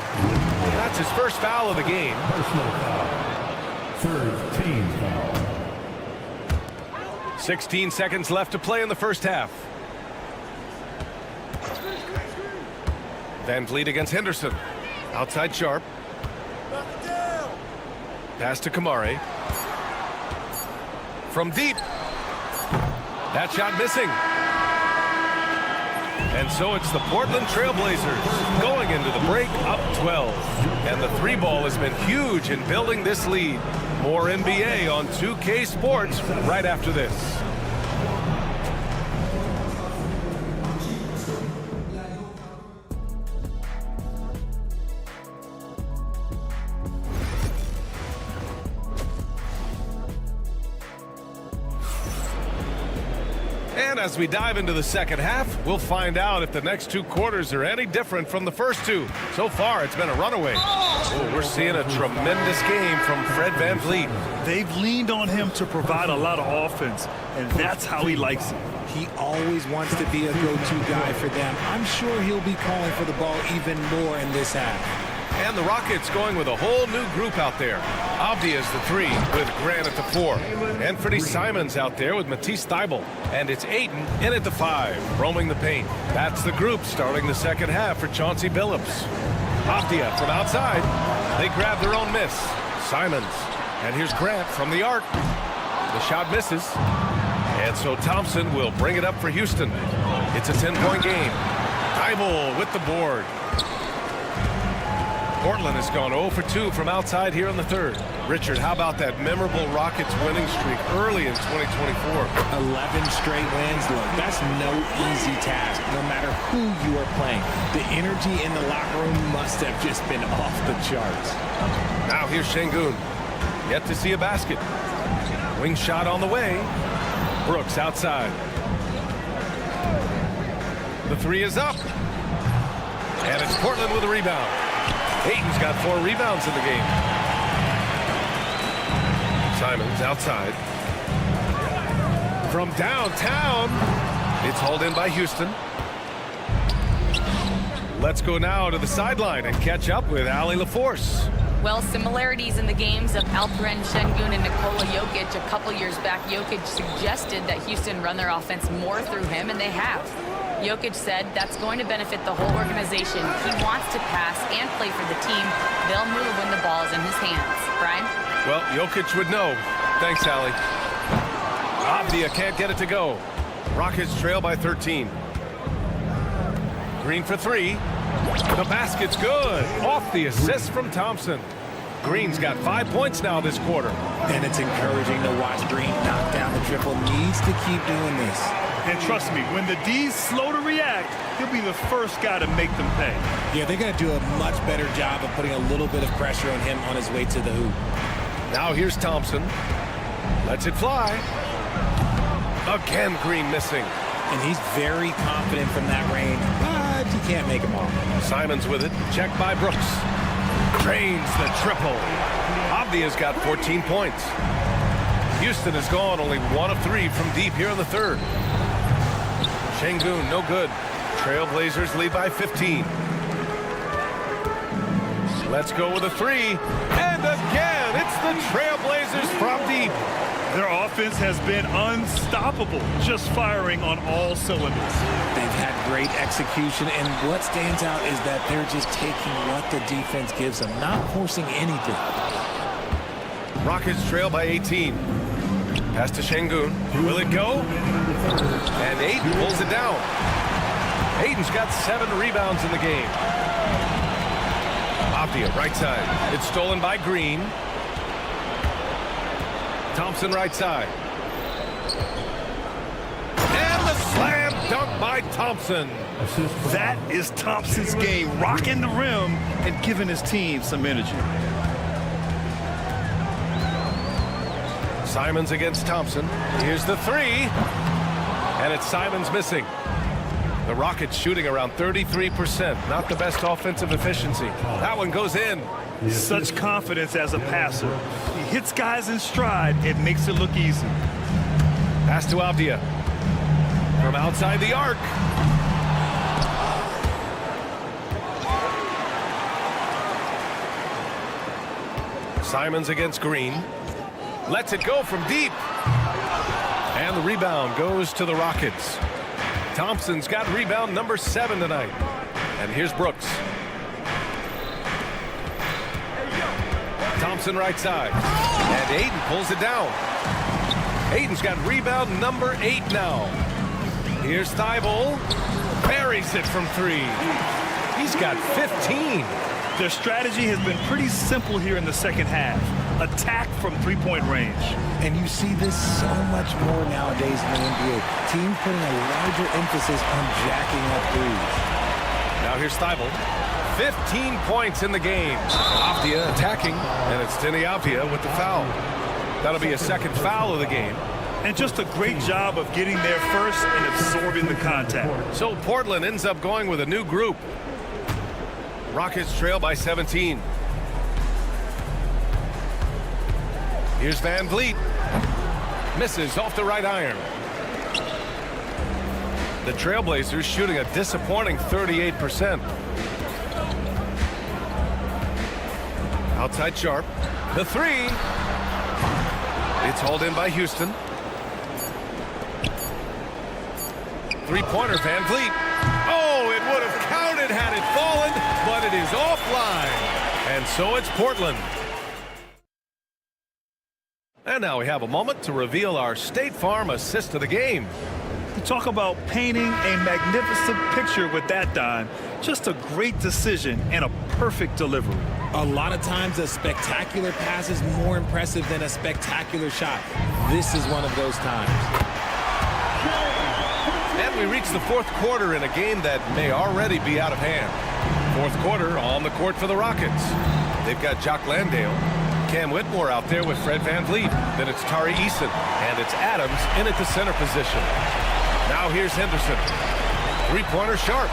That's his first foul of the game. Personal foul. Third team foul. 16 seconds left to play in the first half. Van Vliet against Henderson. Outside Sharp. Pass to Kamare. From deep. That shot missing. And so it's the Portland Trailblazers going into the break up 12. And the three ball has been huge in building this lead. More NBA on 2K Sports right after this. And as we dive into the second half, we'll find out if the next 2 quarters are any different from the first 2. So far, it's been a runaway. Oh, we're seeing a tremendous game from Fred VanVleet. They've leaned on him to provide a lot of offense, and that's how he likes it. He always wants to be a go-to guy for them. I'm sure he'll be calling for the ball even more in this half. And the Rockets going with a whole new group out there. Avdia's the 3 with Grant at the 4. Anthony Simons out there with Matisse Thybulle. And it's Ayton in at the 5, roaming the paint. That's the group starting the second half for Chauncey Billups. Avdia from outside. They grab their own miss. Simons. And here's Grant from the arc. The shot misses. And so Thompson will bring it up for Houston. It's a 10-point game. Thybulle with the board. Portland has gone 0 for 2 from outside here in the third. Richard, how about that memorable Rockets winning streak early in 2024? 11 straight wins. Look, that's no easy task, no matter who you are playing. The energy in the locker room must have just been off the charts. Now here's Şengün. Yet to see a basket. Wing shot on the way. Brooks outside. The 3 is up. And it's Portland with a rebound. Ayton's got 4 rebounds in the game. Simons outside. From downtown, it's hauled in by Houston. Let's go now to the sideline and catch up with Allie LaForce. Well, similarities in the games of Alperen Şengün and Nikola Jokic. A couple years back, Jokic suggested that Houston run their offense more through him, and they have. Jokic said that's going to benefit the whole organization. He wants to pass and play for the team. They'll move when the ball is in his hands. Brian? Well, Jokic would know. Thanks, Allie. Avdia can't get it to go. Rockets trail by 13. Green for 3. The basket's good. Off the assist from Thompson. Green's got 5 points now this quarter. And it's encouraging to watch Green knock down the triple. Needs to keep doing this. And trust me, when the D's slow to react, he'll be the first guy to make them pay. Yeah, they're going to do a much better job of putting a little bit of pressure on him on his way to the hoop. Now here's Thompson. Lets it fly. Again, Green missing. And he's very confident from that range, but he can't make them all. Simons with it. Checked by Brooks. Drains the triple. Avdia's got 14 points. Houston has gone only 1 of 3 from deep here in the third. Şengün, no good. Trailblazers lead by 15. Let's go with a 3. And again, it's the Trailblazers from deep. Their offense has been unstoppable, just firing on all cylinders. They've had great execution, and what stands out is that they're just taking what the defense gives them, not forcing anything. Rockets trail by 18. Pass to Şengün. Will it go? And Ayton pulls it down. Ayton's got 7 rebounds in the game. Avdia, right side. It's stolen by Green. Thompson, right side. And the slam dunk by Thompson. That is Thompson's game, rocking the rim and giving his team some energy. Simons against Thompson. Here's the 3. And it's Simons missing. The Rockets shooting around 33%. Not the best offensive efficiency. That one goes in. Such confidence as a passer. He hits guys in stride. It makes it look easy. Pass to Avdia. From outside the arc. Simons against Green. Lets it go from deep. And the rebound goes to the Rockets. Thompson's got rebound number 7 tonight. And here's Brooks. Thompson right side. And Ayton pulls it down. Ayton's got rebound number 8 now. Here's Thibault. Buries it from 3. He's got 15. Their strategy has been pretty simple here in the second half. Attack from three-point range. And you see this so much more nowadays in the NBA. Teams putting a larger emphasis on jacking up threes. Now here's Thibault. 15 points in the game. Avdia attacking, and it's Denny Avdia with the foul. That'll be a second foul of the game. And just a great job of getting there first and absorbing the contact. So Portland ends up going with a new group. Rockets trail by 17. Here's Van Vliet. Misses off the right iron. The Trailblazers shooting a disappointing 38%. Outside Sharp. The 3. It's hauled in by Houston. Three-pointer, Van Vliet. Oh, it would have counted had it fallen, but it is offline. And so it's Portland. And now we have a moment to reveal our State Farm assist of the game. You talk about painting a magnificent picture with that dime. Just a great decision and a perfect delivery. A lot of times a spectacular pass is more impressive than a spectacular shot. This is one of those times. And we reach the fourth quarter in a game that may already be out of hand. Fourth quarter on the court for the Rockets. They've got Jock Landale, Cam Whitmore out there with Fred Van Vliet. Then it's Tari Eason, and it's Adams in at the center position. Now here's Henderson. Three-pointer Sharp.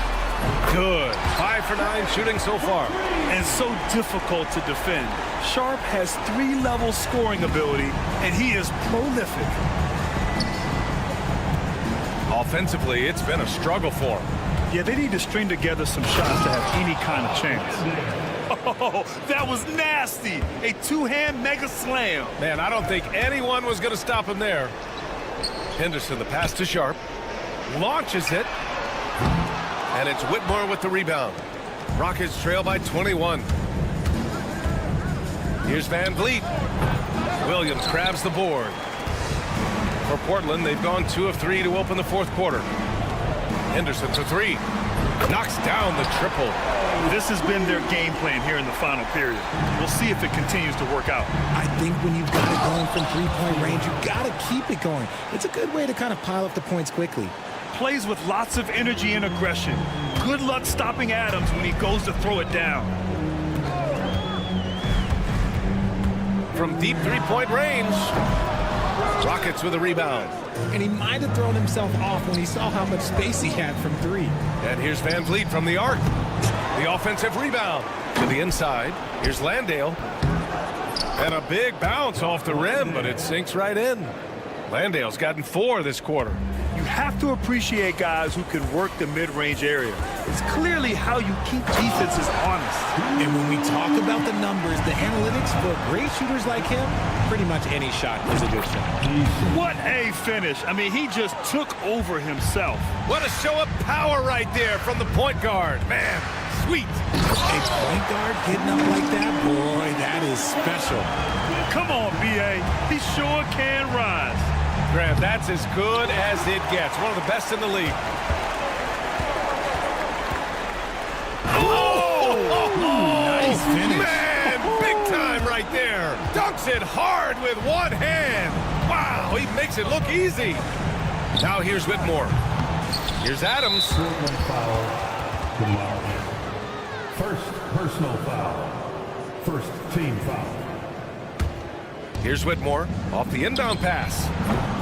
Good. 5 for 9 shooting so far. And so difficult to defend. Sharp has 3-level scoring ability, and he is prolific. Offensively, it's been a struggle for him. Yeah, they need to string together some shots to have any kind of chance. Oh, that was nasty. A two-hand mega slam. Man, I don't think anyone was going to stop him there. Henderson, the pass to Sharp. Launches it. And it's Whitmore with the rebound. Rockets trail by 21. Here's Van Vliet. Williams grabs the board. For Portland, they've gone 2 of 3 to open the fourth quarter. Henderson for 3. Knocks down the triple. This has been their game plan here in the final period. We'll see if it continues to work out. I think when you've got it going from three-point range, you've got to keep it going. It's a good way to kind of pile up the points quickly. Plays with lots of energy and aggression. Good luck stopping Adams when he goes to throw it down. From deep three-point range. Rockets with a rebound. And he might have thrown himself off when he saw how much space he had from 3. And here's Van Vliet from the arc. The offensive rebound to the inside. Here's Landale. And a big bounce off the rim, but it sinks right in. Landale's gotten 4 this quarter. You have to appreciate guys who can work the mid-range area. It's clearly how you keep defenses honest. And when we talk about the numbers, the analytics for great shooters like him, pretty much any shot is a good shot. What a finish. I mean, he just took over himself. What a show of power right there from the point guard. Man, sweet. A point guard getting up like that, boy, that is special. Come on, B.A. He sure can rise. Graham, that's as good as it gets. One of the best in the league. Nice finish. Man, big time right there. Dunks it hard with one hand. Wow, he makes it look easy. Now here's Whitmore. Here's Adams. First personal foul. First team foul. Here's Whitmore off the inbound pass.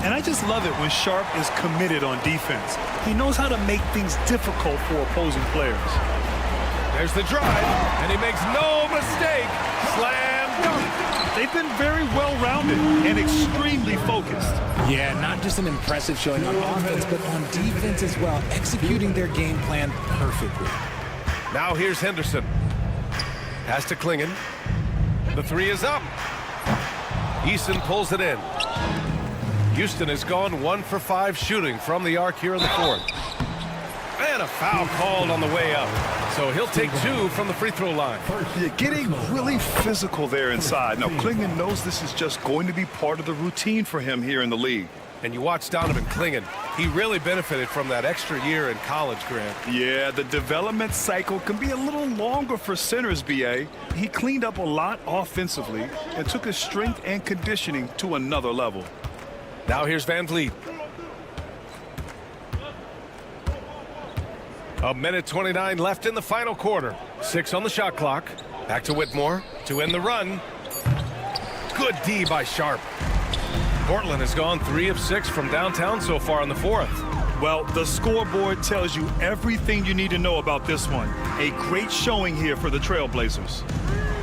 And I just love it when Sharp is committed on defense. He knows how to make things difficult for opposing players. There's the drive, and he makes no mistake. Slam dunk. They've been very well-rounded and extremely focused. Yeah, not just an impressive showing on offense, but on defense as well, executing their game plan perfectly. Now here's Henderson. Pass to Klingon. The 3 is up. Eason pulls it in. Houston has gone 1 for 5 shooting from the arc here in the fourth. And a foul called on the way up. So he'll take 2 from the free throw line. Yeah, getting really physical there inside. Now, Klingen knows this is just going to be part of the routine for him here in the league. And you watch Donovan Klingen. He really benefited from that extra year in college, Grant. Yeah, the development cycle can be a little longer for centers, B.A. He cleaned up a lot offensively and took his strength and conditioning to another level. Now here's Van Vliet. A minute 29 left in the final quarter. 6 on the shot clock. Back to Whitmore to end the run. Good D by Sharp. Portland has gone 3 of 6 from downtown so far in the fourth. Well, the scoreboard tells you everything you need to know about this one. A great showing here for the Trailblazers.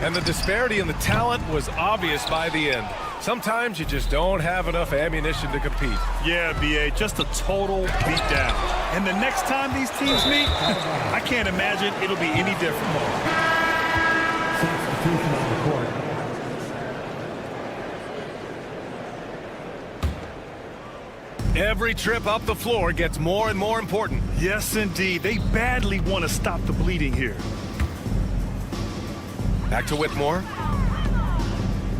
And the disparity in the talent was obvious by the end. Sometimes you just don't have enough ammunition to compete. Yeah, B.A., just a total beatdown. And the next time these teams meet, I can't imagine it'll be any different. Substitution on the court. Every trip up the floor gets more and more important. Yes, indeed. They badly want to stop the bleeding here. Back to Whitmore.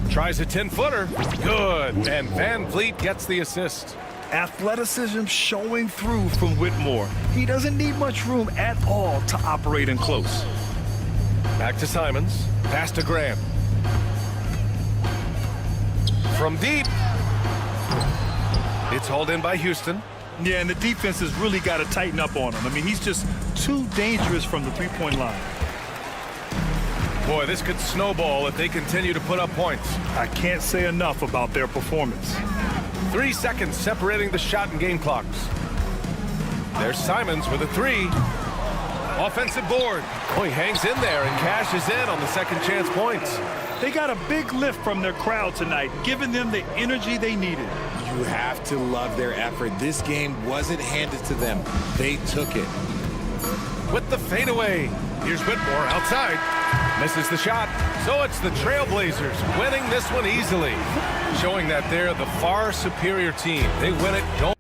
Tries a 10-footer. Good. And Van Vliet gets the assist. Athleticism showing through from Whitmore. He doesn't need much room at all to operate in close. Back to Simons. Pass to Graham. From deep. It's hauled in by Houston. Yeah, and the defense has really got to tighten up on him. I mean, he's just too dangerous from the three-point line. Boy, this could snowball if they continue to put up points. I can't say enough about their performance. 3 seconds separating the shot and game clocks. There's Simons with a 3. Offensive board. Oh, he hangs in there and cashes in on the second chance points. They got a big lift from their crowd tonight, giving them the energy they needed. You have to love their effort. This game wasn't handed to them. They took it. With the fadeaway. Here's Whitmore outside. Misses the shot. So it's the Trailblazers winning this one easily. Showing that they're the far superior team. They win it. Don't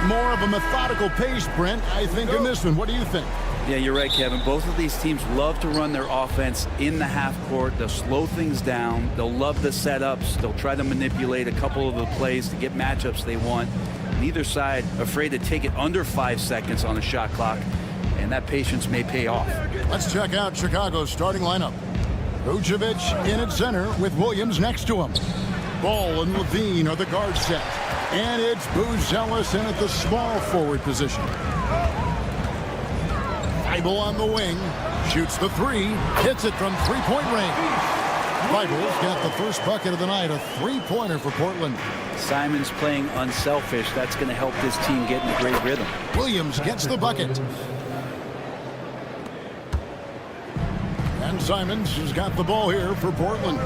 more of a methodical pace, Brent, I think, in this one. What do you think? Yeah, you're right, Kevin. Both of these teams love to run their offense in the half court. They'll slow things down. They'll love the setups. They'll try to manipulate a couple of the plays to get matchups they want. Neither side afraid to take it under 5 seconds on the shot clock, and that patience may pay off. Let's check out Chicago's starting lineup. Vucevic in at center with Williams next to him. Ball and Levine are the guard set. And it's Boozellis in at the small forward position. Thibault on the wing, shoots the three, hits it from three-point range. Thibault's got the first bucket of the night, a three-pointer for Portland. Simon's playing unselfish. That's going to help this team get in a great rhythm. Williams gets the bucket. And Simons has got the ball here for Portland.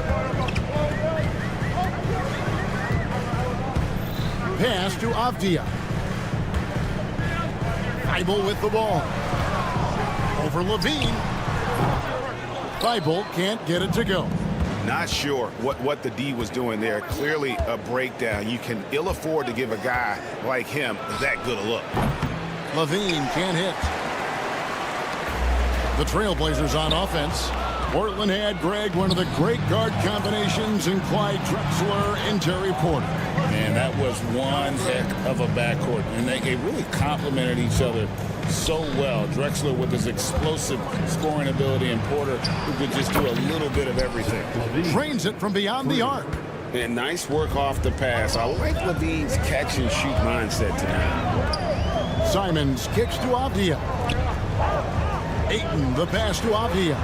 Pass to Avdia. Thibault with the ball. Over Levine. Thibault can't get it to go. Not sure what the D was doing there. Clearly a breakdown. You can ill afford to give a guy like him that good a look. Levine can't hit. The Trailblazers on offense. Portland had, Greg, one of the great guard combinations in Clyde Drexler and Terry Porter. Man, that was one heck of a backcourt. And they really complemented each other so well. Drexler with his explosive scoring ability and Porter who could just do a little bit of everything. Trains it from beyond the arc. And nice work off the pass. I like Levine's catch-and-shoot mindset tonight. Simons kicks to Avdia. Ayton, the pass to Avdia.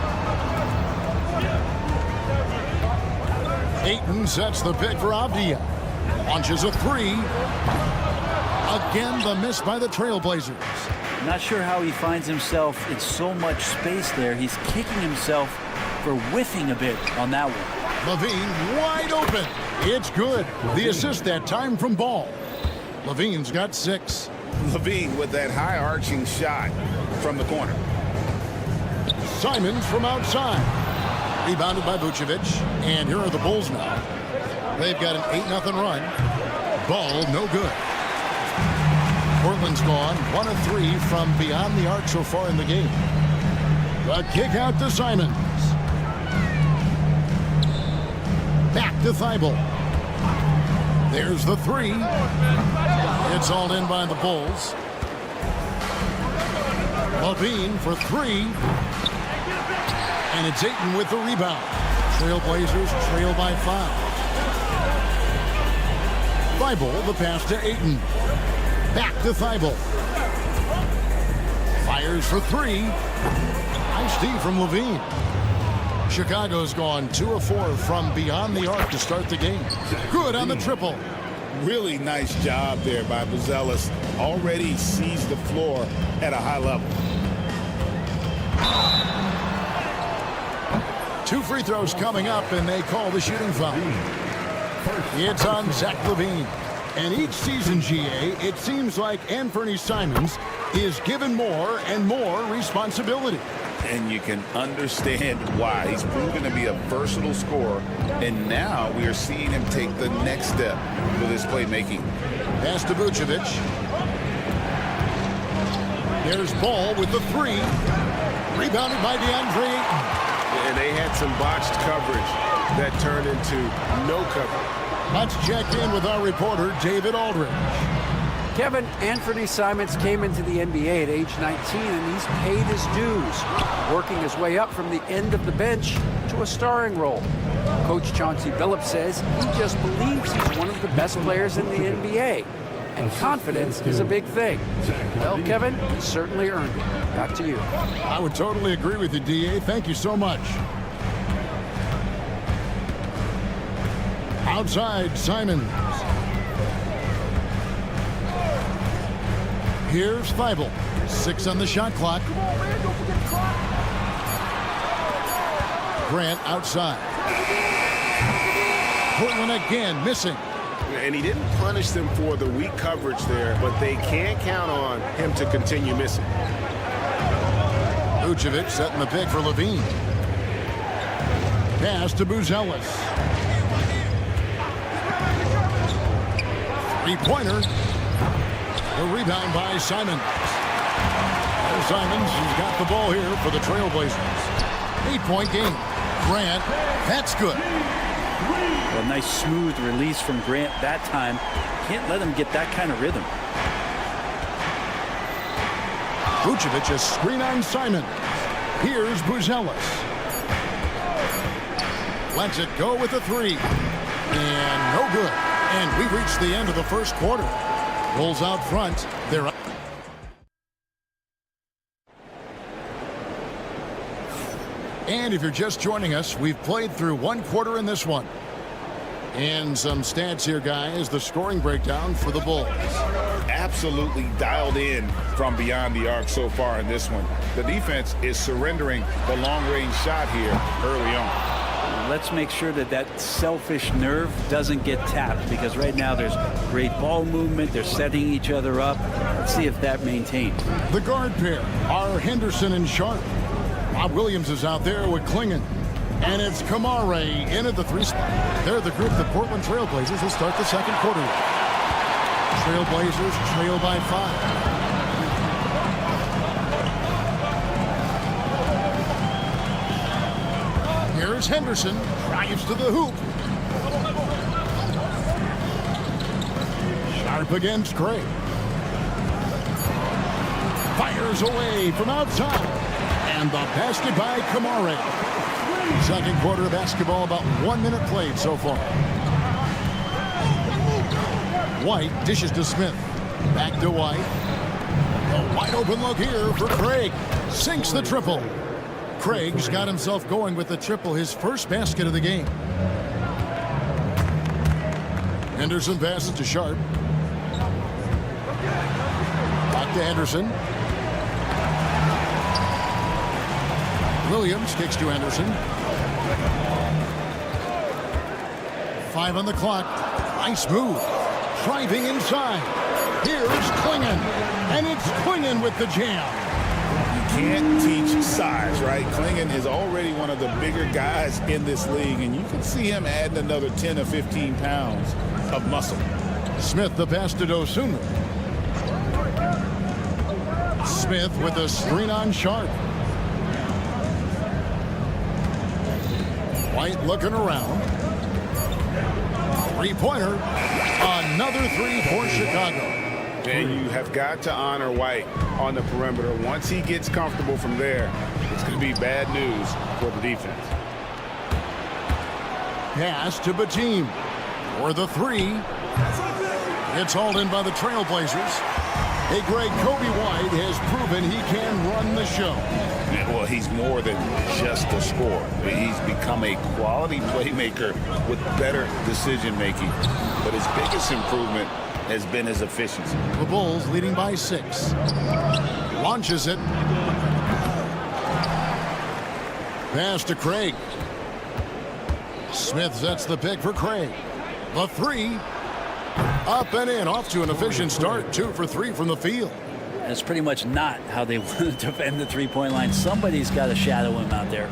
Ayton sets the pick for Avdia. Launches a three. Again, the miss by the Trailblazers. Not sure how he finds himself in so much space there. He's kicking himself for whiffing a bit on that one. Levine wide open. It's good. The assist that time from Ball. Levine's got 6. Levine with that high arching shot from the corner. Simons from outside. Rebounded by Vucevic. And here are the Bulls now. They've got an 8-0 run. Ball no good. Portland's gone 1 of 3 from beyond the arc so far in the game. A kick out to Simons. Back to Thibault. There's the three. It's all in by the Bulls. Levine for 3. And it's Ayton with the rebound. Trailblazers trail by 5. Thibault, the pass to Ayton. Back to Thibault. Fires for 3. Nice D from Levine. Chicago's gone 2 of 4 from beyond the arc to start the game. Good on the triple. Really nice job there by Boozellis. Already sees the floor at a high level. 2 free throws coming up, and they call the shooting foul. It's on Zach LaVine. And each season, GA, it seems like Anthony Simons is given more and more responsibility. And you can understand why. He's proven to be a versatile scorer, and now we are seeing him take the next step with his playmaking. Pass to Vucevic. There's Ball with the 3. Rebounded by DeAndre Ayton. And they had some botched coverage that turned into no cover. Let's check in with our reporter, David Aldridge. Kevin, Anthony Simons came into the NBA at age 19, and he's paid his dues, working his way up from the end of the bench to a starring role. Coach Chauncey Billups says he just believes he's one of the best players in the NBA, and confidence is a big thing. Well, Kevin, he certainly earned it. Back to you. I would totally agree with you, DA. Thank you so much. Outside, Simons. Here's Thibault. 6 on the shot clock. Grant outside. Portland again missing. And he didn't punish them for the weak coverage there, but they can't count on him to continue missing. Vucevic setting the pick for Levine. Pass to Boozellis. 3-pointer. The rebound by Simons. And Simons has got the ball here for the Trailblazers. 8-point game. Grant, that's good. A nice smooth release from Grant that time. Can't let him get that kind of rhythm. Vucevic, a screen on Simon. Here's Buzelis. Lets it go with a three. And no good. And we reached the end of the first quarter. Rolls out front. They're up. And if you're just joining us, we've played through one quarter in this one. And some stats here, guys. The scoring breakdown for the Bulls. Absolutely dialed in from beyond the arc so far in this one. The defense is surrendering the long-range shot here early on. Let's make sure that that selfish nerve doesn't get tapped, because right now there's great ball movement. They're setting each other up. Let's see if that maintains. The guard pair are Henderson and Sharp. Bob Williams is out there with Klingon. And it's Kamare in at the three spot. They're the group the Portland Trailblazers will start the second quarter with. Trailblazers trail by 5. Here's Henderson. Drives to the hoop. Sharp against Craig. Fires away from outside. And the basket by Kamare. Second quarter of basketball, about 1 minute played so far. White dishes to Smith. Back to White. A wide open look here for Craig. Sinks the triple. Craig's got himself going with the triple, his first basket of the game. Henderson passes to Sharp. Back to Henderson. Williams kicks to Henderson. 5 on the clock. Nice move. Driving inside. Here's Klingon. And it's Klingon with the jam. You can't teach size, right? Klingon is already one of the bigger guys in this league, and you can see him adding another 10 or 15 pounds of muscle. Smith the pass to Dosunmu. Smith with a screen on Sharp. White looking around. Three-pointer. Another three for Chicago. And you have got to honor White on the perimeter. Once he gets comfortable from there, it's going to be bad news for the defense. Pass to Bateem for the three. It's hauled in by the Trailblazers. Hey, Greg, Kobe White has proven he can run the show. Well, he's more than just a scorer. He's become a quality playmaker with better decision-making. But his biggest improvement has been his efficiency. The Bulls leading by 6. Launches it. Pass to Craig. Smith sets the pick for Craig. The three. Up and in. Off to an efficient start. 2 for 3 from the field. That's pretty much not how they want to defend the three-point line. Somebody's got to shadow him out there.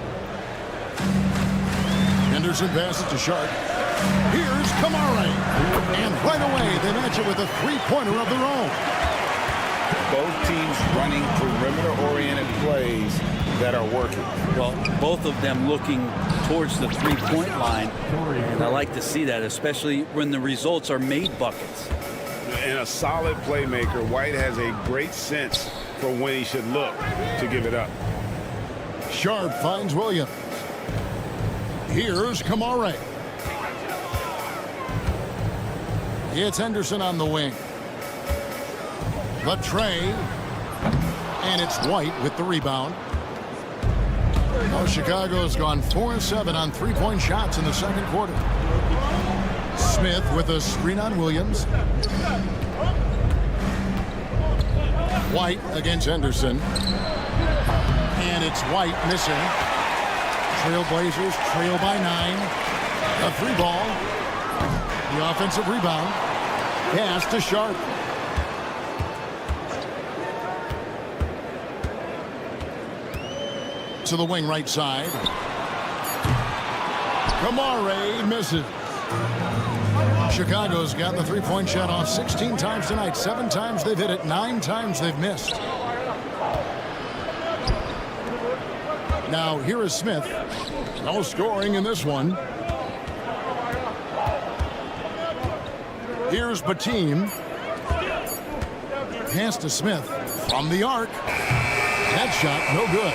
Henderson passes to Sharp. Here's Kamare. And right away, they match it with a three-pointer of their own. Both teams running perimeter-oriented plays that are working. Well, both of them looking towards the three-point line. And I like to see that, especially when the results are made buckets. And a solid playmaker, White has a great sense for when he should look to give it up. Sharp finds Williams. Here's Kamare. It's Henderson on the wing. The tray. And it's White with the rebound. Oh, Chicago's gone 4-7 on three-point shots in the second quarter. Smith with a screen on Williams. White against Henderson. And it's White missing. Trailblazers trail by 9. A 3-ball. The offensive rebound. Pass to Sharp. To the wing right side. Kamare misses. Chicago's gotten the three-point shot off 16 times tonight. 7 times they've hit it, 9 times they've missed. Now here is Smith. No scoring in this one. Here's Bateem. Pass to Smith from the arc. That shot no good.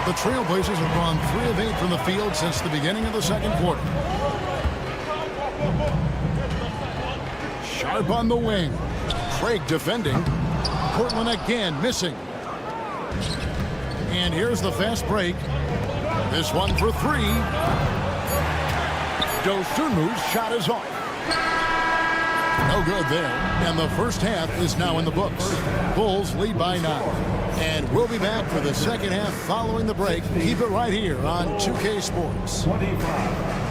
The Trailblazers have gone 3 of 8 from the field since the beginning of the second quarter. Sharp on the wing. Craig defending. Portland again missing. And here's the fast break. This one for 3. Dosunmu's shot is off. No good there. And the first half is now in the books. Bulls lead by 9. And we'll be back for the second half following the break. Keep it right here on 2K Sports. 25.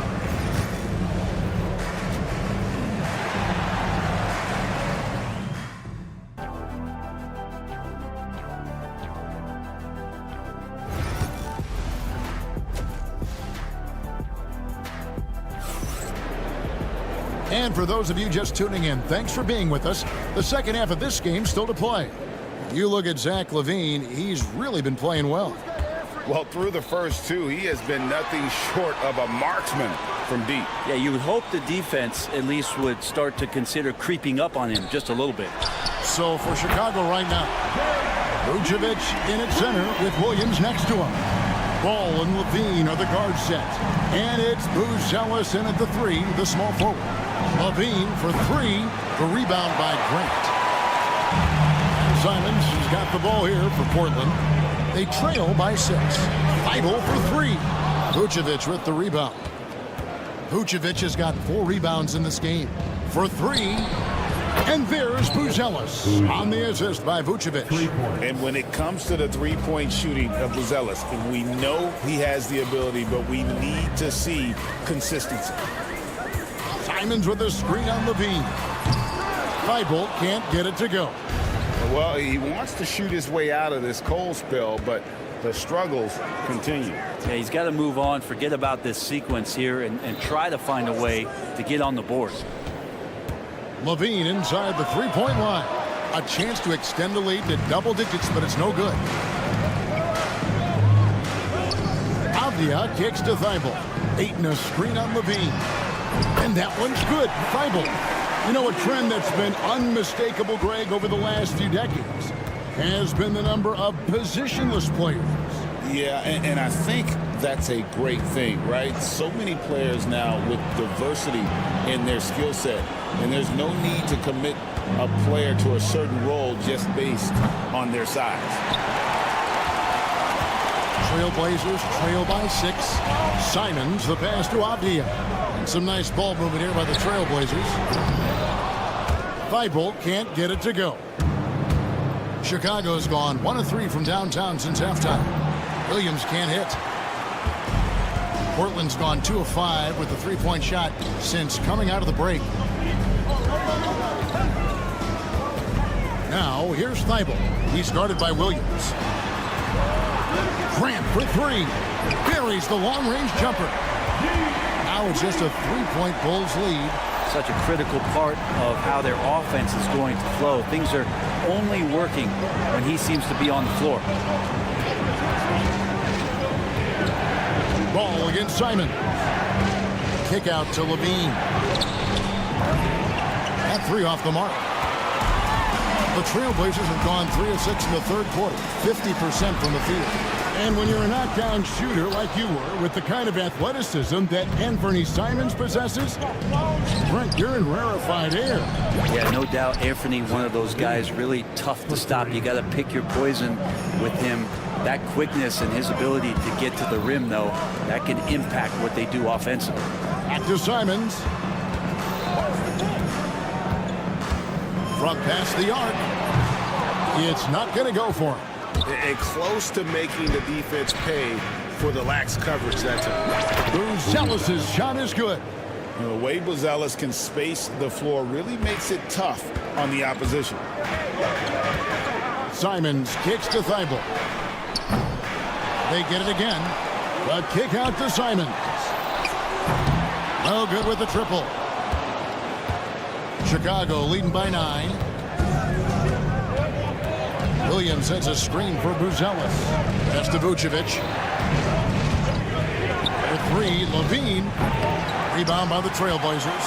And for those of you just tuning in, thanks for being with us. The second half of this game still to play. You look at Zach LaVine, he's really been playing well. Well, through the first 2, he has been nothing short of a marksman from deep. Yeah, you would hope the defense at least would start to consider creeping up on him just a little bit. So for Chicago right now, Vucevic in at center with Williams next to him. Ball and LaVine are the guard set. And it's Buzelis in at the 3, the small forward. LaVine for 3, the rebound by Grant. Simons has got the ball here for Portland. They trail by 6. Feibel for 3. Vucevic with the rebound. Vucevic has got 4 rebounds in this game for 3. And there's Buzelis on the assist by Vucevic. And when it comes to the three-point shooting of Buzelis, we know he has the ability, but we need to see consistency. Simons with a screen on LaVine. Feibel can't get it to go. Well, he wants to shoot his way out of this cold spell, but the struggles continue. Yeah, he's got to move on, forget about this sequence here, and try to find a way to get on the board. LaVine inside the three-point line. A chance to extend the lead to double digits, but it's no good. Avdia kicks to Feibel. Ayton a screen on LaVine. And that one's good. Feibel. You know, a trend that's been unmistakable, Greg, over the last few decades has been the number of positionless players. Yeah, and I think that's a great thing, right? So many players now with diversity in their skill set, and there's no need to commit a player to a certain role just based on their size. Trailblazers trail by 6. Simons the pass to Avdia. And some nice ball movement here by the Trailblazers. Feibel can't get it to go. Chicago's gone 1 of 3 from downtown since halftime. Williams can't hit. Portland's gone 2 of 5 with the three-point shot since coming out of the break. Now here's Feibel. He's guarded by Williams. Grant for 3. Buries the long-range jumper. Now it's just a 3-point Bulls lead. Such a critical part of how their offense is going to flow. Things are only working when he seems to be on the floor. Ball against Simon. Kick out to LaVine. That 3 off the mark. The Trailblazers have gone 3 of 6 in the third quarter, 50% from the field. And when you're a knockdown shooter like you were, with the kind of athleticism that Anthony Simons possesses, Brent, you're in rarefied air. Yeah, no doubt Anthony, one of those guys really tough to stop. You got to pick your poison with him. That quickness and his ability to get to the rim, though, that can impact what they do offensively. Back to Simons. From past the arc. It's not going to go for him. And close to making the defense pay for the lax coverage that time. Buzelis' shot is good. The way Buzelis can space the floor really makes it tough on the opposition. Simons kicks to Feibel. They get it again. A kick out to Simons. No good with the triple. Chicago leading by 9. Williams sends a screen for Buzelis. Pass to Vucevic. For 3, Levine. Rebound by the Trailblazers.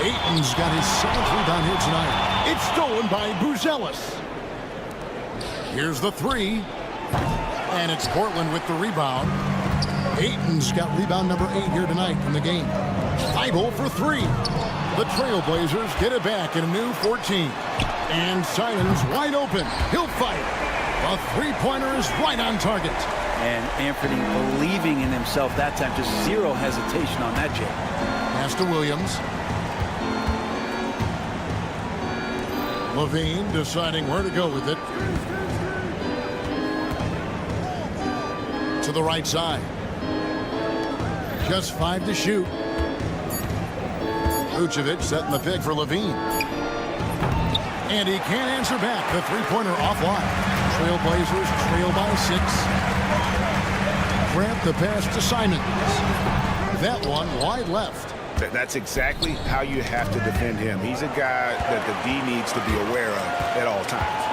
Ayton's got his 7th rebound here tonight. It's stolen by Buzelis. Here's the 3. And it's Portland with the rebound. Ayton's got rebound number 8 here tonight in the game. Thibault for 3. The Trailblazers get it back in a new 14. And Simon's wide open. He'll fight. The three-pointer is right on target. And Anthony believing in himself that time. Just zero hesitation on that jam. Pass to Williams. Levine deciding where to go with it. To the right side. Just 5 to shoot. Vucevic setting the pick for Levine. And he can't answer back. The three-pointer offline. Trailblazers trail by 6. Grant the pass to Simons. That one wide left. That's exactly how you have to defend him. He's a guy that the D needs to be aware of at all times.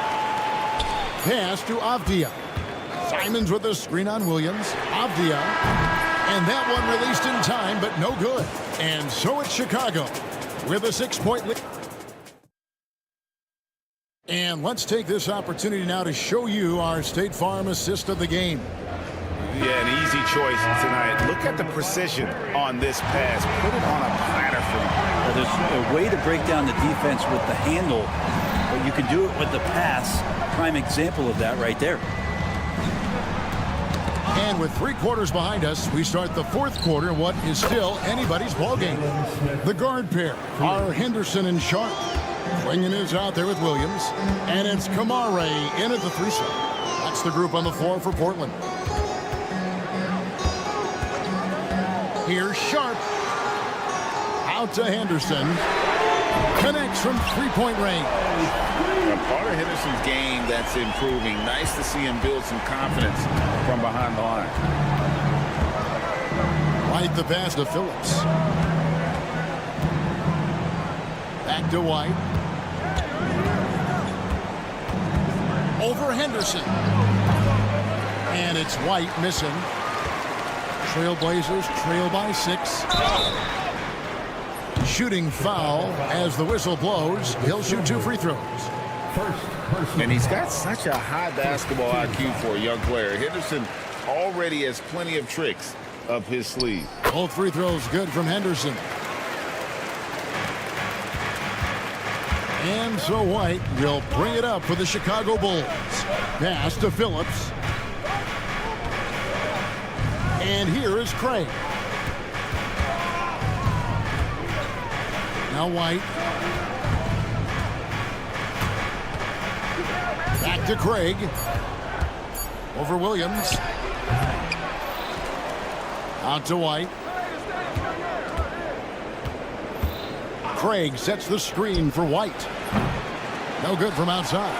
Pass to Avdia. Simons with a screen on Williams. Avdia. And that one released in time, but no good. And so it's Chicago with a 6-point lead. And let's take this opportunity now to show you our State Farm assist of the game. Yeah, an easy choice tonight. Look at the precision on this pass. Put it on a platter for him. There's a way to break down the defense with the handle, but you can do it with the pass. Prime example of that right there. And with 3 quarters behind us, we start the 4th quarter in what is still anybody's ballgame. The guard pair are Henderson and Sharp. Swinging is out there with Williams. And it's Kamare in at the 3-set. That's the group on the floor for Portland. Here's Sharp. Out to Henderson. Connects from 3-point range. Part of Henderson's game that's improving. Nice to see him build some confidence from behind the line. Right the pass to Phillips. Back to White. Over Henderson. And it's White missing. Trailblazers trail by 6. Shooting foul as the whistle blows. He'll shoot 2 free throws. And he's got such a high basketball IQ for a young player. Henderson already has plenty of tricks up his sleeve. Both free throws good from Henderson. And so White will bring it up for the Chicago Bulls. Pass to Phillips. And here is Craig. Now White. Back to Craig. Over Williams. Out to White. Craig sets the screen for White. No good from outside.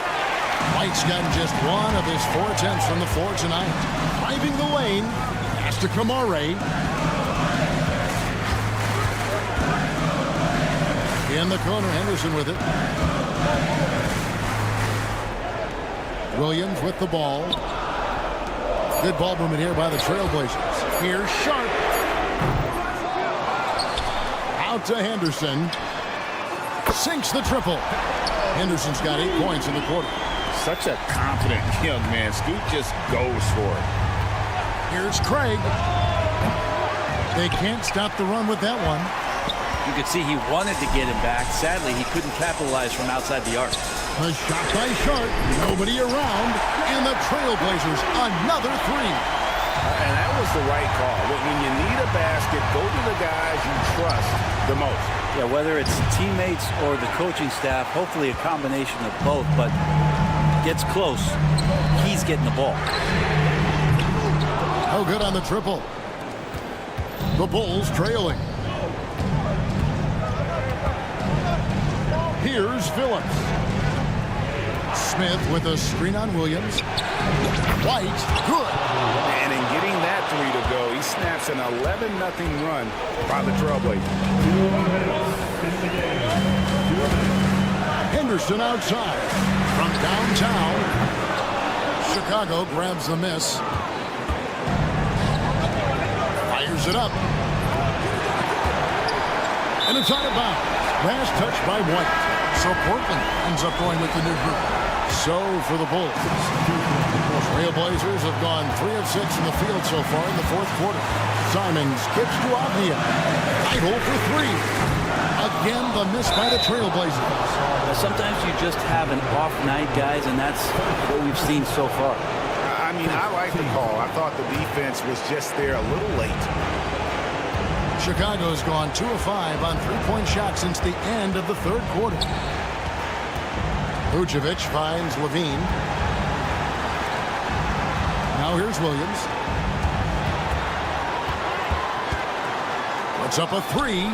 White's gotten just 1 of his 4 attempts from the floor tonight. Driving the lane. Pass to Kamare. In the corner, Henderson with it. Williams with the ball. Good ball movement here by the Trailblazers. Here's Sharp. Out to Henderson. Sinks the triple. Henderson's got 8 points in the quarter. Such a confident young man. Scoot just goes for it. Here's Craig. They can't stop the run with that one. You could see he wanted to get him back. Sadly, he couldn't capitalize from outside the arc. A shot by Sharp. Nobody around. And the Trailblazers, another 3. And that was the right call. When you need a basket, go to the guys you trust the most. Yeah, whether it's teammates or the coaching staff, hopefully a combination of both, but gets close. He's getting the ball. Oh, good on the triple. The Bulls trailing. Here's Phillips. Smith with a screen on Williams. White, good. And in getting that 3 to go. He snaps an 11-0 run by the Trailblazers. Henderson outside from downtown. Chicago grabs the miss. Fires it up. And it's out of bounds. Last touch by White. So Portland ends up going with the new group. So for the Bulls. Trailblazers have gone 3 of 6 in the field so far in the fourth quarter. Simons kicks to Avdia. Idle for 3. Again, the miss by the Trailblazers. Sometimes you just have an off night, guys, and that's what we've seen so far. I mean, I like the call. I thought the defense was just there a little late. Chicago's gone 2 of 5 on three-point shots since the end of the third quarter. Vucevic finds Levine. Now here's Williams. Puts up a 3.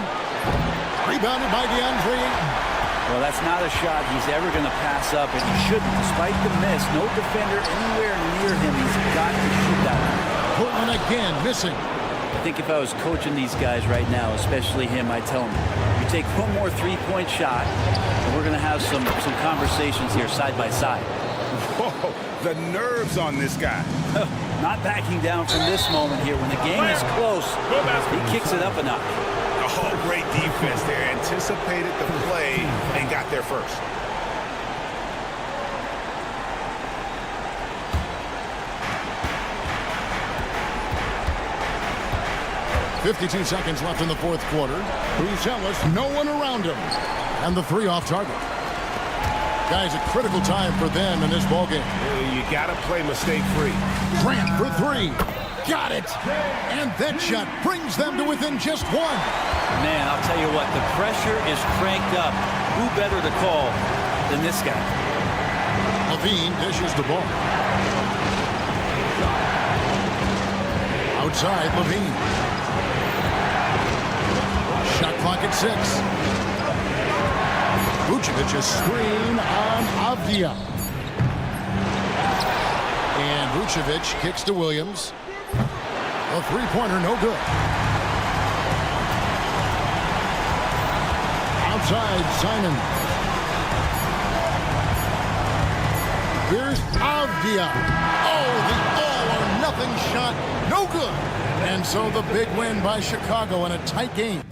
Rebounded by DeAndre Ayton. Well, that's not a shot he's ever going to pass up, and he shouldn't. Despite the miss, no defender anywhere near him. He's got to shoot that one. Portland again missing. I think if I was coaching these guys right now, especially him, I'd tell him, you take one more three-point shot, and we're going to have some conversations here side by side. Whoa, the nerves on this guy. Not backing down from this moment here. When the game is close, he kicks it up a notch. Oh, great defense there. Anticipated the play and got there first. .52 seconds left in the fourth quarter. Brucelis, no one around him. And the 3 off target. Guys, a critical time for them in this ballgame. You got to play mistake-free. Grant for 3. Got it. And that shot brings them to within just 1. Man, I'll tell you what, the pressure is cranked up. Who better to call than this guy? Levine dishes the ball. Outside, Levine. Shot clock at 6. Vucevic a screen on Avdia. And Vucevic kicks to Williams. A three-pointer, no good. Outside, Simon. Here's Avdia. Oh, the all-or-nothing shot, no good. And so the big win by Chicago in a tight game.